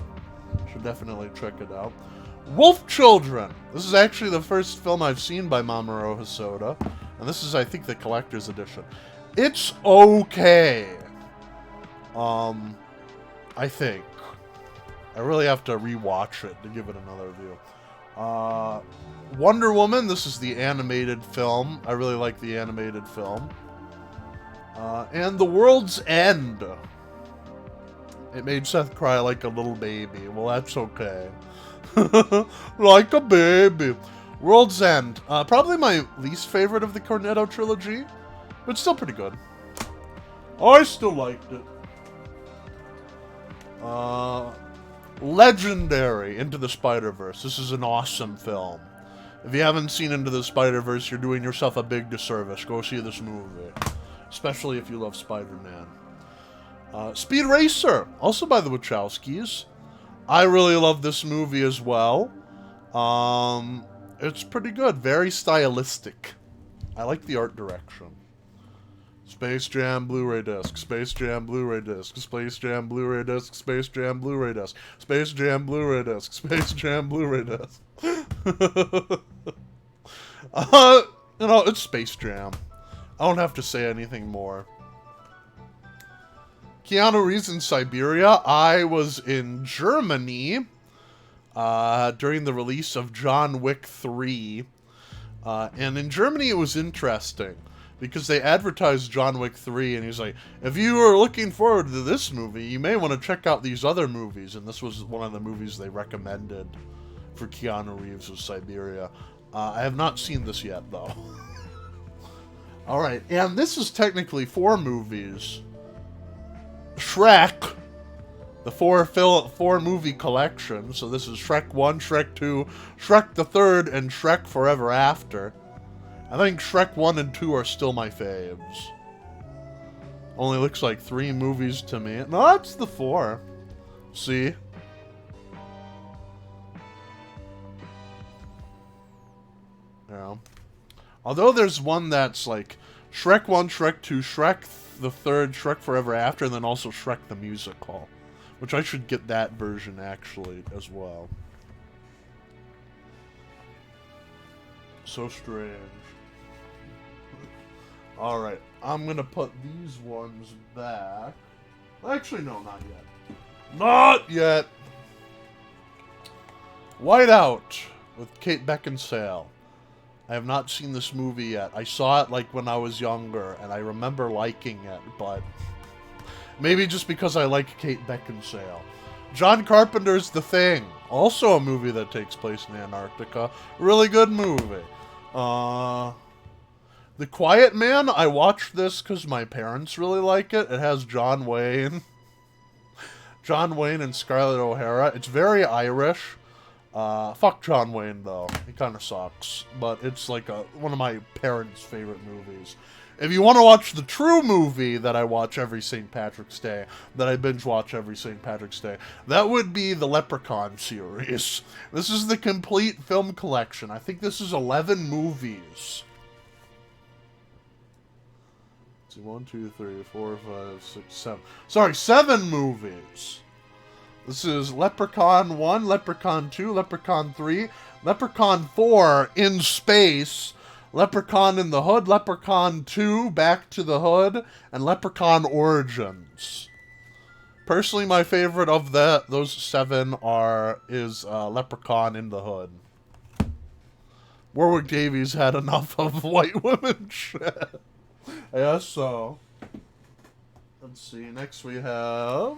Should definitely check it out. Wolf Children. This is actually the first film I've seen by Mamoru Hosoda. And this is, I think, the collector's edition. It's okay. I think. I really have to rewatch it to give it another view. Wonder Woman. This is the animated film. I really like the animated film. And The World's End. It made Seth cry like a little baby. Well, that's okay. Like a baby. World's End. Probably my least favorite of the Cornetto trilogy, but still pretty good. I still liked it. Legendary, Into the Spider-Verse. This is an awesome film. If you haven't seen Into the Spider-Verse, you're doing yourself a big disservice. Go see this movie. Especially if you love Spider-Man. Speed Racer, also by the Wachowskis. I really love this movie as well. It's pretty good. Very stylistic. I like the art direction. Space Jam Blu-ray disc, Space Jam Blu-ray disc, Space Jam Blu-ray disc, Space Jam Blu-ray disc, Space Jam Blu-ray disc, Space Jam Blu-ray disc. You know, it's Space Jam. I don't have to say anything more. Keanu Reeves in Siberia. I was in Germany during the release of John Wick 3. And in Germany it was interesting because they advertised John Wick 3 and he's like, if you are looking forward to this movie, you may want to check out these other movies. And this was one of the movies they recommended for Keanu Reeves was Siberia. I have not seen this yet though. Alright, and this is technically 4 movies. Shrek, the 4 movie collection. So this is Shrek 1, Shrek 2, Shrek the Third, and Shrek Forever After. I think Shrek 1 and 2 are still my faves. Only looks like 3 movies to me. No, that's the 4. See? Yeah. Although there's one that's like Shrek 1, Shrek 2, Shrek the Third, Shrek Forever After, and then also Shrek the Musical. Which I should get that version actually as well. So strange. Alright, I'm gonna put these ones back. Actually, no, not yet. Not yet! Whiteout with Kate Beckinsale. I have not seen this movie yet. I saw it like when I was younger, and I remember liking it, but maybe just because I like Kate Beckinsale. John Carpenter's The Thing, also a movie that takes place in Antarctica. Really good movie. The Quiet Man, I watched this because my parents really like it. It has John Wayne. John Wayne and Scarlett O'Hara. It's very Irish. Fuck John Wayne, though. He kind of sucks. But it's like one of my parents' favorite movies. If you want to watch the true movie that I watch every St. Patrick's Day, that I binge watch every St. Patrick's Day, that would be the Leprechaun series. This is the complete film collection. I think this is 11 movies. 1, 2, 3, 4, 5, 6, 7. Sorry, 7 movies. This is Leprechaun 1, Leprechaun 2, Leprechaun 3, Leprechaun 4 in space, Leprechaun in the Hood, Leprechaun 2 Back to the Hood, and Leprechaun Origins. Personally, my favorite of those 7 is Leprechaun in the Hood. Warwick Davies had enough of white women shit. I guess so. Let's see. Next we have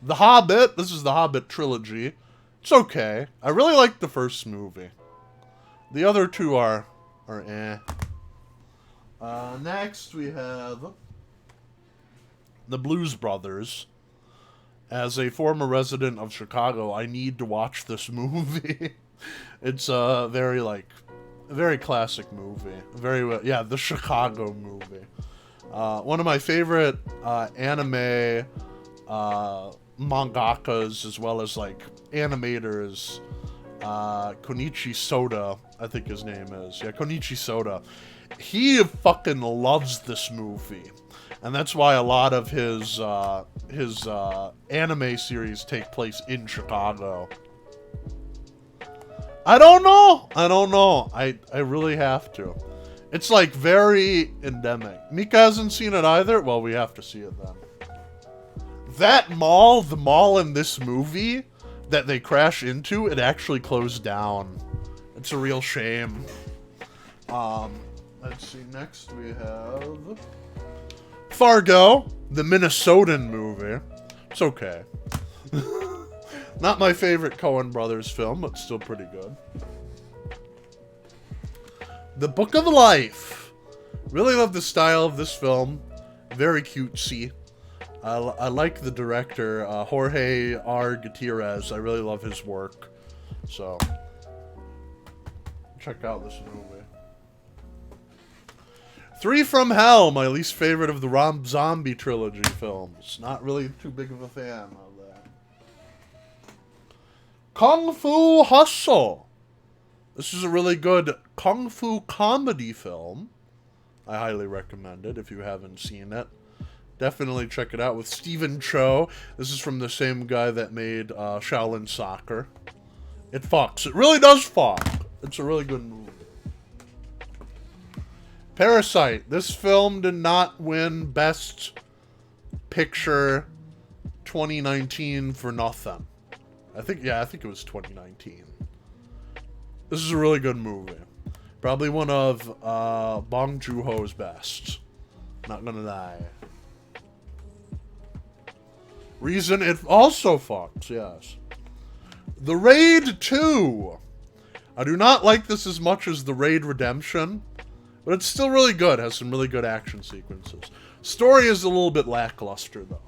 The Hobbit. This is the Hobbit trilogy. It's okay. I really like the first movie. The other 2 are eh. Next we have The Blues Brothers. As a former resident of Chicago, I need to watch this movie. It's a very classic movie. The Chicago movie. One of my favorite anime mangakas as well as like animators. Konichi Soda, I think his name is. Yeah, Konichi Soda. He fucking loves this movie. And that's why a lot of his anime series take place in Chicago. I don't know. I really have to. It's like very endemic. Mika hasn't seen it either? Well, we have to see it then. That mall, the mall in this movie that they crash into, it actually closed down. It's a real shame. Let's see, next we have Fargo, the Minnesotan movie. It's okay. Not my favorite Coen Brothers film, but still pretty good. The Book of Life. Really love the style of this film. Very cutesy. I like the director, Jorge R. Gutierrez. I really love his work. So, check out this movie. Three from Hell, my least favorite of the Rob Zombie trilogy films. Not really too big of a fan of that. Kung Fu Hustle. This is a really good kung fu comedy film. I highly recommend it if you haven't seen it. Definitely check it out with Stephen Chow. This is from the same guy that made Shaolin Soccer. It fucks. It really does fuck. It's a really good movie. Parasite. This film did not win Best Picture 2019 for nothing. I think it was 2019. This is a really good movie. Probably one of Bong Joon-ho's best. Not gonna lie. Reason it also fucks, yes. The Raid 2. I do not like this as much as The Raid Redemption, but it's still really good. It has some really good action sequences. Story is a little bit lackluster, though.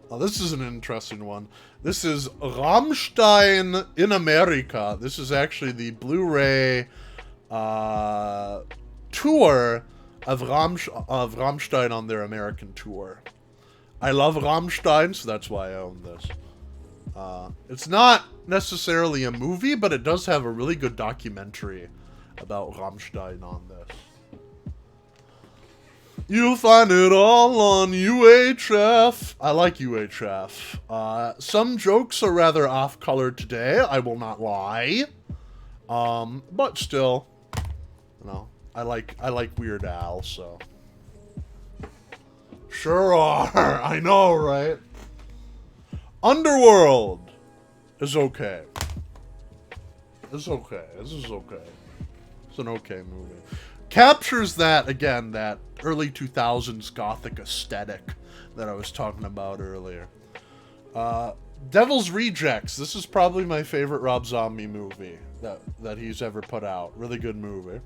Oh, this is an interesting one. This is Rammstein in America. This is actually the Blu-ray tour of Rammstein on their American tour. I love Rammstein, so that's why I own this. It's not necessarily a movie, but it does have a really good documentary about Rammstein on this. You'll find it all on UHF. I like UHF. Some jokes are rather off-color today, I will not lie. But still, you know, I like Weird Al, so. Sure are. I know, right? Underworld is okay. It's okay. This is okay. It's an okay movie. Captures that, again, that early 2000s gothic aesthetic that I was talking about earlier. Devil's Rejects. This is probably my favorite Rob Zombie movie that he's ever put out. Really good movie.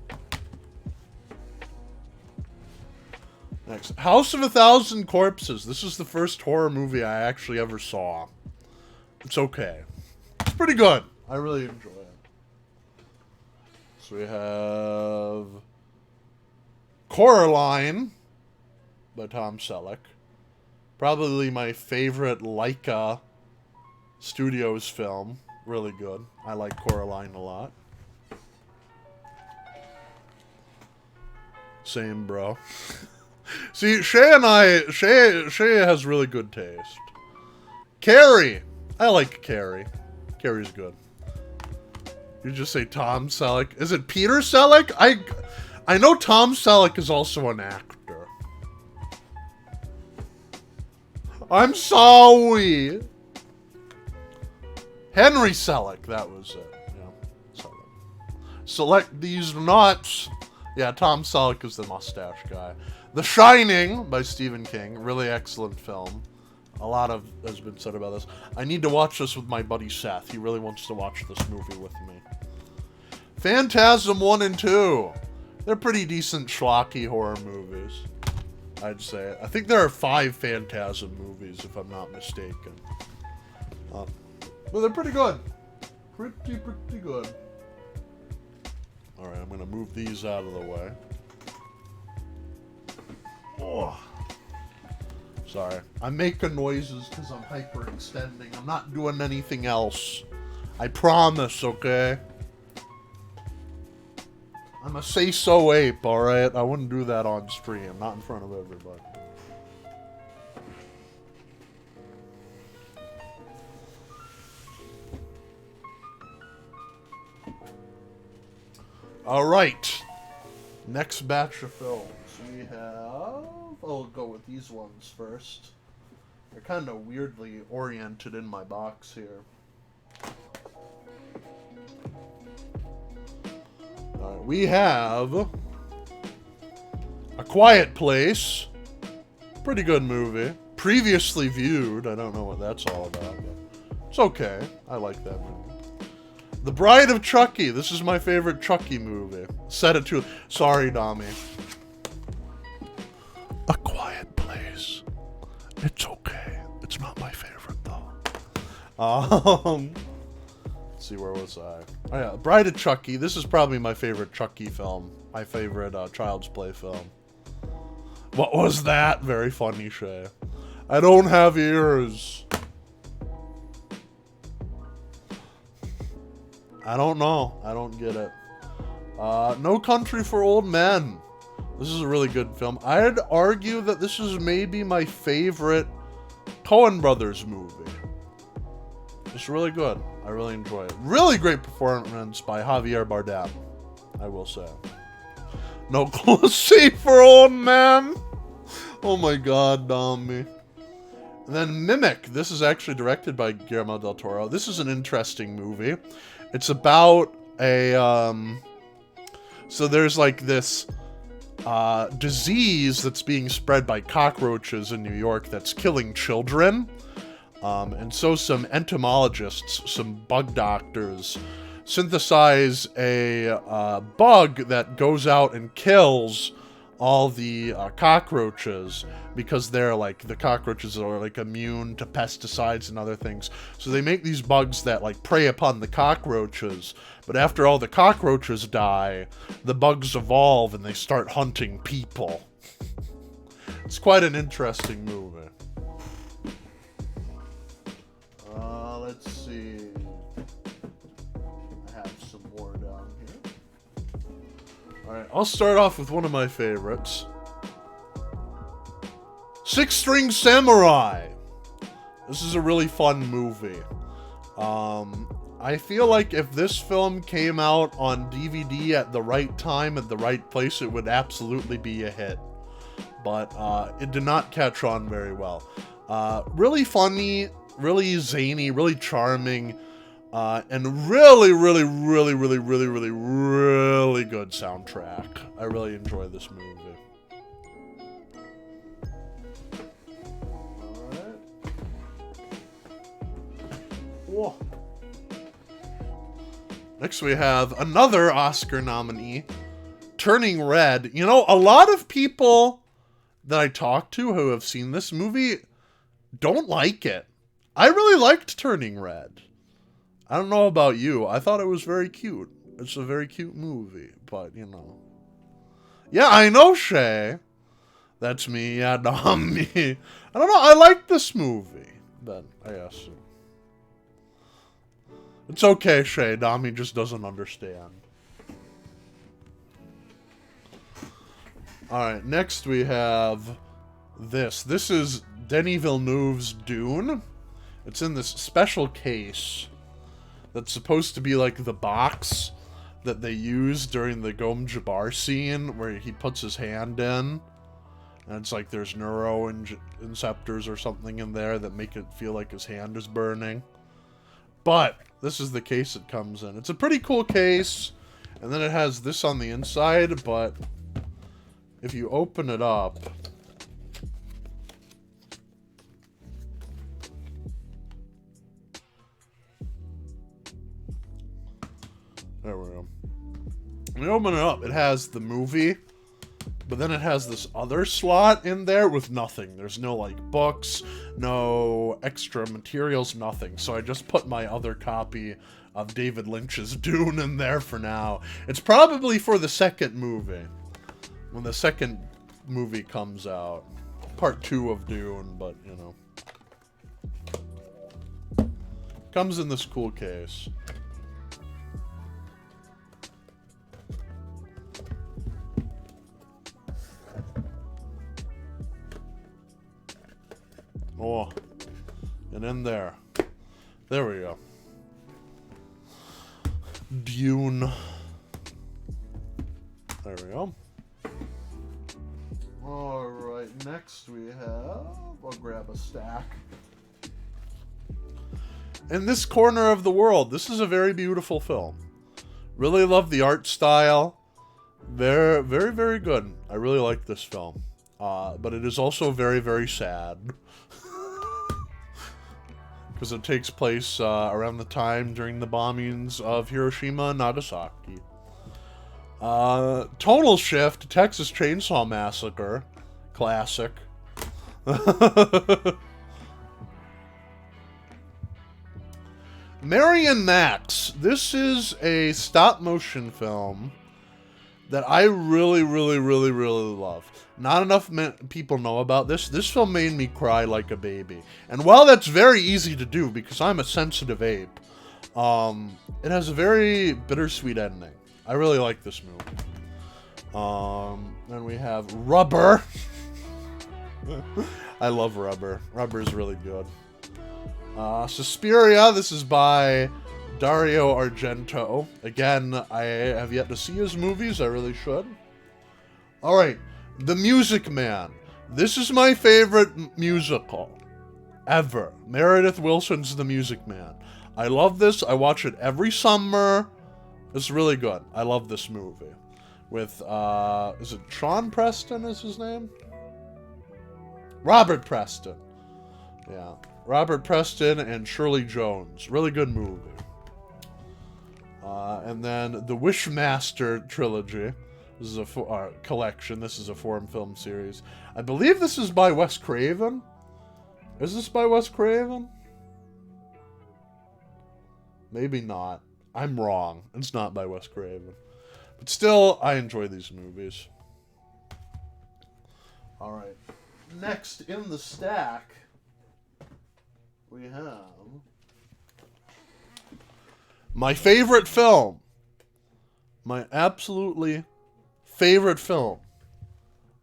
Next, House of a Thousand Corpses. This is the first horror movie I actually ever saw. It's okay. It's pretty good. I really enjoy it. So we have Coraline by Tom Selleck. Probably my favorite Laika Studios film. Really good. I like Coraline a lot. Same, bro. See, Shay has really good taste. Carrie. I like Carrie. Carrie's good. You just say Tom Selleck. Is it Peter Selleck? I know Tom Selleck is also an actor. I'm sorry. Henry Selleck, that was it. Yeah, Selleck. Select these nuts. Yeah, Tom Selleck is the mustache guy. The Shining by Stephen King. Really excellent film. A lot has been said about this. I need to watch this with my buddy Seth. He really wants to watch this movie with me. Phantasm 1 and 2. They're pretty decent schlocky horror movies, I'd say. I think there are 5 Phantasm movies, if I'm not mistaken. But they're pretty good. Pretty good. Alright, I'm going to move these out of the way. Oh. Sorry. I'm making noises because I'm hyperextending. I'm not doing anything else. I promise, okay? I'm a say-so ape, alright? I wouldn't do that on stream, not in front of everybody. Alright. Next batch of films. We have... I'll go with these ones first. They're kind of weirdly oriented in my box here. Alright, we have... A Quiet Place. Pretty good movie. Previously Viewed. I don't know what that's all about, but it's okay. I like that movie. The Bride of Chucky. This is my favorite Chucky movie. Set it to... Sorry, Dami. A Quiet Place. It's okay. It's not my favorite, though. Let's see, where was I? Oh, yeah. Bride of Chucky. This is probably my favorite Chucky film. My favorite Child's Play film. What was that? Very funny, Shay. I don't have ears. I don't know. I don't get it. No Country for Old Men. This is a really good film. I'd argue that this is maybe my favorite Coen Brothers movie. It's really good. I really enjoy it. Really great performance by Javier Bardem, I will say. No Country for Old Men. Oh my god, Dami. And then Mimic. This is actually directed by Guillermo del Toro. This is an interesting movie. It's about a, so there's like this disease that's being spread by cockroaches in New York that's killing children. And so some entomologists, some bug doctors, synthesize a bug that goes out and kills all the cockroaches, because they're like, the cockroaches are like immune to pesticides and other things. So they make these bugs that like prey upon the cockroaches, but after all the cockroaches die, the bugs evolve and they start hunting people. It's quite an interesting movie. Let's see. I have some more down here. Alright, I'll start off with one of my favorites. Six String Samurai. This is a really fun movie. I feel like if this film came out on DVD at the right time, at the right place, it would absolutely be a hit. But it did not catch on very well. Really funny, really zany, really charming, and really good soundtrack. I really enjoy this movie. Alright. Whoa. Next we have another Oscar nominee, Turning Red. You know, a lot of people that I talk to who have seen this movie don't like it. I really liked Turning Red. I don't know about you. I thought it was very cute. It's a very cute movie, but, you know. Yeah, I know, Shay. That's me. Yeah, no, me. I don't know. I like this movie, then, I guess. It's okay, Shay. Dami just doesn't understand. Alright, next we have this. This is Denis Villeneuve's Dune. It's in this special case that's supposed to be like the box that they use during the Gom Jabbar scene where he puts his hand in. And it's like there's neuroinceptors or something in there that make it feel like his hand is burning. But this is the case it comes in. It's a pretty cool case. And then it has this on the inside, but if you open it up, there we go. When you open it up, it has the movie, but then it has this other slot in there with nothing. There's no, like, books, no extra materials, nothing. So I just put my other copy of David Lynch's Dune in there for now. It's probably for the second movie, when the second movie comes out. part 2 of Dune, but, you know. Comes in this cool case. Oh, and in there. There we go. Dune. There we go. Alright, next we have... I'll grab a stack. In this corner of the world, this is a very beautiful film. Really love the art style. Very, very, very good. I really like this film. But it is also very, very sad. Because it takes place around the time during the bombings of Hiroshima and Nagasaki. Tonal Shift, Texas Chainsaw Massacre. Classic. Mary and Max. This is a stop-motion film that I really, really, really, really love. Not enough people know about this. This film made me cry like a baby. And while that's very easy to do because I'm a sensitive ape, it has a very bittersweet ending. I really like this movie. Then we have Rubber. I love Rubber. Rubber is really good. Suspiria, this is by Dario Argento. Again, I have yet to see his movies. I really should. Alright, The Music Man. This is my favorite musical ever. Meredith Wilson's The Music Man. I love this. I watch it every summer. It's really good. I love this movie. With, is it Sean Preston is his name? Robert Preston. Yeah. Robert Preston and Shirley Jones. Really good movie. And then the Wishmaster trilogy. This is a collection. This is a foreign film series. I believe this is by Wes Craven. Is this by Wes Craven? Maybe not. I'm wrong. It's not by Wes Craven. But still, I enjoy these movies. Alright. Next in the stack, we have my favorite film. My absolutely favorite film.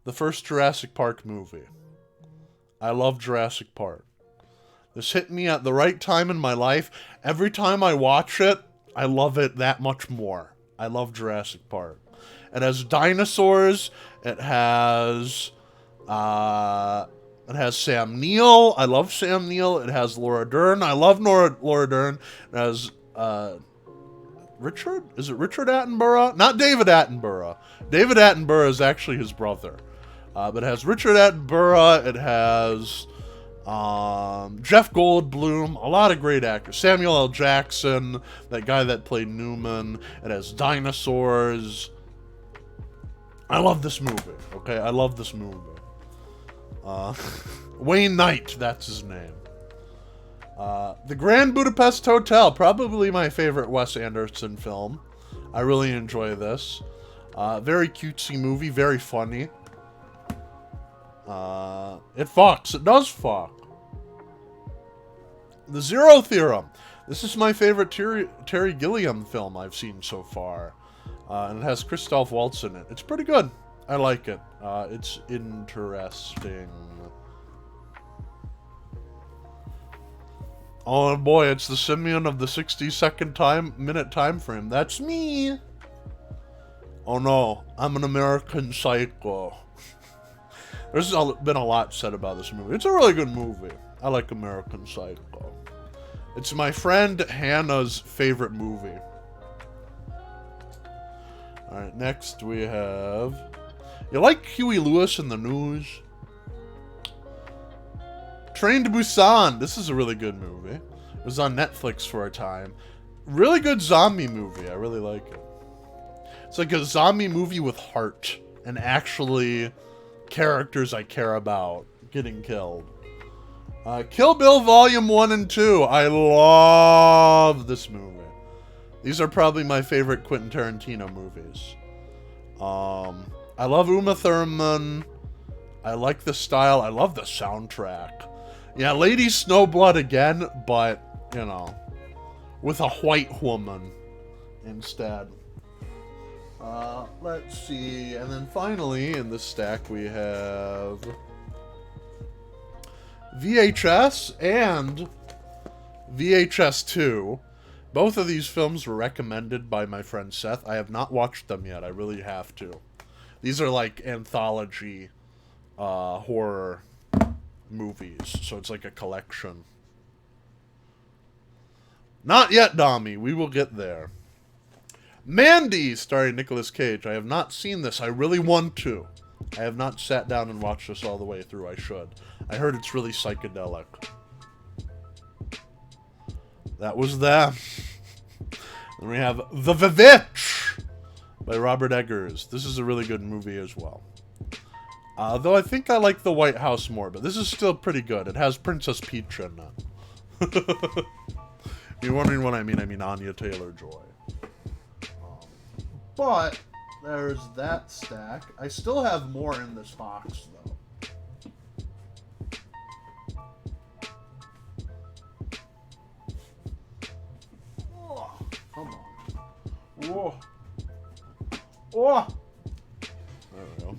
The first Jurassic Park movie. I love Jurassic Park. This hit me at the right time in my life. Every time I watch it, I love it that much more. I love Jurassic Park. It has dinosaurs. It has Sam Neill. I love Sam Neill. It has Laura Dern. I love Laura Dern. It has Richard? Is it Richard Attenborough? Not David Attenborough. David Attenborough is actually his brother. But it has Richard Attenborough. It has Jeff Goldblum. A lot of great actors. Samuel L. Jackson, that guy that played Newman. It has dinosaurs. I love this movie. Okay, I love this movie. Wayne Knight, that's his name. The Grand Budapest Hotel, probably my favorite Wes Anderson film. I really enjoy this. Very cutesy movie, very funny. It fucks. It does fuck. The Zero Theorem. This is my favorite Terry Gilliam film I've seen so far. And it has Christoph Waltz in it. It's pretty good. I like it. It's interesting. Oh boy, it's the Simeon of the 60-second minute time frame. That's me. Oh no, I'm an American Psycho. There's been a lot said about this movie. It's a really good movie. I like American Psycho. It's my friend Hannah's favorite movie. Alright, next we have... You like Huey Lewis in the News? Train to Busan. This is a really good movie. It was on Netflix for a time. Really good zombie movie. I really like it. It's like a zombie movie with heart. And actually characters I care about getting killed. Kill Bill Volume 1 and 2. I love this movie. These are probably my favorite Quentin Tarantino movies. I love Uma Thurman. I like the style. I love the soundtrack. Yeah, Lady Snowblood again, but, you know, with a white woman instead. Let's see. And then finally, in this stack, we have VHS and VHS 2. Both of these films were recommended by my friend Seth. I have not watched them yet. I really have to. These are like anthology horror movies, so it's like a collection. Not yet, Dami. We will get there. Mandy, starring Nicolas Cage. I have not seen this. I really want to. I have not sat down and watched this all the way through. I should. I heard it's really psychedelic. That was them. Then we have The Vivitch by Robert Eggers. This is a really good movie as well. Though I think I like The White House more, but this is still pretty good. It has Princess Peach in it. If you're wondering what I mean Anya Taylor-Joy. But there's that stack. I still have more in this box, though. Oh, come on. Whoa. Oh! There we go.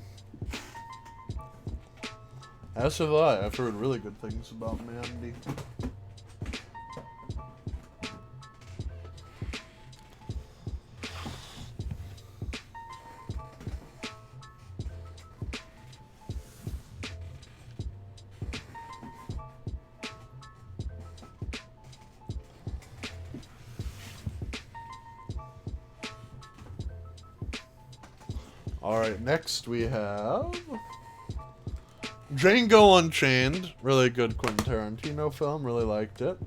As have I. I've heard really good things about Mandy. Alright, next we have Django Unchained. Really good Quentin Tarantino film. Really liked it.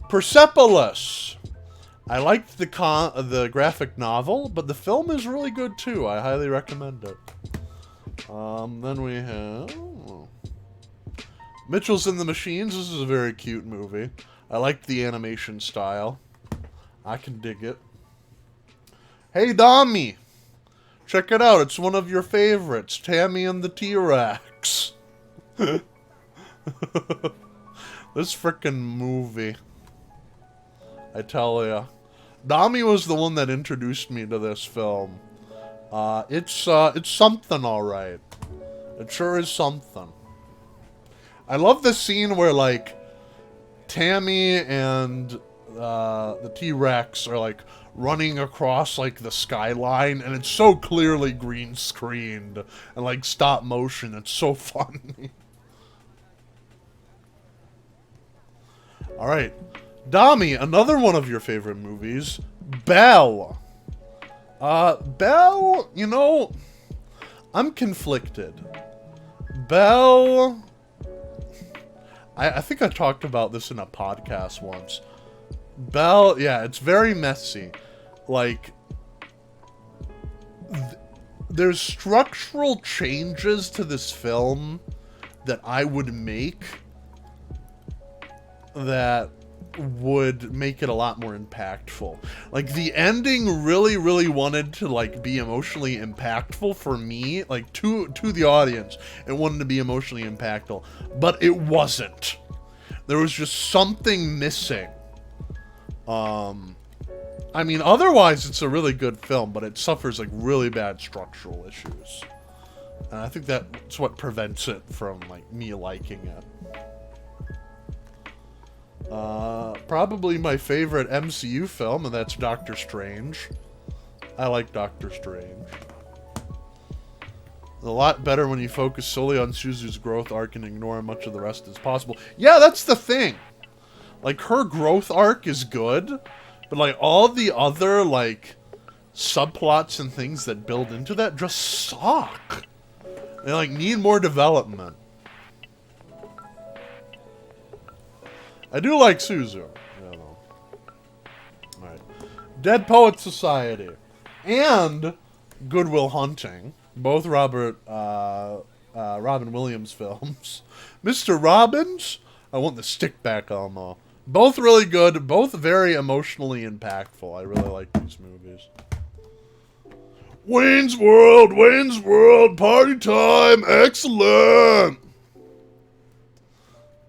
Persepolis. I liked the graphic novel, but the film is really good too. I highly recommend it. Then we have Mitchells and the Machines. This is a very cute movie. I liked the animation style. I can dig it. Hey, Dami! Check it out. It's one of your favorites. Tammy and the T-Rex. This frickin' movie. I tell ya. Dami was the one that introduced me to this film. It's something, alright. It sure is something. I love the scene where, like, Tammy and the T-Rex are, like, running across, like, the skyline, and it's so clearly green screened and, like, stop motion. It's so funny. Alright. Dami, another one of your favorite movies, Belle. Belle, you know, I'm conflicted. Belle, I think I talked about this in a podcast once. Belle, yeah, it's very messy. Like, there's structural changes to this film that I would make that would make it a lot more impactful. Like, the ending really, really wanted to, like, be emotionally impactful for me, like, to the audience. It wanted to be emotionally impactful, but it wasn't. There was just something missing. I mean, otherwise it's a really good film, but it suffers, like, really bad structural issues. And I think that's what prevents it from, like, me liking it. Probably my favorite MCU film, and that's Doctor Strange. I like Doctor Strange. A lot better when you focus solely on Suzu's growth arc and ignore much of the rest as possible. Yeah, that's the thing. Like, her growth arc is good, but, like, all the other, like, subplots and things that build into that just suck. They, like, need more development. I do like Suzu. I don't know. Alright. Dead Poets Society. And Good Will Hunting. Both Robin Williams films. Mr. Robbins? I want the stick back, Elmo. Both really good. Both very emotionally impactful. I really like these movies. Wayne's World, party time, excellent!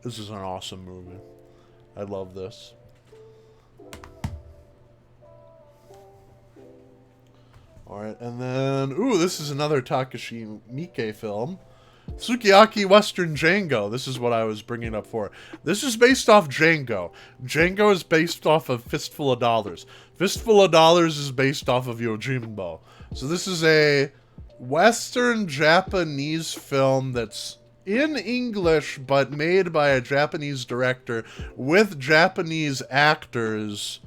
This is an awesome movie. I love this. Alright, and then, ooh, this is another Takashi Miike film. Sukiyaki Western Django. This is what I was bringing up for. This is based off Django. Django is based off of Fistful of Dollars. Fistful of Dollars is based off of Yojimbo. So this is a Western Japanese film that's in English, but made by a Japanese director with Japanese actors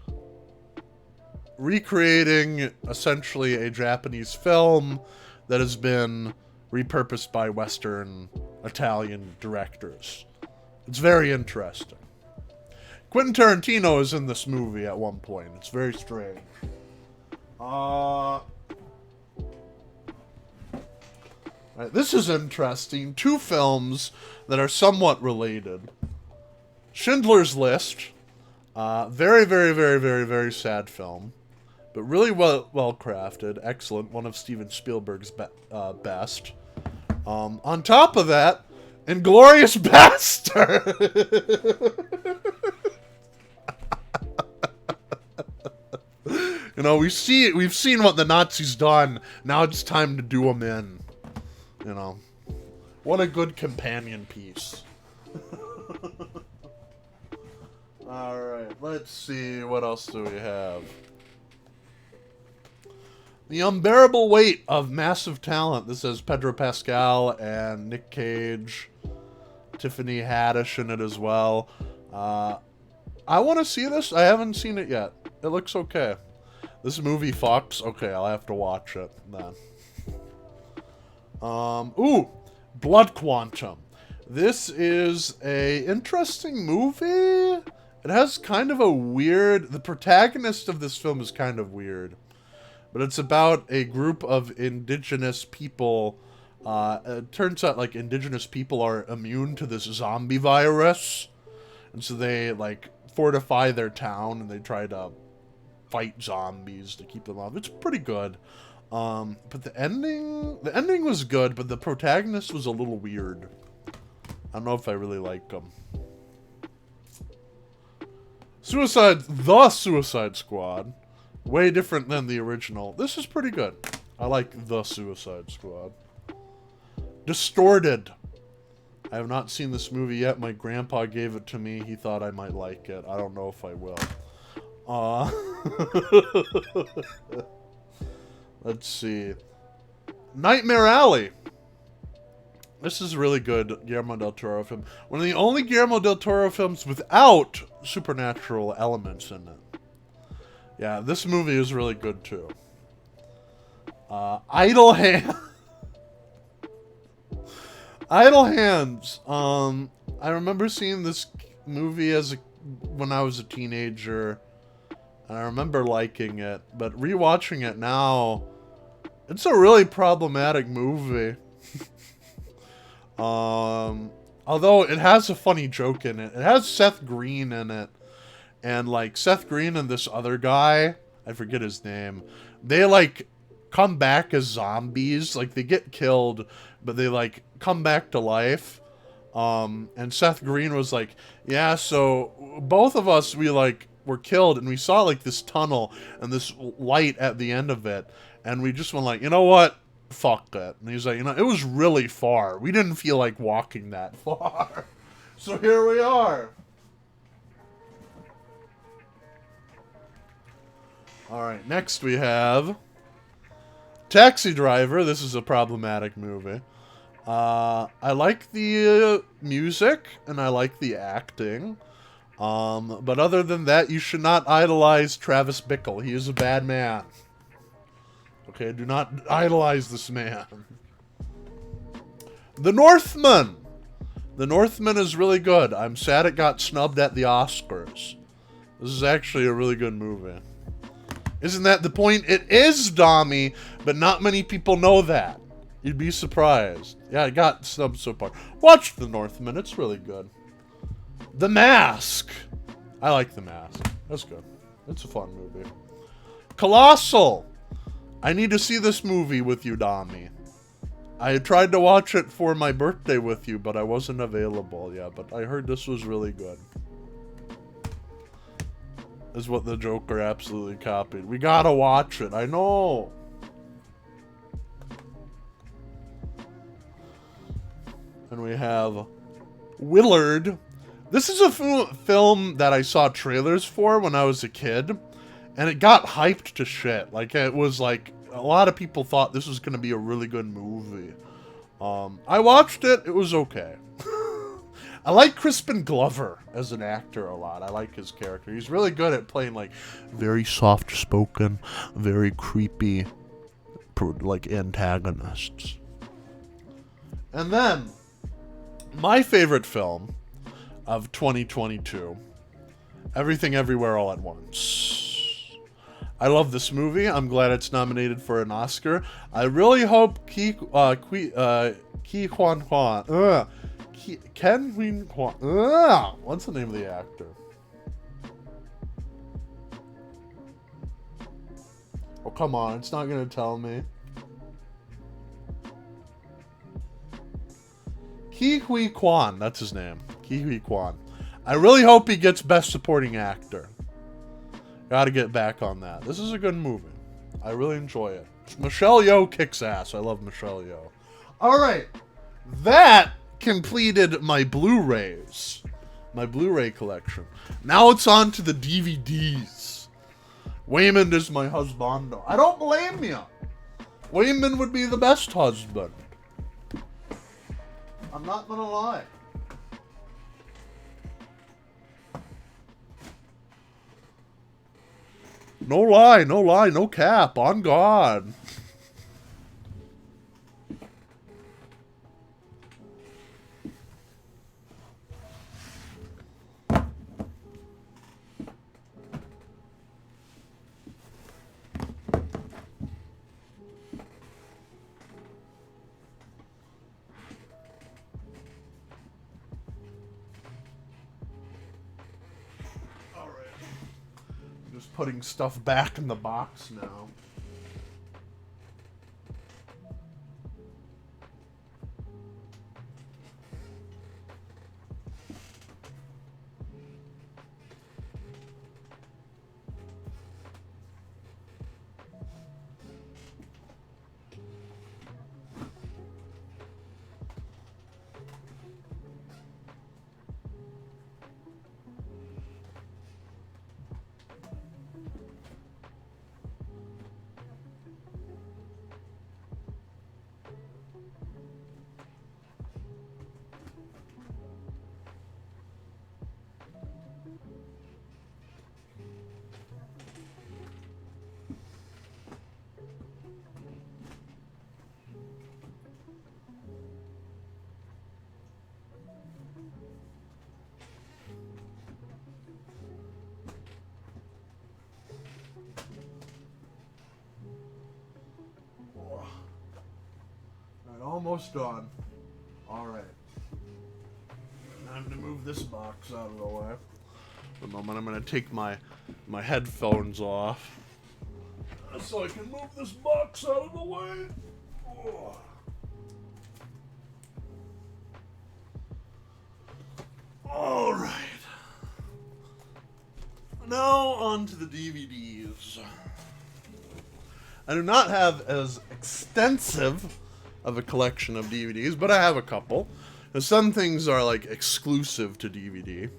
recreating essentially a Japanese film that has been repurposed by Western Italian directors. It's very interesting. Quentin Tarantino is in this movie at one point. It's very strange. Right, this is interesting. Two films that are somewhat related. Schindler's List. Very, very, very, very, very sad film. But really well crafted. Excellent. One of Steven Spielberg's best. On top of that, Inglourious Bastard! You know, we've seen what the Nazis done. Now it's time to do them in. You know. What a good companion piece. Alright, let's see. What else do we have? The Unbearable Weight of Massive Talent. This has Pedro Pascal and Nick Cage. Tiffany Haddish in it as well. I want to see this. I haven't seen it yet. It looks okay. This movie fucks. Okay, I'll have to watch it then. Ooh! Blood Quantum. This is a interesting movie. It has kind of a weird... The protagonist of this film is kind of weird. But it's about a group of indigenous people. It turns out, like, indigenous people are immune to this zombie virus. And so they, like, fortify their town and they try to fight zombies to keep them off. It's pretty good. But the ending was good, but the protagonist was a little weird. I don't know if I really like him. The Suicide Squad. Way different than the original. This is pretty good. I like The Suicide Squad. Distorted. I have not seen this movie yet. My grandpa gave it to me. He thought I might like it. I don't know if I will. Let's see. Nightmare Alley. This is a really good Guillermo del Toro film. One of the only Guillermo del Toro films without supernatural elements in it. Yeah, this movie is really good too. Idle Hands. Idle Hands. I remember seeing this movie when I was a teenager. And I remember liking it. But rewatching it now, it's a really problematic movie. Although it has a funny joke in it. It has Seth Green in it. And, like, Seth Green and this other guy, I forget his name, they, like, come back as zombies. Like, they get killed, but they, like, come back to life. And Seth Green was like, yeah, so both of us, we, like, were killed, and we saw, like, this tunnel and this light at the end of it. And we just went like, you know what? Fuck it. And he's like, you know, it was really far. We didn't feel like walking that far. So here we are. Alright, next we have Taxi Driver. This is a problematic movie. I like the music, and I like the acting. But other than that, you should not idolize Travis Bickle. He is a bad man. Okay, do not idolize this man. The Northman. The Northman is really good. I'm sad it got snubbed at the Oscars. This is actually a really good movie. Isn't that the point? It is Dommy, but not many people know that. You'd be surprised. Yeah, it got snubbed so far. Watch The Northman. It's really good. The Mask. I like The Mask. That's good. It's a fun movie. Colossal. I need to see this movie with you, Dami. I tried to watch it for my birthday with you, but I wasn't available. Yeah, but I heard this was really good. Is what the Joker absolutely copied. We gotta watch it. I know. And we have Willard. This is a film that I saw trailers for when I was a kid, and it got hyped to shit. Like, it was like, a lot of people thought this was going to be a really good movie. I watched it. It was okay. I like Crispin Glover as an actor a lot. I like his character. He's really good at playing, like, very soft-spoken, very creepy, like, antagonists. And then, my favorite film of 2022, Everything Everywhere All at Once. I love this movie. I'm glad it's nominated for an Oscar. I really hope Ken Huan Huan. What's the name of the actor? Oh, come on. It's not going to tell me. Ke Huy Quan. That's his name. Ke Huy Quan. I really hope he gets Best Supporting Actor. Gotta get back on that. This is a good movie. I really enjoy it. Michelle Yeoh kicks ass. I love Michelle Yeoh. Alright. That completed my Blu-rays. My Blu-ray collection. Now it's on to the DVDs. Waymond is my husbando. I don't blame you. Waymond would be the best husband. I'm not gonna lie. No lie, no lie, no cap. On God. Just putting stuff back in the box now. Almost done. Alright. Time to move this box out of the way. For a moment, I'm going to take my headphones off so I can move this box out of the way. Oh. Alright. Now on to the DVDs. I do not have as extensive of a collection of DVDs, but I have a couple. And some things are like exclusive to DVD.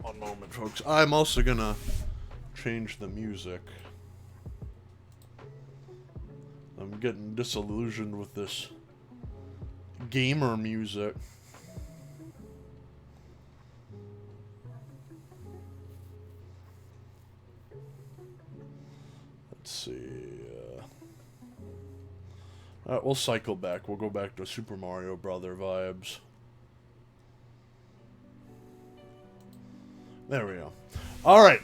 One moment, folks. I'm also gonna change the music. I'm getting disillusioned with this gamer music. Let's see. We'll cycle back. We'll go back to Super Mario Brother vibes. There we go. Alright.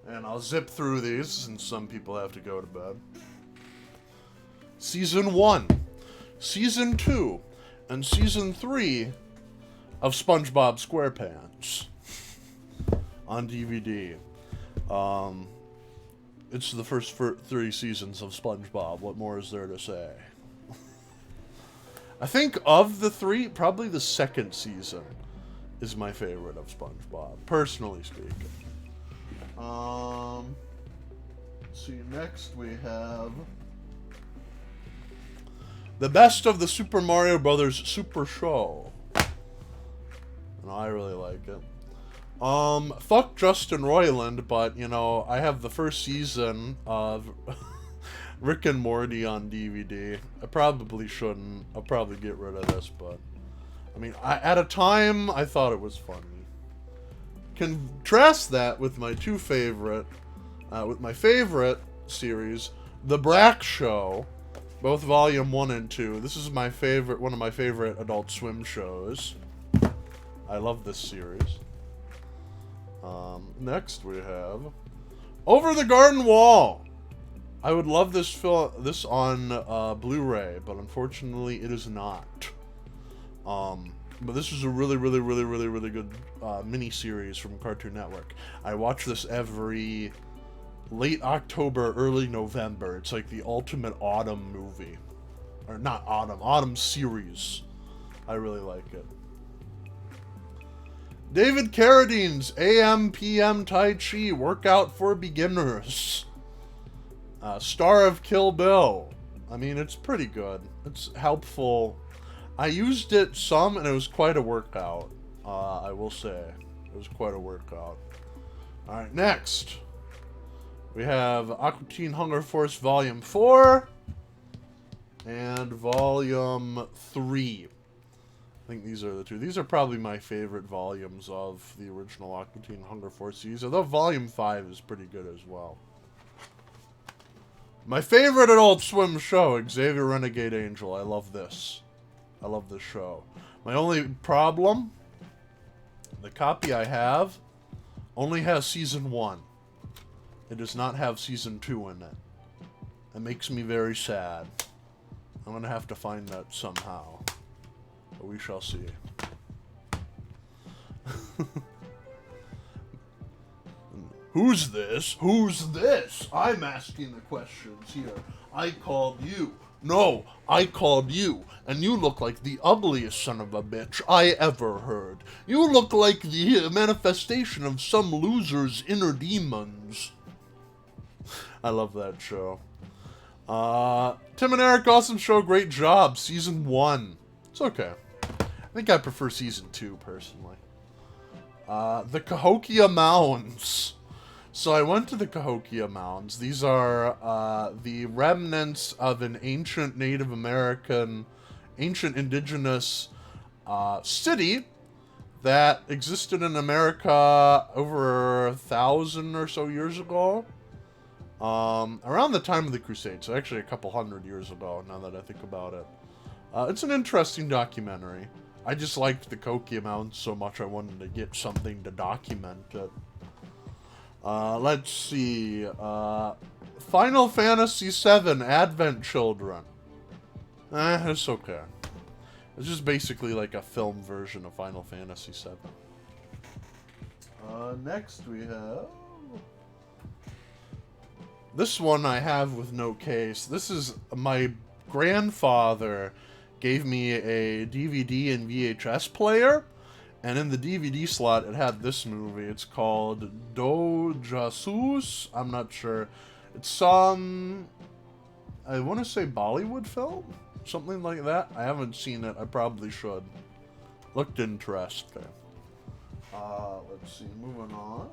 And I'll zip through these since some people have to go to bed. Season 1, Season 2, and Season 3 of SpongeBob SquarePants on DVD. It's the first 3 seasons of SpongeBob. What more is there to say? I think of the 3, probably the 2nd season is my favorite of SpongeBob, personally speaking. Let's see, next we have the best of the Super Mario Brothers Super Show. And I really like it. Fuck Justin Roiland, but, you know, I have the first season of Rick and Morty on DVD. I probably shouldn't. I'll probably get rid of this, but, I mean, at a time, I thought it was funny. Contrast that with my with my favorite series, The Brak Show, both Volume 1 and 2. This is my favorite, one of my favorite Adult Swim shows. I love this series. Next we have Over the Garden Wall. I would love this on Blu-ray, but unfortunately it is not. But this is a really good mini-series from Cartoon Network. I watch this every late October, early November. It's like the ultimate autumn movie. Or not autumn, autumn series. I really like it. David Carradine's AM PM Tai Chi Workout for Beginners. Star of Kill Bill. I mean, it's pretty good. It's helpful. I used it some, and it was quite a workout. I will say. It was quite a workout. Alright, next. We have Aqua Teen Hunger Force Volume 4. And Volume 3. I think these are the 2. These are probably my favorite volumes of the original Aqua Teen Hunger Force series, although Volume 5 is pretty good as well. My favorite Adult Swim show, Xavier Renegade Angel. I love this. I love this show. My only problem, the copy I have only has Season 1. It does not have Season 2 in it. It makes me very sad. I'm going to have to find that somehow. But we shall see. Who's this? Who's this? I'm asking the questions here. I called you. No, I called you. And you look like the ugliest son of a bitch I ever heard. You look like the manifestation of some loser's inner demons. I love that show. Tim and Eric, awesome show. Great job. Season 1. It's okay. I think I prefer Season 2, personally. The Cahokia Mounds. So I went to the Cahokia Mounds. These are the remnants of an ancient Native American, ancient indigenous city that existed in America over 1,000 or so years ago. Around the time of the Crusades, so actually a couple hundred years ago, now that I think about it. It's an interesting documentary. I just liked the Cahokia Mounds so much I wanted to get something to document it. Let's see. Final Fantasy VII Advent Children. It's okay. It's just basically like a film version of Final Fantasy VII. Next we have... This one I have with no case. This is my grandfather gave me a DVD and VHS player, and in the DVD slot it had this movie. It's called Do Jasus. I'm not sure. It's some, I want to say Bollywood film? Something like that. I haven't seen it. I probably should. Looked interesting. Let's see. Moving on.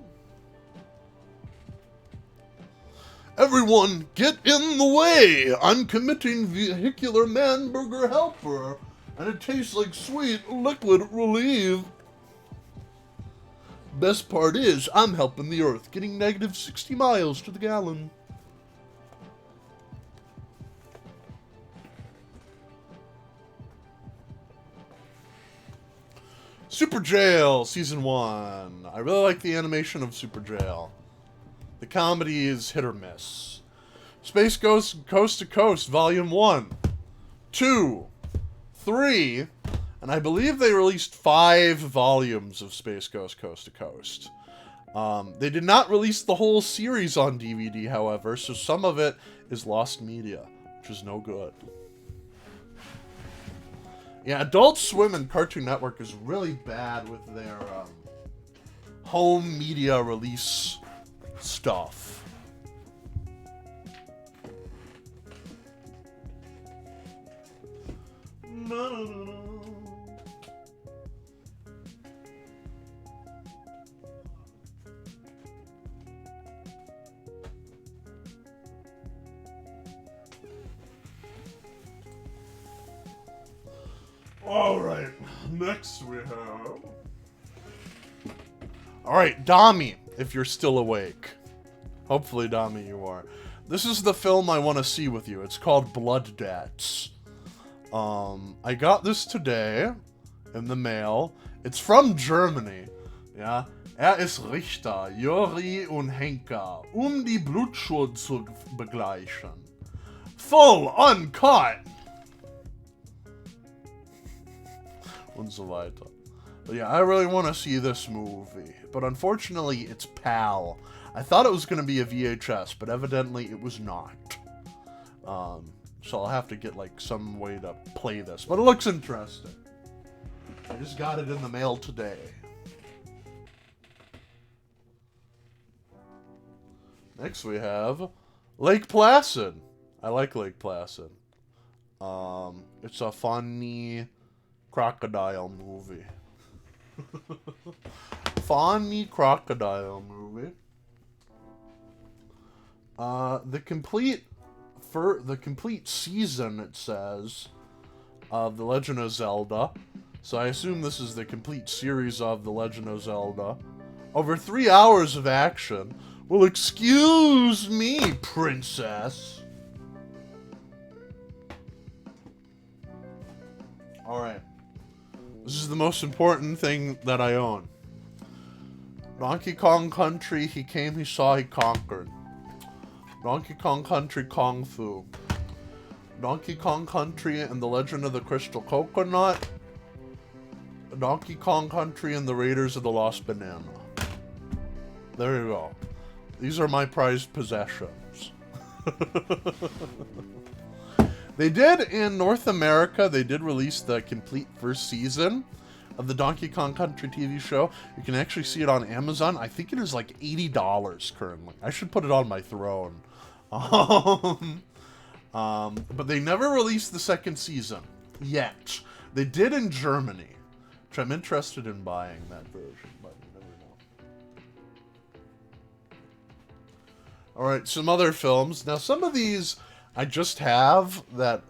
Everyone, get in the way! I'm committing vehicular man-burger helper, and it tastes like sweet liquid relief. Best part is, I'm helping the Earth, getting negative 60 miles to the gallon. Super Jail, Season 1. I really like the animation of Super Jail. The comedy is hit or miss. Space Ghost Coast to Coast, Volume 1, 2, 3, and I believe they released 5 volumes of Space Ghost Coast to Coast. They did not release the whole series on DVD, however, so some of it is lost media, which is no good. Yeah, Adult Swim and Cartoon Network is really bad with their home media release stuff. Alright, next we have... Alright, Dami, if you're still awake. Hopefully, Dami, you are. This is the film I want to see with you. It's called Blood Debts. I got this today in the mail. It's from Germany. Ja, ist Richter, Juri und Henker, die Blutschuld zu begleichen. Full, uncut. Und so weiter. But yeah, I really want to see this movie. But unfortunately, it's PAL. I thought it was going to be a VHS, but evidently it was not. So I'll have to get, like, some way to play this. But it looks interesting. I just got it in the mail today. Next we have Lake Placid. I like Lake Placid. It's a funny crocodile movie. Funny crocodile movie. The complete season, it says, of The Legend of Zelda. So I assume this is the complete series of The Legend of Zelda. Over 3 hours of action. Well, excuse me, princess. Alright. This is the most important thing that I own. Donkey Kong Country, he came, he saw, he conquered. Donkey Kong Country Kung Fu. Donkey Kong Country and the Legend of the Crystal Coconut. Donkey Kong Country and the Raiders of the Lost Banana. There you go. These are my prized possessions. They did, in North America, they did release the complete first season of the Donkey Kong Country TV show. You can actually see it on Amazon. I think it is like $80 currently. I should put it on my throne. But they never released the second season yet. They did in Germany, which I'm interested in buying that version, but you never know. Alright, some other films. Now, some of these I just have that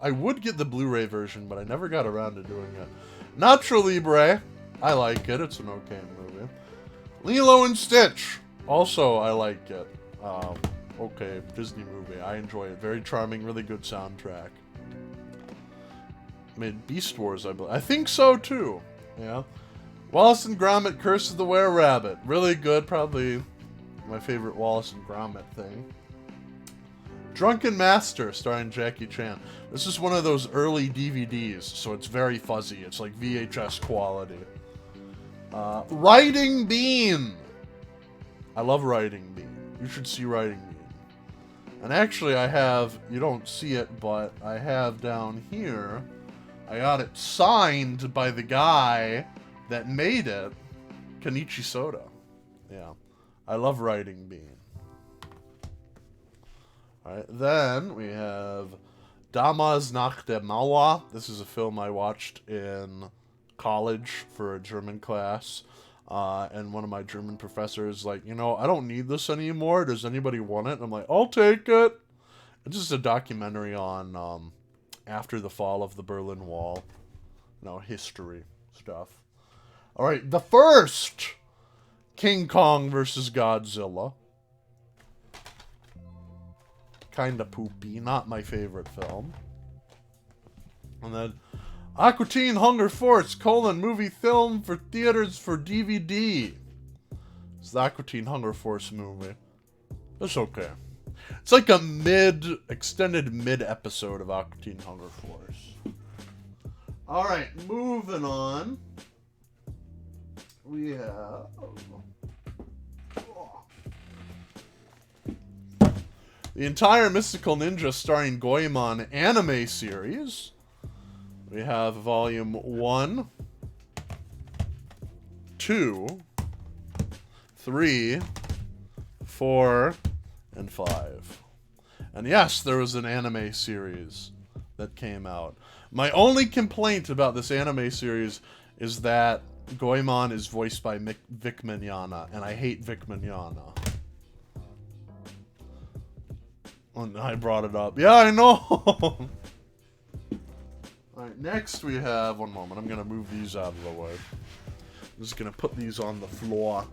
I would get the Blu-ray version, but I never got around to doing it. Nacho Libre. I like it. It's an okay movie. Lilo and Stitch. Also, I like it. Okay, Disney movie. I enjoy it. Very charming, really good soundtrack. Made Beast Wars, I believe. I think so, too. Yeah. Wallace and Gromit, Curse of the Were-Rabbit. Really good. Probably my favorite Wallace and Gromit thing. Drunken Master, starring Jackie Chan. This is one of those early DVDs, so it's very fuzzy. It's like VHS quality. Riding Bean. I love Riding Bean. You should see Riding Bean. And actually, I have, you don't see it, but I have down here, I got it signed by the guy that made it, Kenichi Soda. Yeah. I love Riding Bean. Alright, then we have Damals nach der Mauer. This is a film I watched in college for a German class. And one of my German professors like, you know, I don't need this anymore. Does anybody want it? And I'm like, I'll take it. It's just a documentary on after the fall of the Berlin Wall. You know, history stuff. Alright, the first King Kong versus Godzilla. Kinda poopy, not my favorite film. And then Aqua Teen Hunger Force, movie film for theaters for DVD. It's the Aqua Teen Hunger Force movie. It's okay. It's like a extended mid episode of Aqua Teen Hunger Force. Alright, moving on. We have the entire Mystical Ninja starring Goemon anime series. We have volume 1, 2, 3, 4, and 5. And yes, there was an anime series that came out. My only complaint about this anime series is that Goemon is voiced by Vic Mignogna, and I hate Vic Mignogna. And I brought it up. Yeah, I know! Alright, next we have... One moment, I'm gonna move these out of the way. I'm just gonna put these on the floor.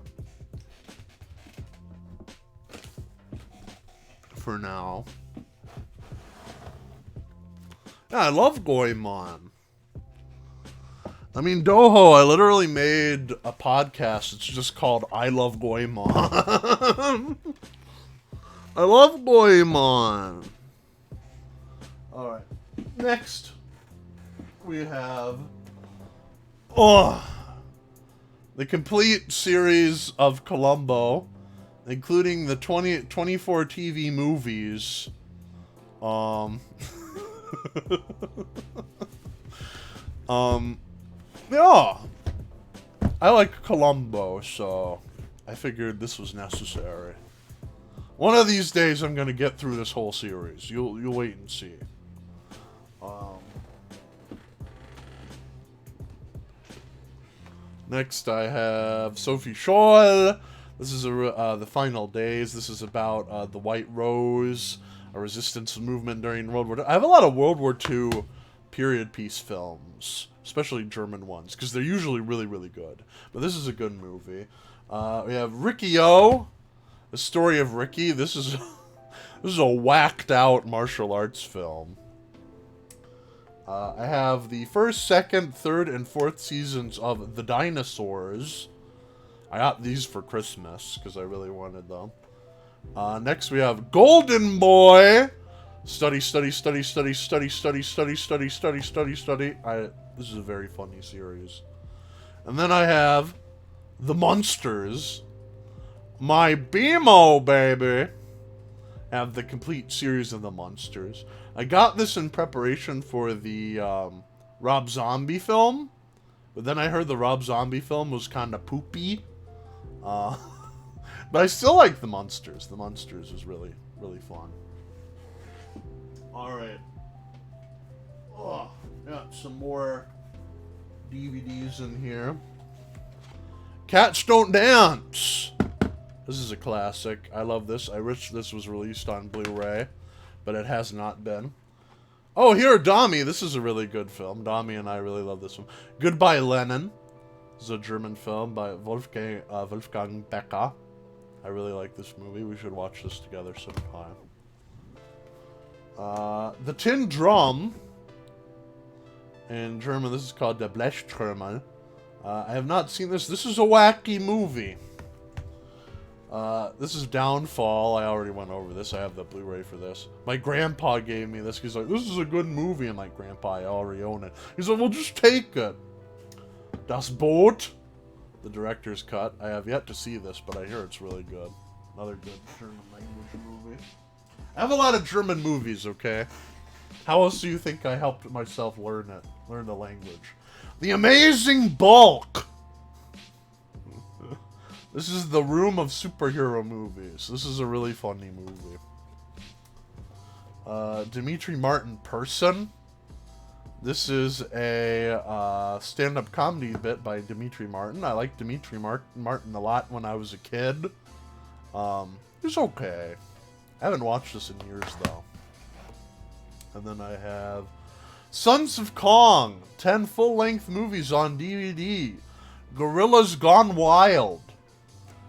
For now. Yeah, I love Goemon. I mean, Doho, I literally made a podcast. It's just called I Love Goemon. I love Goemon. Alright. Next, we have... the complete series of Columbo, including the 24 TV movies. Yeah. I like Columbo, so I figured this was necessary. One of these days I'm gonna get through this whole series. You'll wait and see. Next I have Sophie Scholl. This is the Final Days. This is about the White Rose, a resistance movement during World War II. I have a lot of World War II period piece films, especially German ones, because they're usually really, really good. But this is a good movie. We have Riki-Oh, The Story of Ricky. This is a whacked out martial arts film. I have the first, second, third, and fourth seasons of The Dinosaurs. I got these for Christmas because I really wanted them. Next we have Golden Boy. Study, study, study, study, study, study, study, study, study, study, study. This is a very funny series. And then I have The Munsters. My BMO, baby. I have the complete series of The Munsters. I got this in preparation for the Rob Zombie film. But then I heard the Rob Zombie film was kind of poopy. But I still like The Munsters. The Munsters is really, really fun. Alright. Oh, got some more DVDs in here. Cats Don't Dance. This is a classic. I love this. I wish this was released on Blu-ray, but it has not been. Oh, here, Dami. This is a really good film. Dami and I really love this one. Goodbye, Lenin. This is a German film by Wolfgang Becker. I really like this movie. We should watch this together sometime. The Tin Drum. In German, this is called Der Blechtrommel. I have not seen this. This is a wacky movie. This is Downfall. I already went over this. I have the Blu-ray for this. My grandpa gave me this. He's like, this is a good movie. I'm like, Grandpa, I already own it. He's like, well, just take it. Das Boot. The director's cut. I have yet to see this, but I hear it's really good. Another good German language movie. I have a lot of German movies, okay? How else do you think I helped myself learn the language? The Amazing Bulk. This is the Room of Superhero Movies. This is a really funny movie. Demetri Martin Person. This is a stand-up comedy bit by Demetri Martin. I liked Demetri Martin a lot when I was a kid. It's okay. I haven't watched this in years, though. And then I have Sons of Kong. 10 full-length movies on DVD. Gorillas Gone Wild.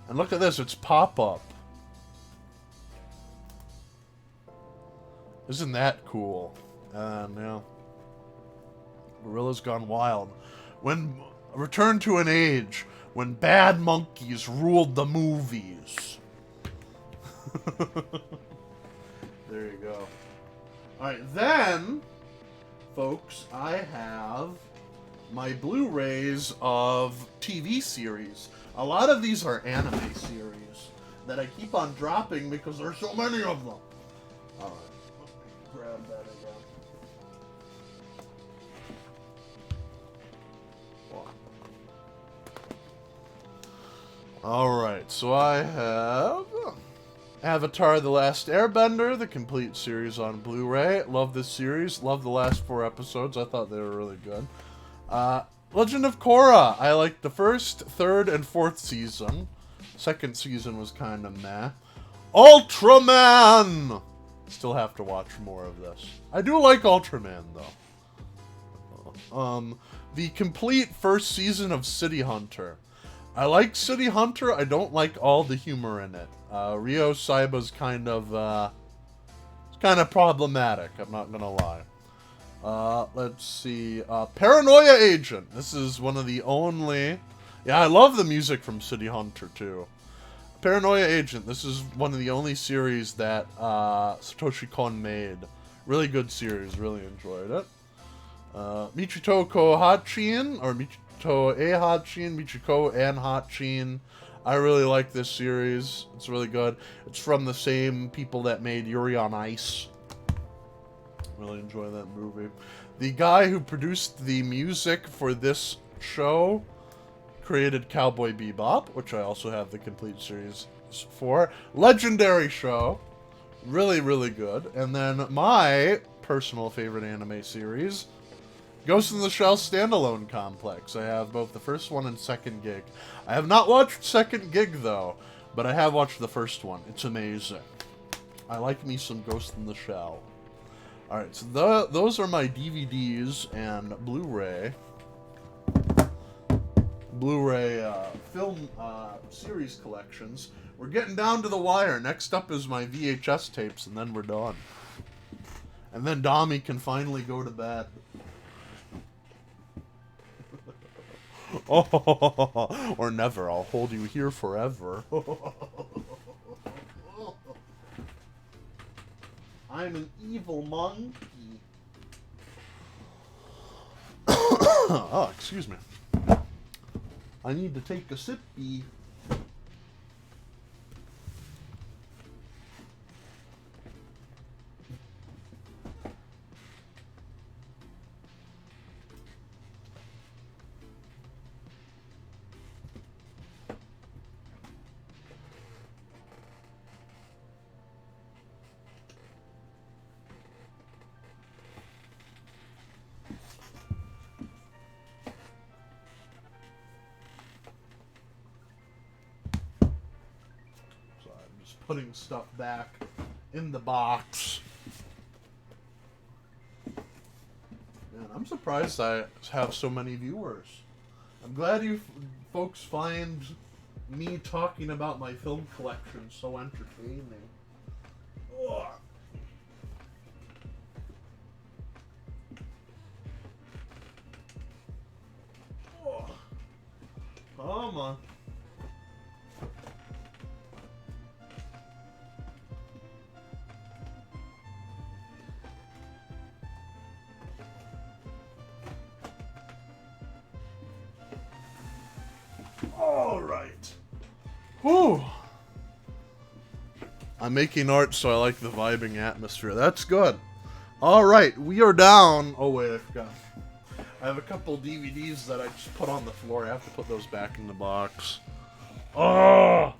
And look at this, it's pop-up. Isn't that cool? And, yeah. Gorillas Gone Wild. Return to an age when bad monkeys ruled the movies. There you go. Alright, then, folks, I have my Blu-rays of TV series. A lot of these are anime series that I keep on dropping because there's so many of them. Alright, let me grab that again. Alright, so I have Avatar: The Last Airbender, the complete series on Blu-ray. Love this series. Love the last 4 episodes. I thought they were really good. Legend of Korra. I liked the first, third, and fourth season. Second season was kind of meh. Ultraman! Still have to watch more of this. I do like Ultraman, though. The complete first season of City Hunter. I like City Hunter. I don't like all the humor in it. Ryo Saiba's kind of problematic. I'm not gonna lie. Let's see. Paranoia Agent. This is one of the only... Yeah, I love the music from City Hunter, too. Paranoia Agent. This is one of the only series that Satoshi Kon made. Really good series. Really enjoyed it. Michito Kohachin, or Michito Ehachin, Michiko and Hachin. I really like this series. It's really good. It's from the same people that made Yuri on Ice. Really enjoy that movie. The guy who produced the music for this show created Cowboy Bebop, which I also have the complete series for. Legendary show. Really, really good. And then my personal favorite anime series, Ghost in the Shell Standalone Complex. I have both the first one and second gig. I have not watched second gig, though, but I have watched the first one. It's amazing. I like me some Ghost in the Shell. Alright, so those are my DVDs and Blu-ray film series collections. We're getting down to the wire. Next up is my VHS tapes, and then we're done. And then Dami can finally go to bed. Oh, or never. I'll hold you here forever. I'm an evil monkey. Oh, excuse me. I need to take a sippy. Putting stuff back in the box. Man, I'm surprised I have so many viewers. I'm glad you folks find me talking about my film collection so entertaining. Ugh. Ugh. Come on. All right. Whew. I'm making art, so I like the vibing atmosphere. That's good. All right, we are down. Oh wait, I forgot. I have a couple DVDs that I just put on the floor. I have to put those back in the box. Oh.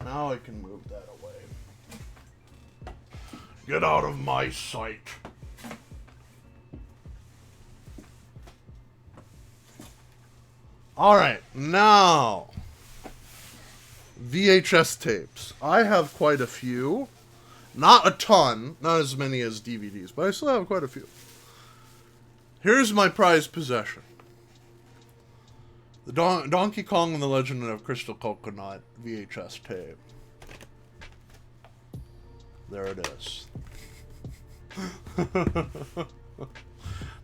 Now I can move that away. Get out of my sight. Alright, now. VHS tapes. I have quite a few. Not a ton. Not as many as DVDs, but I still have quite a few. Here's my prized possession. The Donkey Kong and the Legend of Crystal Coconut VHS tape. There it is.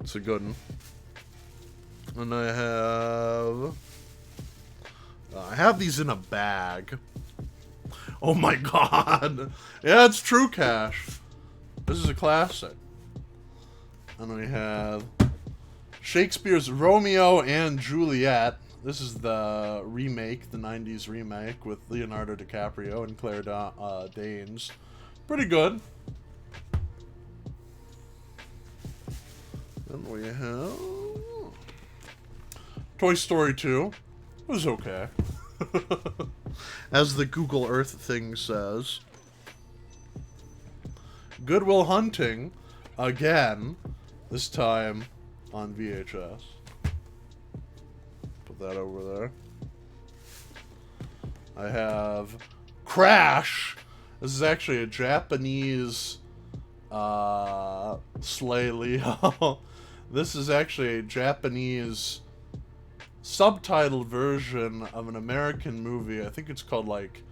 It's a good one. And I have these in a bag. Oh my god. Yeah, it's True Cash. This is a classic. And we have Shakespeare's Romeo and Juliet. This is the remake, the 90s remake with Leonardo DiCaprio and Claire Danes. Pretty good. Then we have Toy Story 2. It was okay. As the Google Earth thing says. Good Will Hunting. Again. This time on VHS. Put that over there. I have Crash. This is actually a Japanese Slay Leo. This is actually a Japanese subtitled version of an American movie. I think it's called like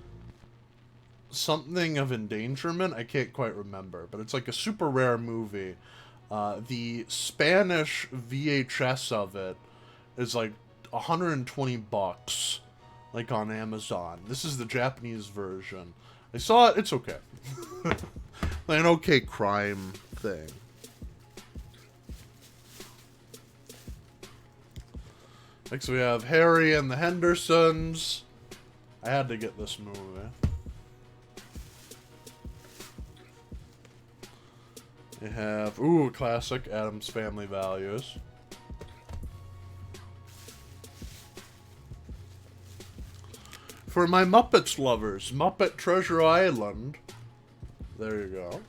something of endangerment. I can't quite remember, but it's like a super rare movie. The Spanish VHS of it is like $120, like on Amazon. This is the Japanese version. I saw it. It's okay. Like an okay crime thing. Next we have Harry and the Hendersons. I had to get this movie. We have, ooh, classic, Addams Family Values. For my Muppets lovers, Muppet Treasure Island. There you go.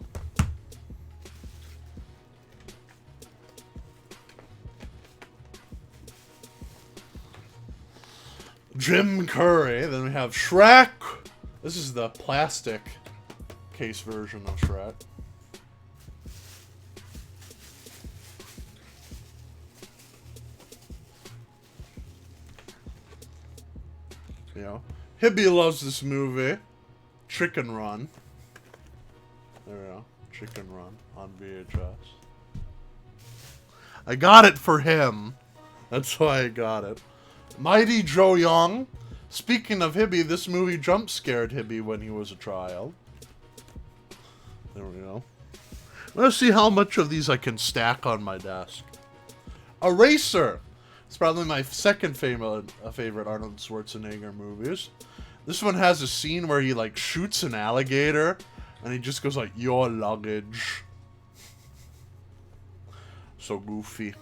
Jim Curry. Then we have Shrek. This is the plastic case version of Shrek. You know, Hibby loves this movie. Chicken Run. There we go. Chicken Run on VHS. I got it for him. That's why I got it. Mighty Joe Young. Speaking of Hibby, this movie jump scared Hibby when he was a child. There we go. Let's see how much of these I can stack on my desk. Eraser. It's probably my second favorite Arnold Schwarzenegger movies. This one has a scene where he like shoots an alligator and he just goes like, "Your luggage." So goofy.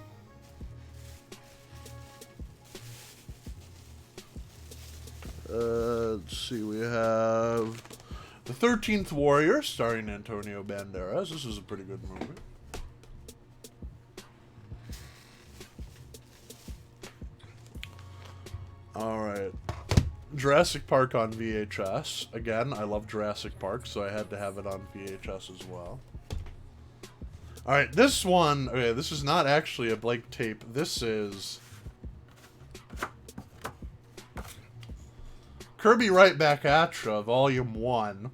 Let's see, we have The 13th Warrior, starring Antonio Banderas. This is a pretty good movie. Alright. Jurassic Park on VHS. Again, I love Jurassic Park, so I had to have it on VHS as well. Alright, this one, okay, this is not actually a blank tape. This is Kirby Right Back At Ya, Volume 1.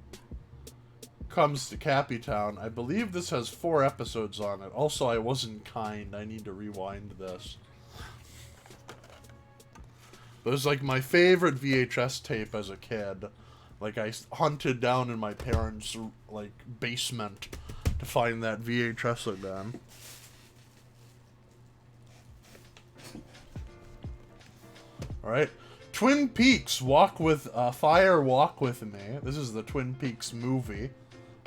Comes to Cappytown. I believe this has 4 episodes on it. Also, I wasn't kind. I need to rewind this. It was like my favorite VHS tape as a kid. Like, I hunted down in my parents' like basement to find that VHS again. Alright. Twin Peaks, Walk With Me. This is the Twin Peaks movie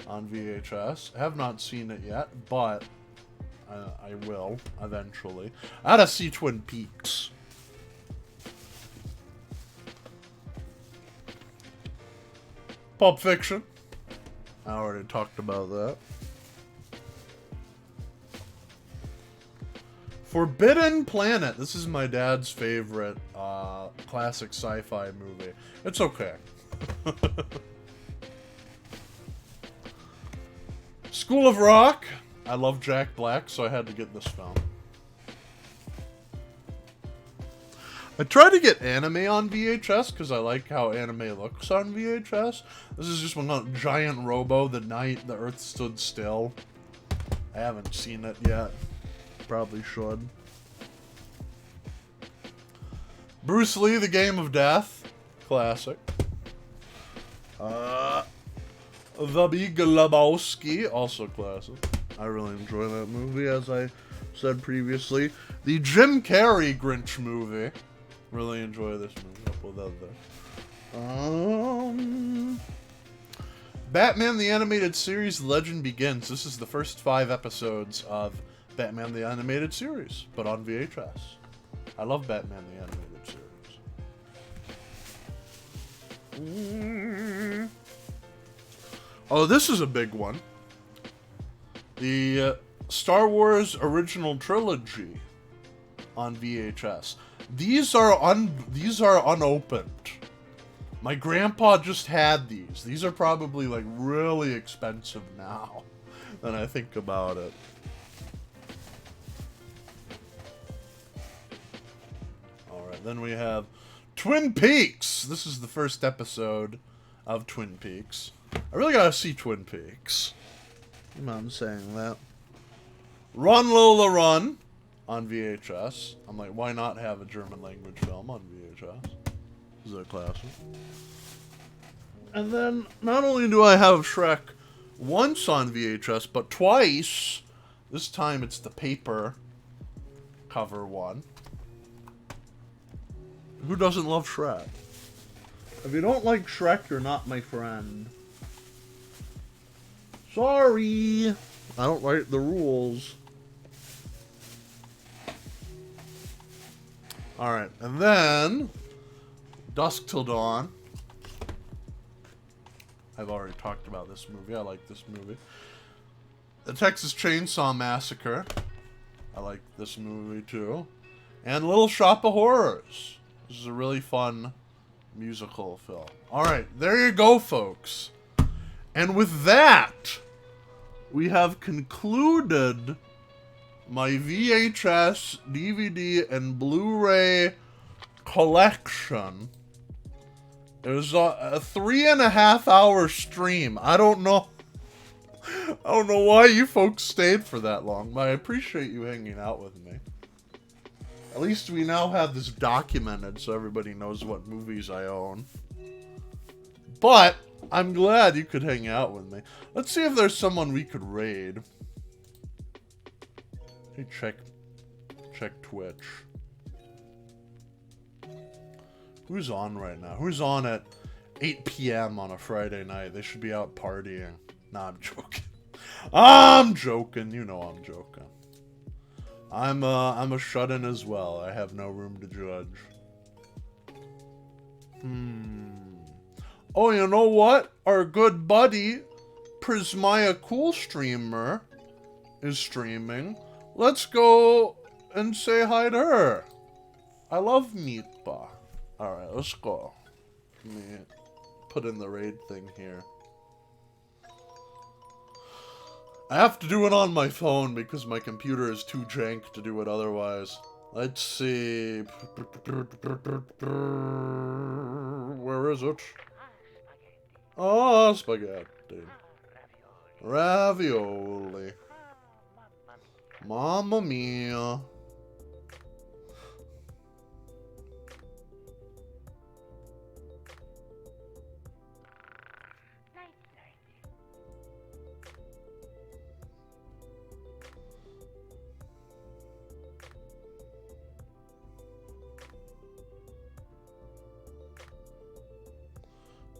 on VHS. I have not seen it yet, but I will eventually. I gotta see Twin Peaks. Pulp Fiction. I already talked about that. Forbidden Planet. This is my dad's favorite classic sci-fi movie. It's okay. School of Rock. I love Jack Black, so I had to get this film. I try to get anime on VHS because I like how anime looks on VHS. This is just one giant robo, The Night the Earth Stood Still. I haven't seen it yet. Probably should. Bruce Lee, The Game of Death. Classic. The Big Lebowski. Also classic. I really enjoy that movie, as I said previously. The Jim Carrey Grinch movie. Really enjoy this movie. I'll put that there. Batman the Animated Series Legend Begins. This is the first 5 episodes of Batman the Animated Series, but on VHS. I love Batman the Animated Series. Oh, this is a big one. The Star Wars Original Trilogy on VHS. These are unopened. My grandpa just had these. These are probably like really expensive now when I think about it. Alright, then we have Twin Peaks. This is the first episode of Twin Peaks. I really gotta see Twin Peaks. I'm saying that. Run Lola Run on VHS. I'm like, why not have a German language film on VHS? This is a classic. And then, not only do I have Shrek once on VHS, but twice. This time it's the paper cover one. Who doesn't love Shrek? If you don't like Shrek, you're not my friend. Sorry. I don't write the rules. Alright, and then Dusk Till Dawn. I've already talked about this movie. I like this movie. The Texas Chainsaw Massacre. I like this movie too. And Little Shop of Horrors. This is a really fun musical film. Alright, there you go, folks. And with that, we have concluded my VHS, DVD, and Blu-ray collection. It was a 3.5 hour stream. I don't know why you folks stayed for that long, but I appreciate you hanging out with me. At least we now have this documented so everybody knows what movies I own. But I'm glad you could hang out with me. Let's see if there's someone we could raid. Hey, check Twitch. Who's on right now? Who's on at 8 p.m. on a Friday night? They should be out partying. Nah, I'm joking. I'm joking. You know I'm joking. I'm a shut-in as well. I have no room to judge. Oh, you know what? Our good buddy, Prismaya Cool Streamer, is streaming. Let's go and say hi to her. I love Meatball. Alright, let's go. Let me put in the raid thing here. I have to do it on my phone because my computer is too jank to do it otherwise. Let's see. Where is it? Oh, spaghetti. Ravioli. Mamma mia.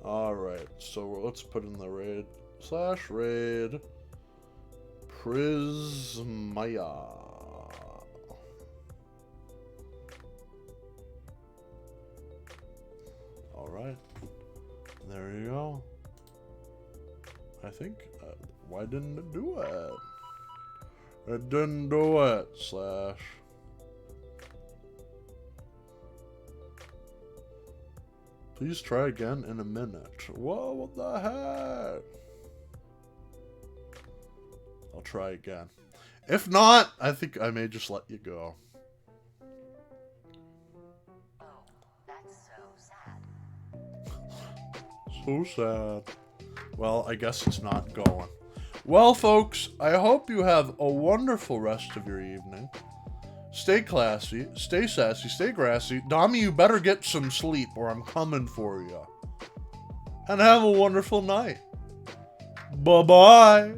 Alright, so let's put in the raid /raid Prismaya. Alright, there you go. I think, why didn't it do it? It didn't do it, Please try again in a minute. Whoa, what the heck? I'll try again. If not, I think I may just let you go.
Oh, that's so sad.
So sad. Well, I guess it's not going. Well, folks, I hope you have a wonderful rest of your evening. Stay classy, stay sassy, stay grassy. Dami, you better get some sleep or I'm coming for you. And have a wonderful night. Bye-bye.